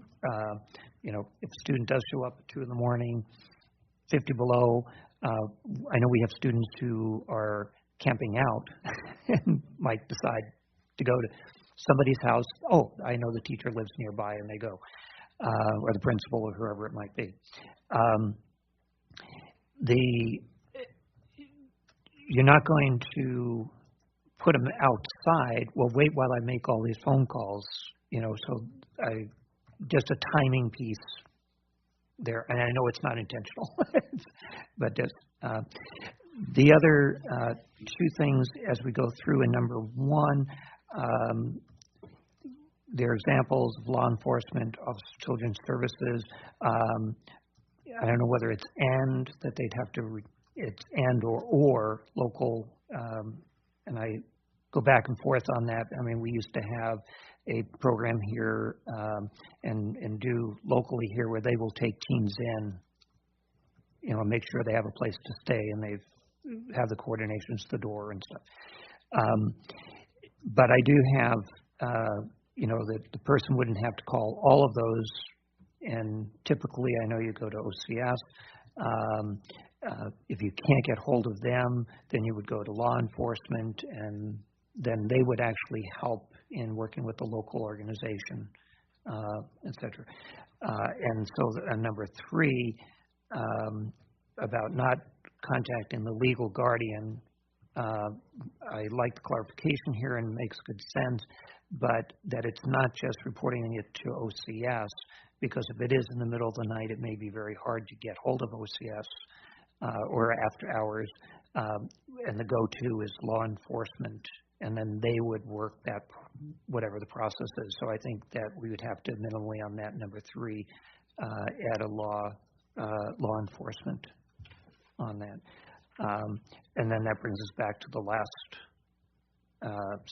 you know, if a student does show up at 2 in the morning, 50 below, I know we have students who are camping out and might decide to go to somebody's house. Oh, I know the teacher lives nearby, and they go, or the principal or whoever it might be. You're not going to put them outside. Well, wait while I make all these phone calls, you know. So just a timing piece there, and I know it's not intentional, but just the other two things as we go through in number 1. There are examples of law enforcement, Office of Children's Services. I don't know whether it's and that they'd have to, it's and or local, and I go back and forth on that. I mean, we used to have a program here and do locally here where they will take teams in, you know, make sure they have a place to stay and they have the coordinations to the door and stuff. But I do have, you know, that the person wouldn't have to call all of those, and typically I know you go to OCS. If you can't get hold of them, then you would go to law enforcement, and then they would actually help in working with the local organization, et cetera. And so number 3, about not contacting the legal guardian, I like the clarification here and makes good sense, but that it's not just reporting it to OCS, because if it is in the middle of the night, it may be very hard to get hold of OCS or after hours, and the go-to is law enforcement, and then they would work that, whatever the process is. So I think that we would have to minimally on that number 3 add a law enforcement on that. And then that brings us back to the last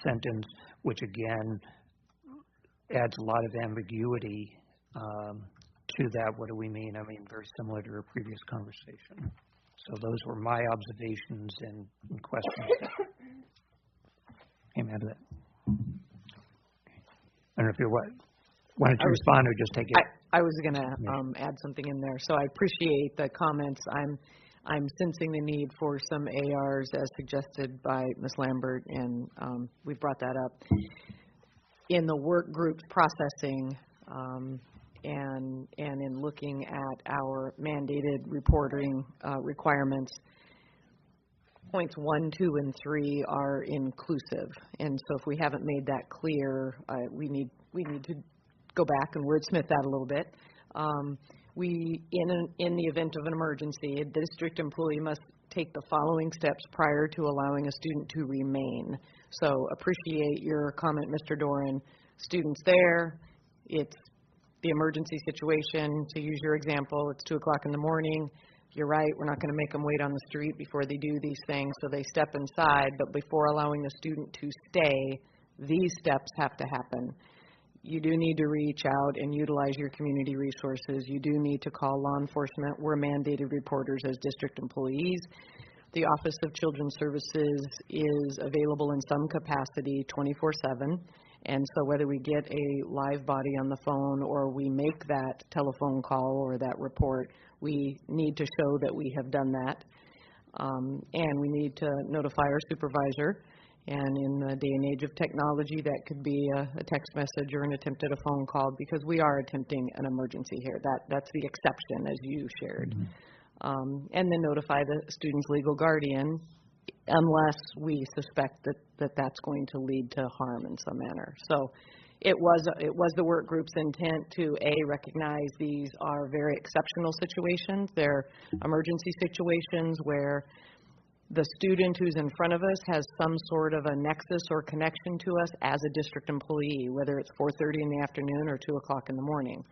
sentence, which again adds a lot of ambiguity to that. What do we mean? I mean, very similar to our previous conversation. So those were my observations and questions that came out of that. I don't know if you wanted to respond or just take it. I was going to add something in there. So I appreciate the comments. I'm sensing the need for some ARs as suggested by Ms. Lambert, and we brought that up. In the work group processing, and in looking at our mandated reporting requirements, points 1, 2, and 3 are inclusive. And so if we haven't made that clear, we need to go back and wordsmith that a little bit. In the event of an emergency, a district employee must take the following steps prior to allowing a student to remain. So appreciate your comment, Mr. Doran. Students there, it's the emergency situation. To use your example, it's 2 o'clock in the morning. You're right, we're not going to make them wait on the street before they do these things, so they step inside. But before allowing the student to stay, these steps have to happen. You do need to reach out and utilize your community resources. You do need to call law enforcement. We're mandated reporters as district employees. The Office of Children's Services is available in some capacity 24/7. And so whether we get a live body on the phone or we make that telephone call or that report, we need to show that we have done that. And we need to notify our supervisor. And in the day and age of technology, that could be a text message or an attempt at a phone call, because we are attempting an emergency here. That's the exception, as you shared. And then notify the student's legal guardian unless we suspect that that's going to lead to harm in some manner. So it was the work group's intent to, recognize these are very exceptional situations. They're emergency situations where the student who's in front of us has some sort of a nexus or connection to us as a district employee, whether it's 4:30 in the afternoon or 2 o'clock in the morning.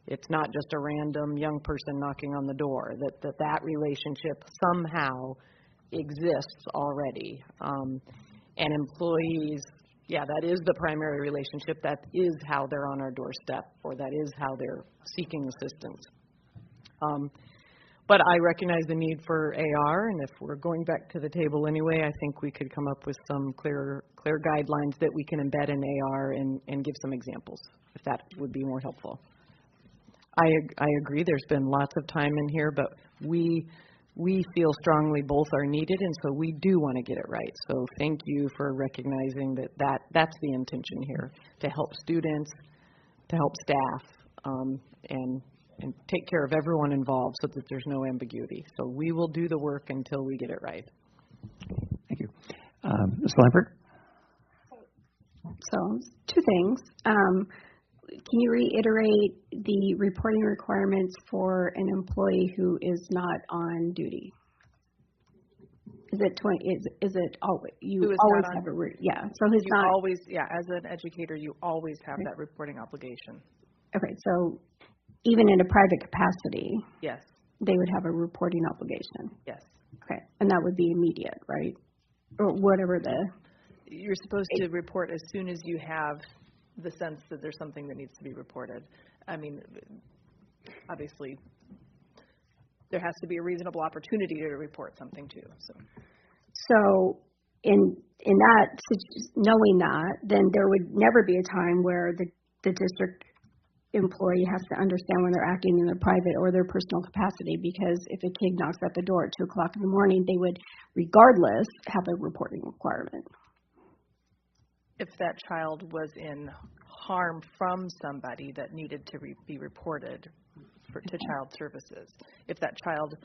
It's not just a random young person knocking on the door, that relationship somehow exists already. And employees, that is the primary relationship. That is how they're on our doorstep, or that is how they're seeking assistance. But I recognize the need for AR, and if we're going back to the table anyway, I think we could come up with some clear guidelines that we can embed in AR and give some examples, if that would be more helpful. I agree, there's been lots of time in here, but we feel strongly both are needed, and so we do want to get it right. So thank you for recognizing that's the intention here, to help students, to help staff, and take care of everyone involved so that there's no ambiguity. So we will do the work until we get it right. Thank you. Ms. Lambert? So, 2 things. Can you reiterate the reporting requirements for an employee who is not on duty? Is it 20? Is it always? You always have a So who's not always? Yeah, as an educator, you always have that reporting obligation. Okay, so even in a private capacity, yes, they would have a reporting obligation. Yes. Okay, and that would be immediate, right? Or whatever You're supposed to report as soon as you have the sense that there's something that needs to be reported. I mean, obviously, there has to be a reasonable opportunity to report something too. So in that, knowing that, then there would never be a time where the district employee has to understand when they're acting in their private or their personal capacity, because if a kid knocks at the door at 2 o'clock in the morning, they would, regardless, have a reporting requirement. If that child was in harm from somebody that needed to be reported to child services, if that child,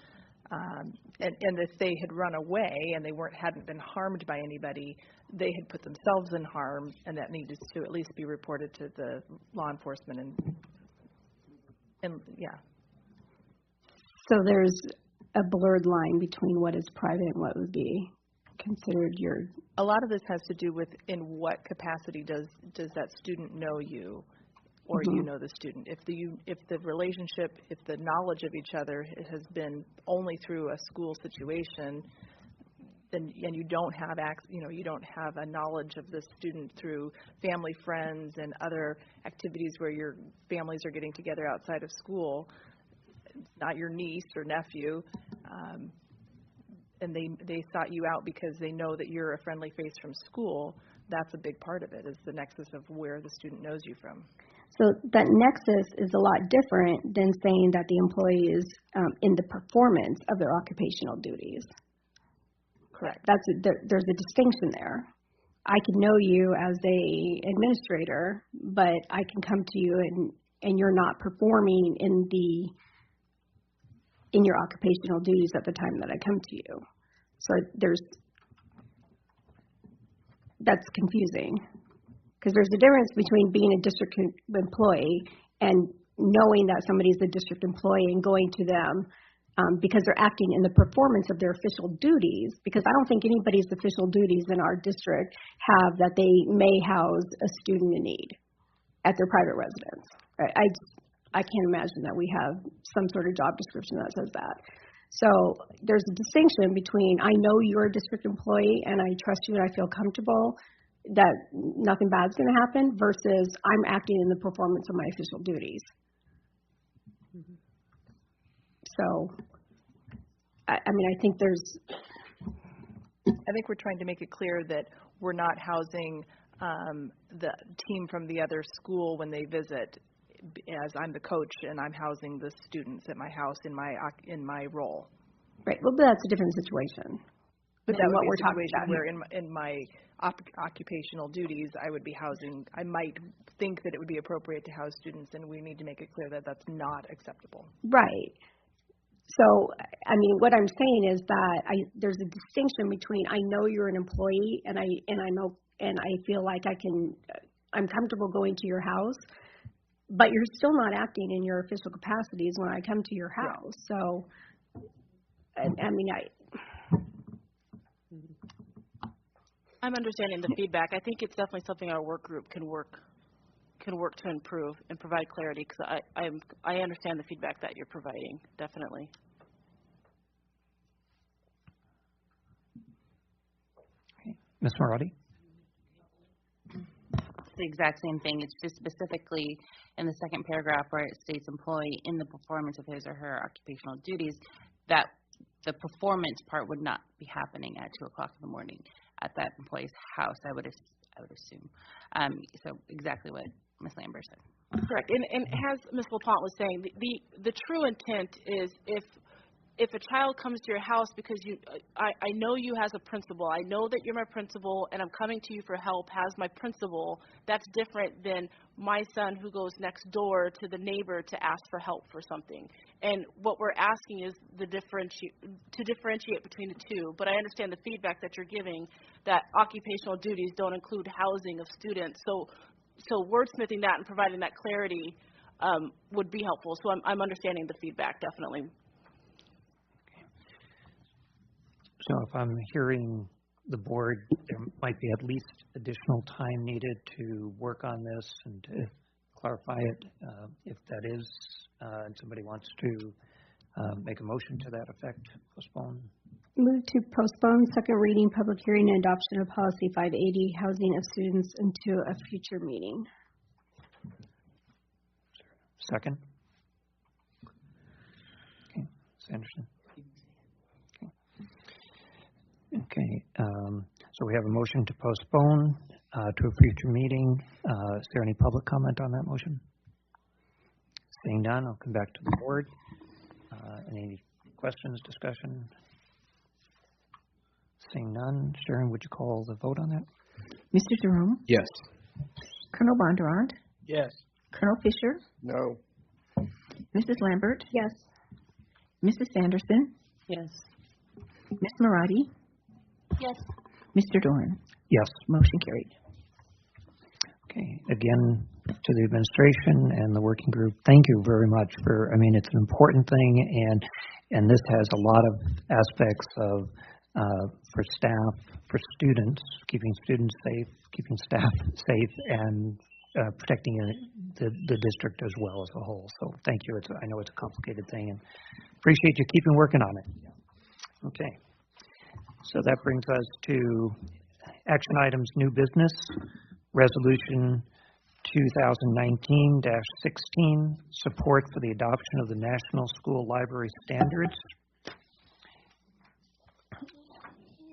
and if they had run away and they hadn't been harmed by anybody, they had put themselves in harm, and that needed to at least be reported to the law enforcement and So there's a blurred line between what is private and what would be considered A lot of this has to do with in what capacity does that student know you, or you know the student. If the relationship, if the knowledge of each other has been only through a school situation, then and you don't have a knowledge of the student through family, friends, and other activities where your families are getting together outside of school, not your niece or nephew. And they sought you out because they know that you're a friendly face from school. That's a big part of it, is the nexus of where the student knows you from. So that nexus is a lot different than saying that the employee is in the performance of their occupational duties. Correct. There's a distinction there. I can know you as a administrator, but I can come to you and you're not performing in your occupational duties at the time that I come to you. So that's confusing, because there's a difference between being a district employee and knowing that somebody's a district employee and going to them because they're acting in the performance of their official duties, because I don't think anybody's official duties in our district have that they may house a student in need at their private residence. I can't imagine that we have some sort of job description that says that. So there's a distinction between I know you're a district employee and I trust you and I feel comfortable that nothing bad's going to happen versus I'm acting in the performance of my official duties. So, I think I think we're trying to make it clear that we're not housing the team from the other school when they visit, as I'm the coach and I'm housing the students at my house in my role. Right. Well, but that's a different situation. But than that what would we're be a talking situation about where here. in my occupational duties, I would be housing. I might think that it would be appropriate to house students, and we need to make it clear that that's not acceptable. Right. So, what I'm saying is that there's a distinction between I know you're an employee and I feel like I'm comfortable going to your house, but you're still not acting in your official capacities when I come to your house. So, I'm understanding the feedback. I think it's definitely something our work group can work to improve and provide clarity, because I understand the feedback that you're providing, definitely. Ms. Marotti? It's the exact same thing. It's just specifically in the second paragraph where it states employee in the performance of his or her occupational duties, that the performance part would not be happening at 2 o'clock in the morning at that employee's house, I would assume. So exactly what Ms. Lambert said. Correct. And as Ms. LaPont was saying, the true intent is if a child comes to your house because I know you as a principal, I know that you're my principal and I'm coming to you for help as my principal, that's different than my son who goes next door to the neighbor to ask for help for something. And what we're asking is to differentiate between the two. But I understand the feedback that you're giving, that occupational duties don't include housing of students. So wordsmithing that and providing that clarity would be helpful. So I'm understanding the feedback, definitely. So if I'm hearing the board, there might be at least additional time needed to work on this and to clarify it. If that is, and somebody wants to make a motion to that effect, postpone. Move to postpone second reading, public hearing, and adoption of policy 580, housing of students, into a future meeting. Second. Okay, Ms. Anderson. Okay, so we have a motion to postpone to a future meeting. Is there any public comment on that motion? Seeing none, I'll come back to the board. Any questions, discussion? Seeing none, Sharon, would you call the vote on that? Mr. Jerome? Yes. Colonel Bondurant? Yes. Colonel Fisher? No. Mrs. Lambert? Yes. Mrs. Sanderson? Yes. Ms. Marotti? Yes. Mr. Doran? Yes. Motion carried. Okay, again, to the administration and the working group, thank you very much for, it's an important thing, and this has a lot of aspects of, for staff, for students, keeping students safe, keeping staff safe, and protecting the district as well as a whole. So thank you. I know it's a complicated thing, and appreciate you keeping working on it. Okay. So that brings us to action items, new business, resolution 2019-16, support for the adoption of the National School Library Standards.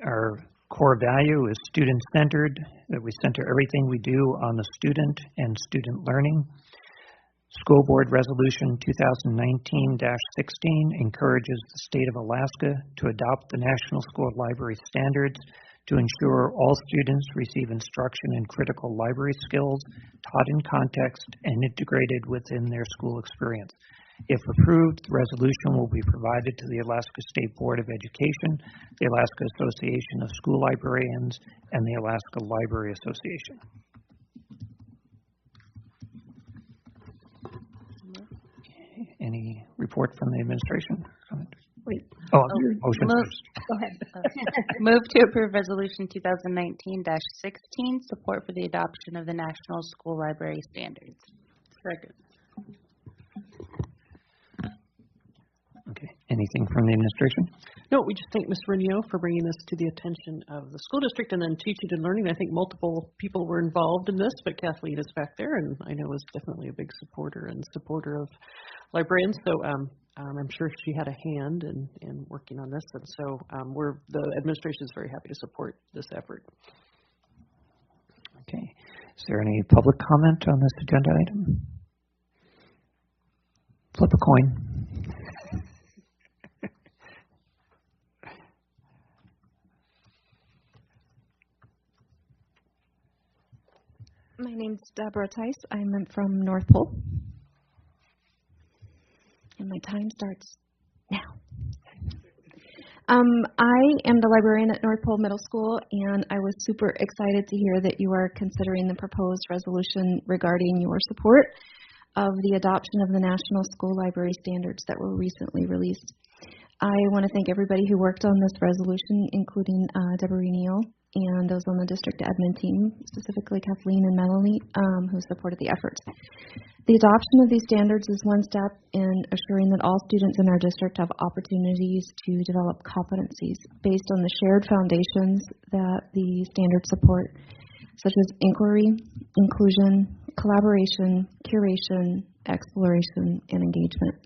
Our core value is student-centered, that we center everything we do on the student and student learning. School Board Resolution 2019-16 encourages the state of Alaska to adopt the National School Library Standards to ensure all students receive instruction in critical library skills taught in context and integrated within their school experience. If approved, the resolution will be provided to the Alaska State Board of Education, the Alaska Association of School Librarians, and the Alaska Library Association. Okay. Any report from the administration? Wait. Motion first. Go ahead. Move to approve Resolution 2019-16, support for the adoption of the National School Library Standards. Second. Okay. Anything from the administration? No, we just thank Ms. Renio for bringing this to the attention of the school district and then Teaching and Learning. I think multiple people were involved in this, but Kathleen is back there, and I know is definitely a big supporter of librarians. So I'm sure she had a hand in working on this, and so the administration is very happy to support this effort. Okay. Is there any public comment on this agenda item? Flip a coin. My name's Deborah Tice. I'm from North Pole. And my time starts now. I am the librarian at North Pole Middle School, and I was super excited to hear that you are considering the proposed resolution regarding your support of the adoption of the National School Library Standards that were recently released. I want to thank everybody who worked on this resolution, including Deborah Renio and those on the district admin team, specifically Kathleen and Melanie, who supported the effort. The adoption of these standards is one step in assuring that all students in our district have opportunities to develop competencies based on the shared foundations that the standards support, such as inquiry, inclusion, collaboration, curation, exploration, and engagement.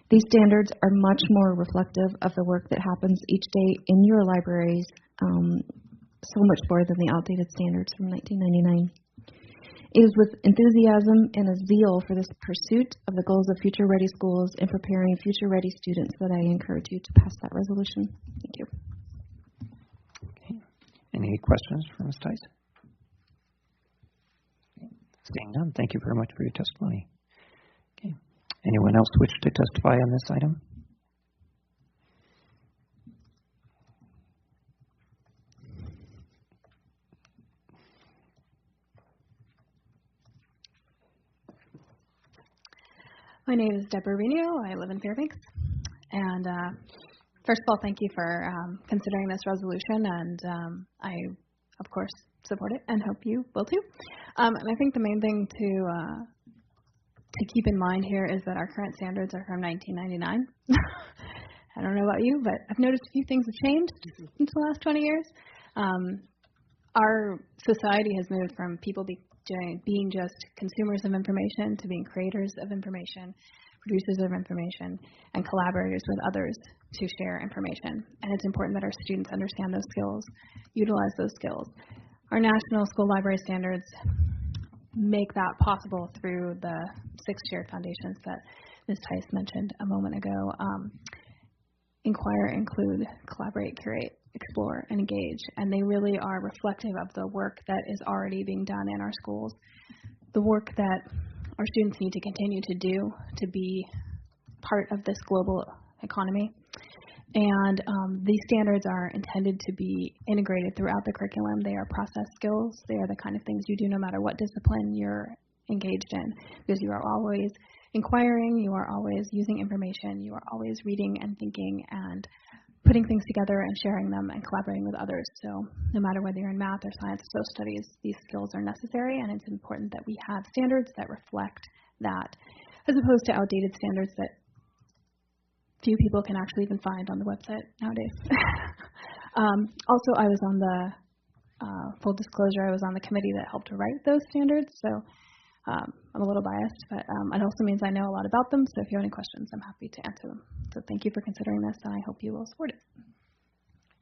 These standards are much more reflective of the work that happens each day in your libraries, so much more than the outdated standards from 1999. It is with enthusiasm and a zeal for this pursuit of the goals of future-ready schools and preparing future-ready students that I encourage you to pass that resolution. Thank you. Okay. Any questions for Ms. Tice? Seeing none, thank you very much for your testimony. Okay. Anyone else wish to testify on this item? My name is Deborah Renio. I live in Fairbanks. And first of all, thank you for considering this resolution. And I, of course, support it and hope you will too. And I think the main thing to keep in mind here is that our current standards are from 1999. I don't know about you, but I've noticed a few things have changed in the last 20 years. Our society has moved from people being just consumers of information to being creators of information, producers of information, and collaborators with others to share information. And it's important that our students understand those skills, utilize those skills. Our National School Library Standards make that possible through the 6 shared foundations that Ms. Tice mentioned a moment ago. Inquire, include, collaborate, curate, explore, and engage. And they really are reflective of the work that is already being done in our schools, the work that our students need to continue to do to be part of this global economy. And these standards are intended to be integrated throughout the curriculum. They are process skills. They are the kind of things you do no matter what discipline you're engaged in, because you are always inquiring, you are always using information, you are always reading and thinking and putting things together and sharing them and collaborating with others. So no matter whether you're in math or science or social studies, these skills are necessary, and it's important that we have standards that reflect that, as opposed to outdated standards that few people can actually even find on the website nowadays. Also, I was on the, full disclosure, I was on the committee that helped to write those standards, so I'm a little biased, but it also means I know a lot about them, so if you have any questions, I'm happy to answer them. So thank you for considering this, and I hope you will support it.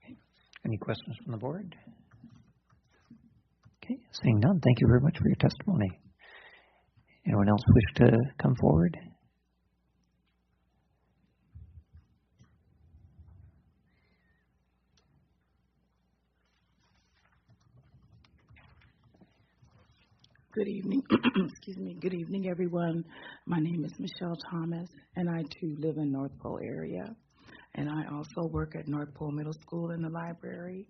Okay. Any questions from the board? Okay, seeing none, thank you very much for your testimony. Anyone else wish to come forward? Good evening. Excuse me. Good evening, everyone. My name is Michelle Thomas, and I too live in North Pole area. And I also work at North Pole Middle School in the library.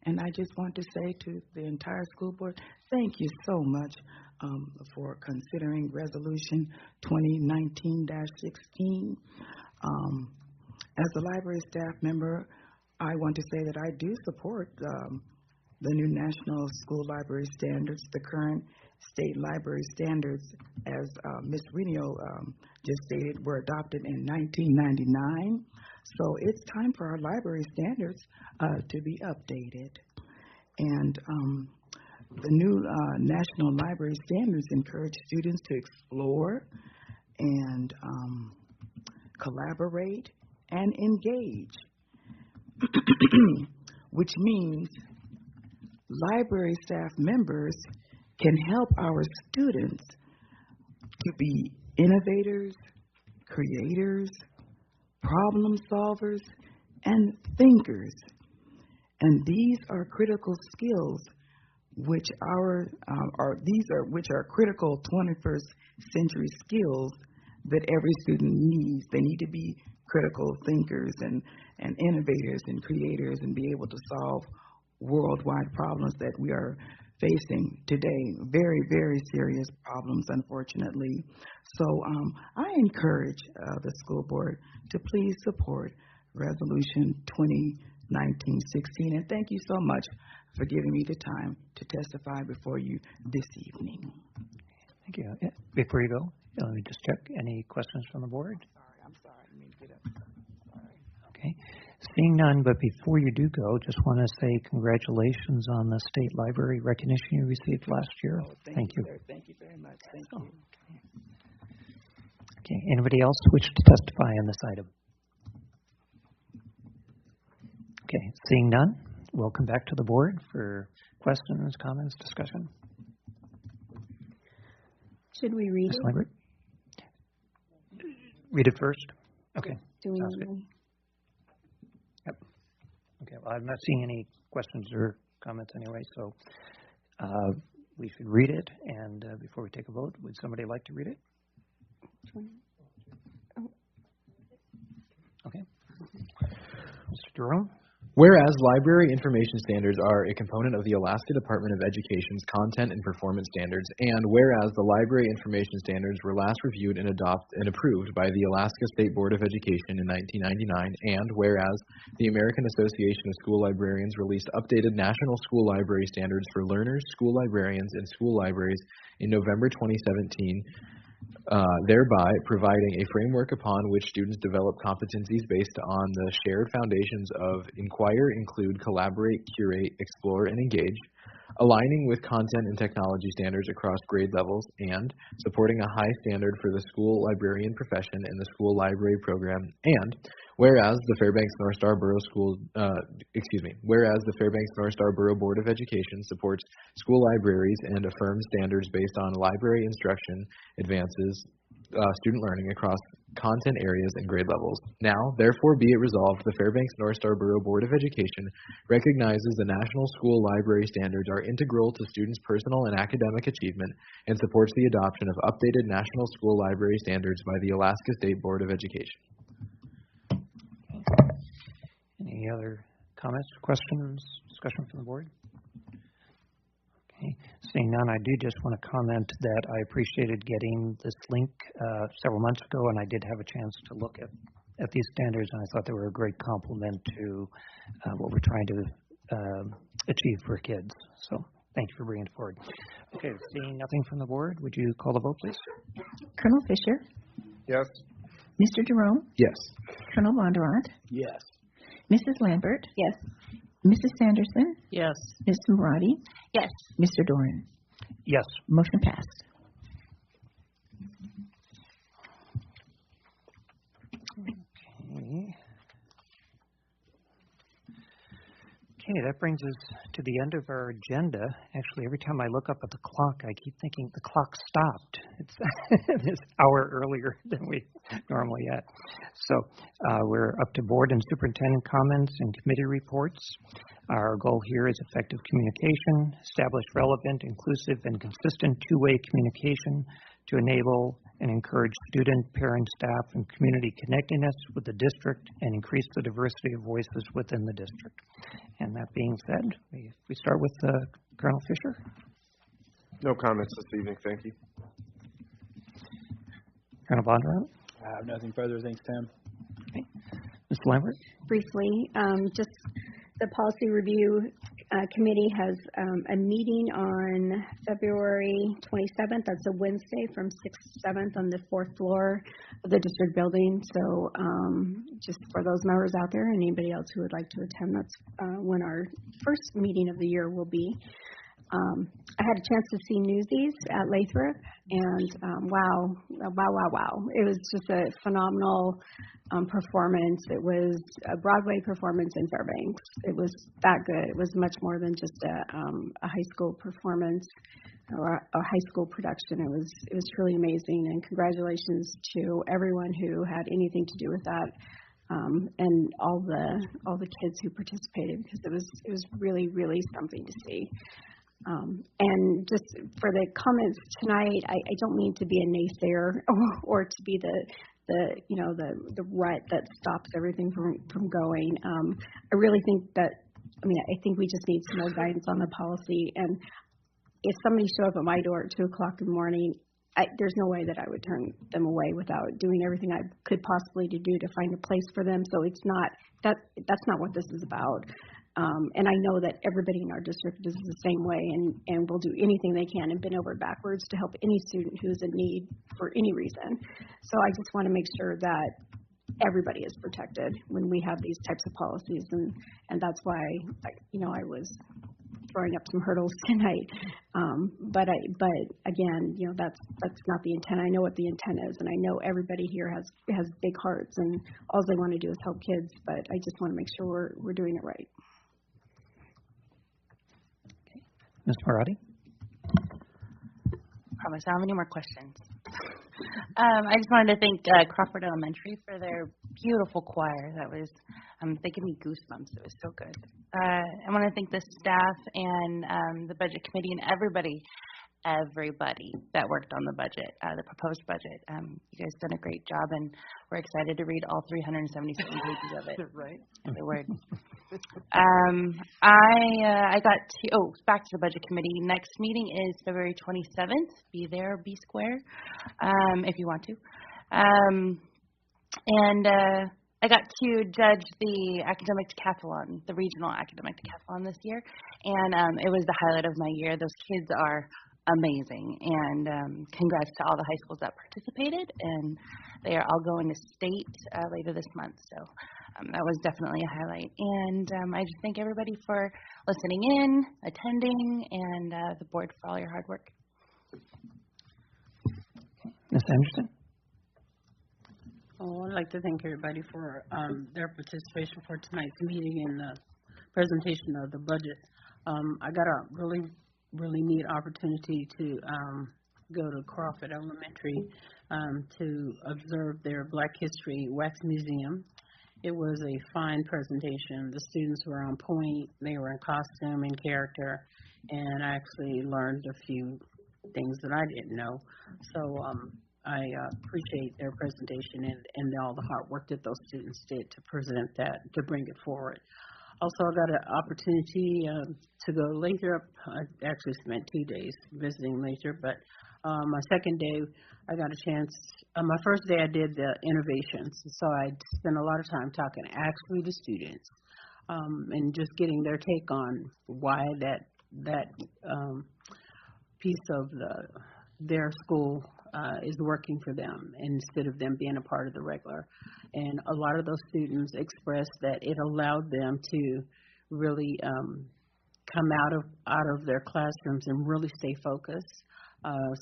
And I just want to say to the entire school board, thank you so much for considering Resolution 2019-16. As a library staff member, I want to say that I do support the new National School Library Standards, the current state library standards, as Ms. Reno just stated, were adopted in 1999. So it's time for our library standards to be updated. And the new National Library Standards encourage students to explore and collaborate and engage, which means library staff members can help our students to be innovators, creators, problem solvers, and thinkers. And these are critical skills which are critical 21st century skills that every student needs. They need to be critical thinkers and innovators and creators and be able to solve worldwide problems that we are facing today. Very, very serious problems, unfortunately. So I encourage the school board to please support Resolution 2019-16. And thank you so much for giving me the time to testify before you this evening. Thank you. Before you go, let me just check. Any questions from the board? I'm sorry. I mean, get up. Okay. Seeing none, but before you do go, just want to say congratulations on the state library recognition you received last year. Oh, thank you, sir. Thank you very much. Thank you. Okay. Anybody else wish to testify on this item? Okay. Seeing none, welcome back to the board for questions, comments, discussion. Should we read it? Lambert? Read it first? Okay. Do we Sounds need good. Yep. Okay. Well, I'm not seeing any questions or comments anyway, so we should read it. And before we take a vote, would somebody like to read it? Okay. Mr. Jerome? Whereas library information standards are a component of the Alaska Department of Education's content and performance standards, and whereas the library information standards were last reviewed and approved by the Alaska State Board of Education in 1999, and whereas the American Association of School Librarians released updated national school library standards for learners, school librarians, and school libraries in November 2017, thereby providing a framework upon which students develop competencies based on the shared foundations of inquire, include, collaborate, curate, explore, and engage, aligning with content and technology standards across grade levels, and supporting a high standard for the school librarian profession and the school library program, and whereas the Fairbanks North Star Borough Board of Education supports school libraries and affirms standards based on library instruction advances student learning across content areas and grade levels. Now, therefore, be it resolved, the Fairbanks North Star Borough Board of Education recognizes the National School Library Standards are integral to students' personal and academic achievement and supports the adoption of updated National School Library Standards by the Alaska State Board of Education. Any other comments, questions, discussion from the board? Okay. Seeing none, I do just want to comment that I appreciated getting this link several months ago, and I did have a chance to look at these standards, and I thought they were a great complement to what we're trying to achieve for kids. So thank you for bringing it forward. Okay, seeing nothing from the board, would you call the vote, please? Colonel Fisher? Yes. Mr. Jerome? Yes. Colonel Bondurant? Yes. Mrs. Lambert? Yes. Mrs. Sanderson? Yes. Ms. Marati? Yes. Mr. Doran? Yes. Motion passed. Okay. Okay, that brings us to the end of our agenda. Actually, every time I look up at the clock, I keep thinking the clock stopped. It's this hour earlier than we normally at. So we're up to board and superintendent comments and committee reports. Our goal here is effective communication, establish relevant, inclusive, and consistent two-way communication to enable and encourage student, parent, staff, and community connectedness with the district and increase the diversity of voices within the district. And that being said, we start with Colonel Fisher. No comments this evening, thank you. Colonel Bondurant? I have nothing further, thanks, Tim. Okay. Ms. Lambert? Briefly, just the policy review committee has a meeting on February 27th. That's a Wednesday from 6 to 7th on the 4th floor of the district building. So just for those members out there and anybody else who would like to attend, that's when our first meeting of the year will be. I had a chance to see Newsies at Lathrop, and wow. It was just a phenomenal performance. It was a Broadway performance in Fairbanks. It was that good. It was much more than just a high school performance or a high school production. It was truly amazing, and congratulations to everyone who had anything to do with that. And all the kids who participated, because it was really, really something to see. And just for the comments tonight, I don't mean to be a naysayer or to be the rut that stops everything from going. I really think that, I think we just need some more guidance on the policy. And if somebody showed up at my door at 2 o'clock in the morning, there's no way that I would turn them away without doing everything I could possibly to do to find a place for them. So it's not that's not what this is about. And I know that everybody in our district is the same way and will do anything they can and bend over backwards to help any student who's in need for any reason. So I just want to make sure that everybody is protected when we have these types of policies, and that's why I was throwing up some hurdles tonight. But again, that's not the intent. I know what the intent is, and I know everybody here has big hearts, and all they want to do is help kids. But I just want to make sure we're doing it right. Ms. Marotti? Promise I don't have any more questions. I just wanted to thank Crawford Elementary for their beautiful choir. That was, they give me goosebumps. It was so good. I want to thank the staff and the budget committee and everybody that worked on the budget, the proposed budget. You guys done a great job, and we're excited to read all 377 pages of it. Right. Every word. I got to, back to the budget committee. Next meeting is February 27th. Be there, be square, if you want to. And I got to judge the academic decathlon, the regional academic decathlon this year, and it was the highlight of my year. Those kids are amazing, and congrats to all the high schools that participated, and they are all going to state later this month, so that was definitely a highlight. And I just thank everybody for listening in, attending, and the board for all your hard work. Ms. Anderson? I'd like to thank everybody for their participation for tonight's meeting and the presentation of the budget. I got a really neat opportunity to go to Crawford Elementary to observe their Black History Wax Museum. It was a fine presentation. The students were on point. They were in costume and character, and I actually learned a few things that I didn't know. So I appreciate their presentation and all the hard work that those students did to present that, to bring it forward. Also, I got an opportunity to go to Lathrop. I actually spent 2 days visiting Lathrop, but my second day, I got a chance. My first day, I did the innovations, so I spent a lot of time talking actually to students and just getting their take on why that piece of their school is working for them instead of them being a part of the regular. And a lot of those students expressed that it allowed them to really come out of their classrooms and really stay focused.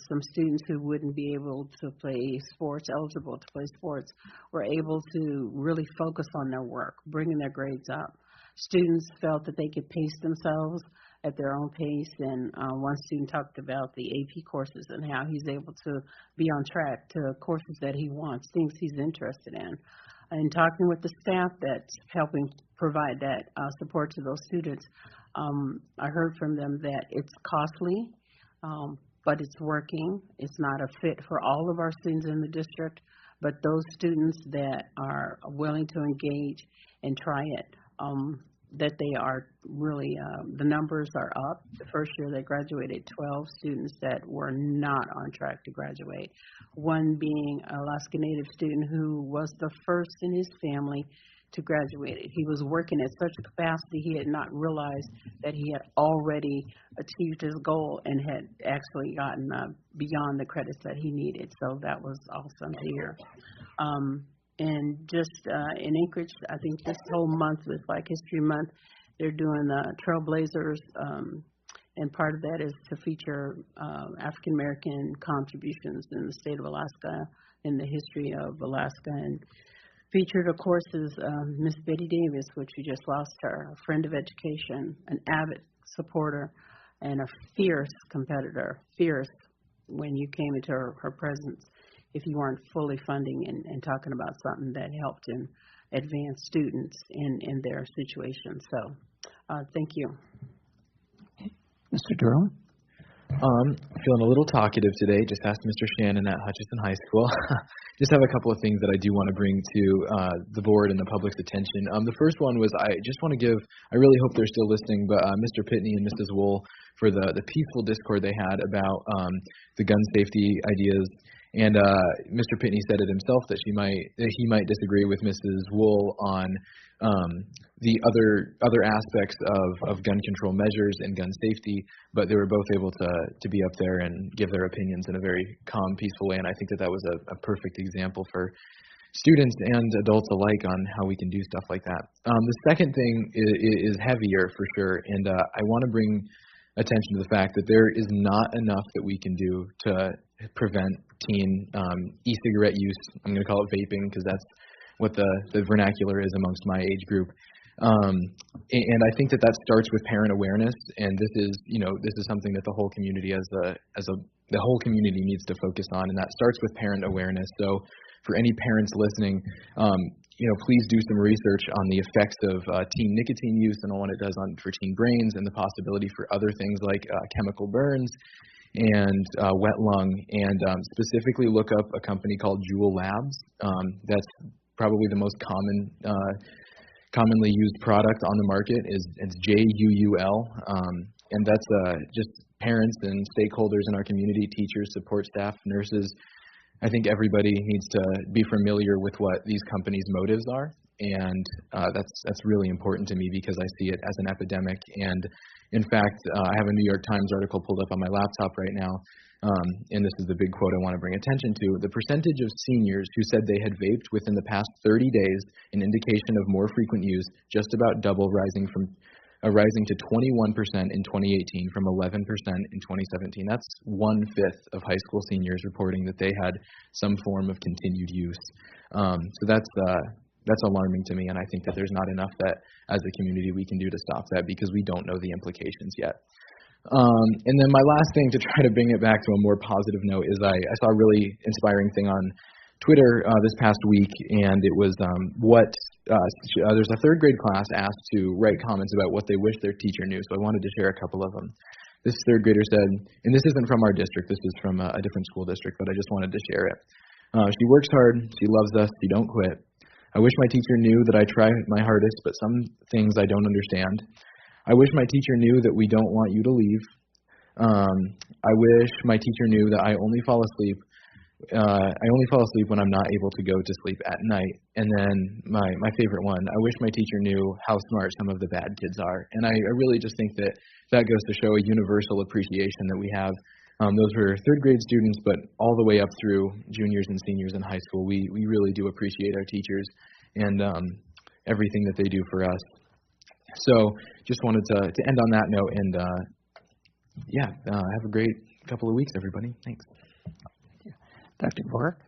Some students who wouldn't be able to play sports, eligible to play sports, were able to really focus on their work, bringing their grades up. Students felt that they could pace themselves at their own pace, and one student talked about the AP courses and how he's able to be on track to courses that he wants, things he's interested in. And talking with the staff that's helping provide that support to those students, I heard from them that it's costly, but it's working. It's not a fit for all of our students in the district, but those students that are willing to engage and try it, that they are really, the numbers are up. The first year they graduated 12 students that were not on track to graduate, one being an Alaska Native student who was the first in his family to graduate. He was working at such a capacity he had not realized that he had already achieved his goal and had actually gotten beyond the credits that he needed. So that was awesome to hear. And just in Anchorage, I think this whole month was Black History Month. They're doing Trailblazers, and part of that is to feature African American contributions in the state of Alaska, in the history of Alaska. And featured, of course, is Miss Betty Davis, which we just lost her, a friend of education, an avid supporter, and a fierce competitor, fierce when you came into her presence, if you weren't fully funding and talking about something that helped in advance students in their situation. So thank you. Mr. Durham? Feeling a little talkative today. Just asked Mr. Shannon at Hutchinson High School. Just have a couple of things that I do want to bring to the board and the public's attention. The first one was I just want to give, I really hope they're still listening, but Mr. Pitney and Mrs. Wool for the peaceful discord they had about the gun safety ideas. And Mr. Pitney said it himself that he might disagree with Mrs. Wool on the other aspects of gun control measures and gun safety, but they were both able to be up there and give their opinions in a very calm, peaceful way. And I think that was a perfect example for students and adults alike on how we can do stuff like that. The second thing is heavier for sure, and I want to bring attention to the fact that there is not enough that we can do to prevent teen e-cigarette use. I'm going to call it vaping because that's what the vernacular is amongst my age group. And I think that starts with parent awareness, and this is something that the whole community the whole community needs to focus on, and that starts with parent awareness. So for any parents listening, please do some research on the effects of teen nicotine use and what it does for teen brains, and the possibility for other things like chemical burns and wet lung, and specifically look up a company called Juul Labs. That's probably the most commonly used product on the market. It's JUUL, and that's just parents and stakeholders in our community, teachers, support staff, nurses. I think everybody needs to be familiar with what these companies' motives are, and that's really important to me because I see it as an epidemic. And in fact, I have a New York Times article pulled up on my laptop right now, and this is the big quote I want to bring attention to. The percentage of seniors who said they had vaped within the past 30 days, an indication of more frequent use, just about double, rising to 21% in 2018 from 11% in 2017. That's 1/5 of high school seniors reporting that they had some form of continued use. So that's alarming to me, and I think that there's not enough that as a community we can do to stop that because we don't know the implications yet. And then my last thing, to try to bring it back to a more positive note, is I saw a really inspiring thing on Twitter this past week, and it was there's a third grade class asked to write comments about what they wish their teacher knew, so I wanted to share a couple of them. This third grader said, and this isn't from our district, this is from a different school district, but I just wanted to share it. She works hard, she loves us, she don't quit. I wish my teacher knew that I try my hardest, but some things I don't understand. I wish my teacher knew that we don't want you to leave. I wish my teacher knew that I only fall asleep when I'm not able to go to sleep at night. And then my favorite one, I wish my teacher knew how smart some of the bad kids are. And I really just think that goes to show a universal appreciation that we have. Those were third grade students, but all the way up through juniors and seniors in high school, we really do appreciate our teachers and everything that they do for us. So just wanted to end on that note, and have a great couple of weeks, everybody. Thanks. Dr. Bork?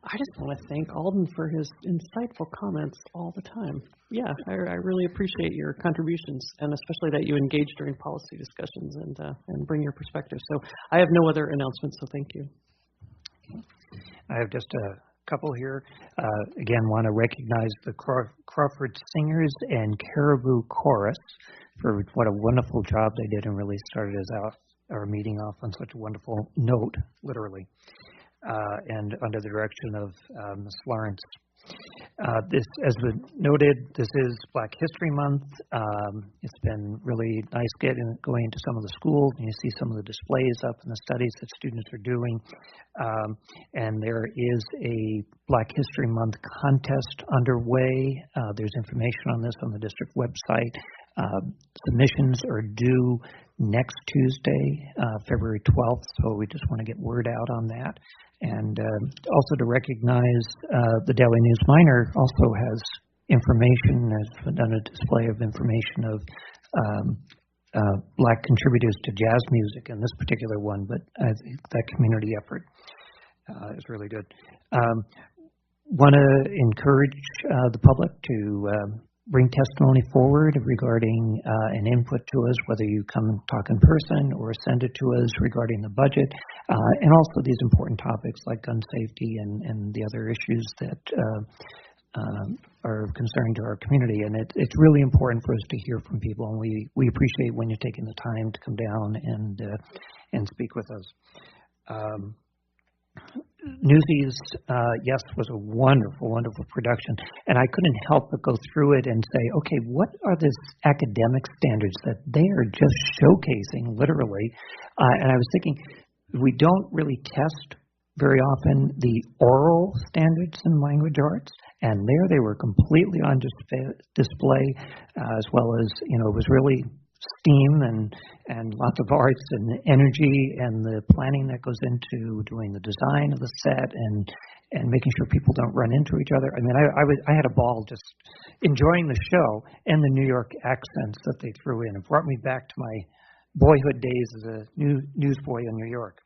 I just want to thank Alden for his insightful comments all the time. Yeah, I really appreciate your contributions, and especially that you engage during policy discussions and bring your perspective. So I have no other announcements, so thank you. I have just a couple here. Again, want to recognize the Crawford Singers and Caribou Chorus for what a wonderful job they did and really started our meeting off on such a wonderful note, literally, and under the direction of Ms. Lawrence. This, as was noted, this is Black History Month. It's been really nice going to some of the schools, and you see some of the displays up and the studies that students are doing. And there is a Black History Month contest underway. There's information on this on the district website. Submissions are due next Tuesday, February 12th, so we just want to get word out on that. And also to recognize the Daily News Miner also has information, has done a display of information of Black contributors to jazz music in this particular one, but I think that community effort is really good. Want to encourage the public to bring testimony forward regarding an input to us, whether you come and talk in person or send it to us regarding the budget, and also these important topics like gun safety and the other issues that are concerning to our community. And it's really important for us to hear from people, and we appreciate when you're taking the time to come down and speak with us. Newsies, yes, was a wonderful, wonderful production, and I couldn't help but go through it and say, okay, what are these academic standards that they are just showcasing, literally? And I was thinking, we don't really test very often the oral standards in language arts, and there they were completely on display, as well as, it was really STEAM and lots of arts and energy and the planning that goes into doing the design of the set and making sure people don't run into each other. I mean, I had a ball just enjoying the show and the New York accents that they threw in. It brought me back to my boyhood days as a newsboy in New York.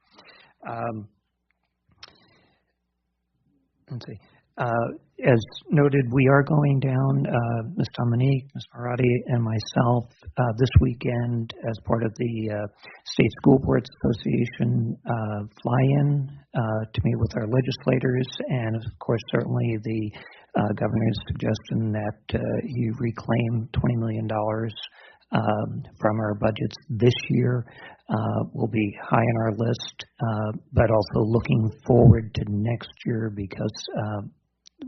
Let's see. As noted, we are going down, Ms. Dominique, Ms. Marati, and myself this weekend as part of the State School Boards Association fly-in to meet with our legislators, and of course, certainly the governor's suggestion that you reclaim $20 million from our budgets this year will be high on our list, but also looking forward to next year because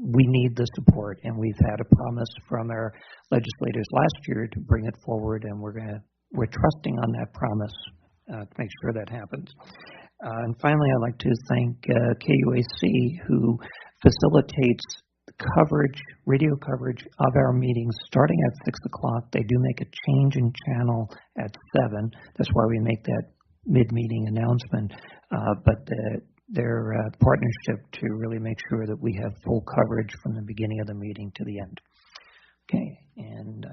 we need the support, and we've had a promise from our legislators last year to bring it forward, and we're trusting on that promise to make sure that happens. And finally, I'd like to thank KUAC, who facilitates coverage, radio coverage of our meetings starting at 6 o'clock. They do make a change in channel at 7. That's why we make that mid-meeting announcement. But their partnership to really make sure that we have full coverage from the beginning of the meeting to the end. Okay, and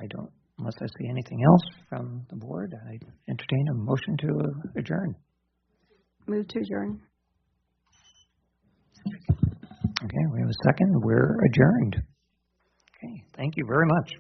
unless I see anything else from the board, I entertain a motion to adjourn. Move to adjourn. Okay, we have a second. We're adjourned. Okay, thank you very much.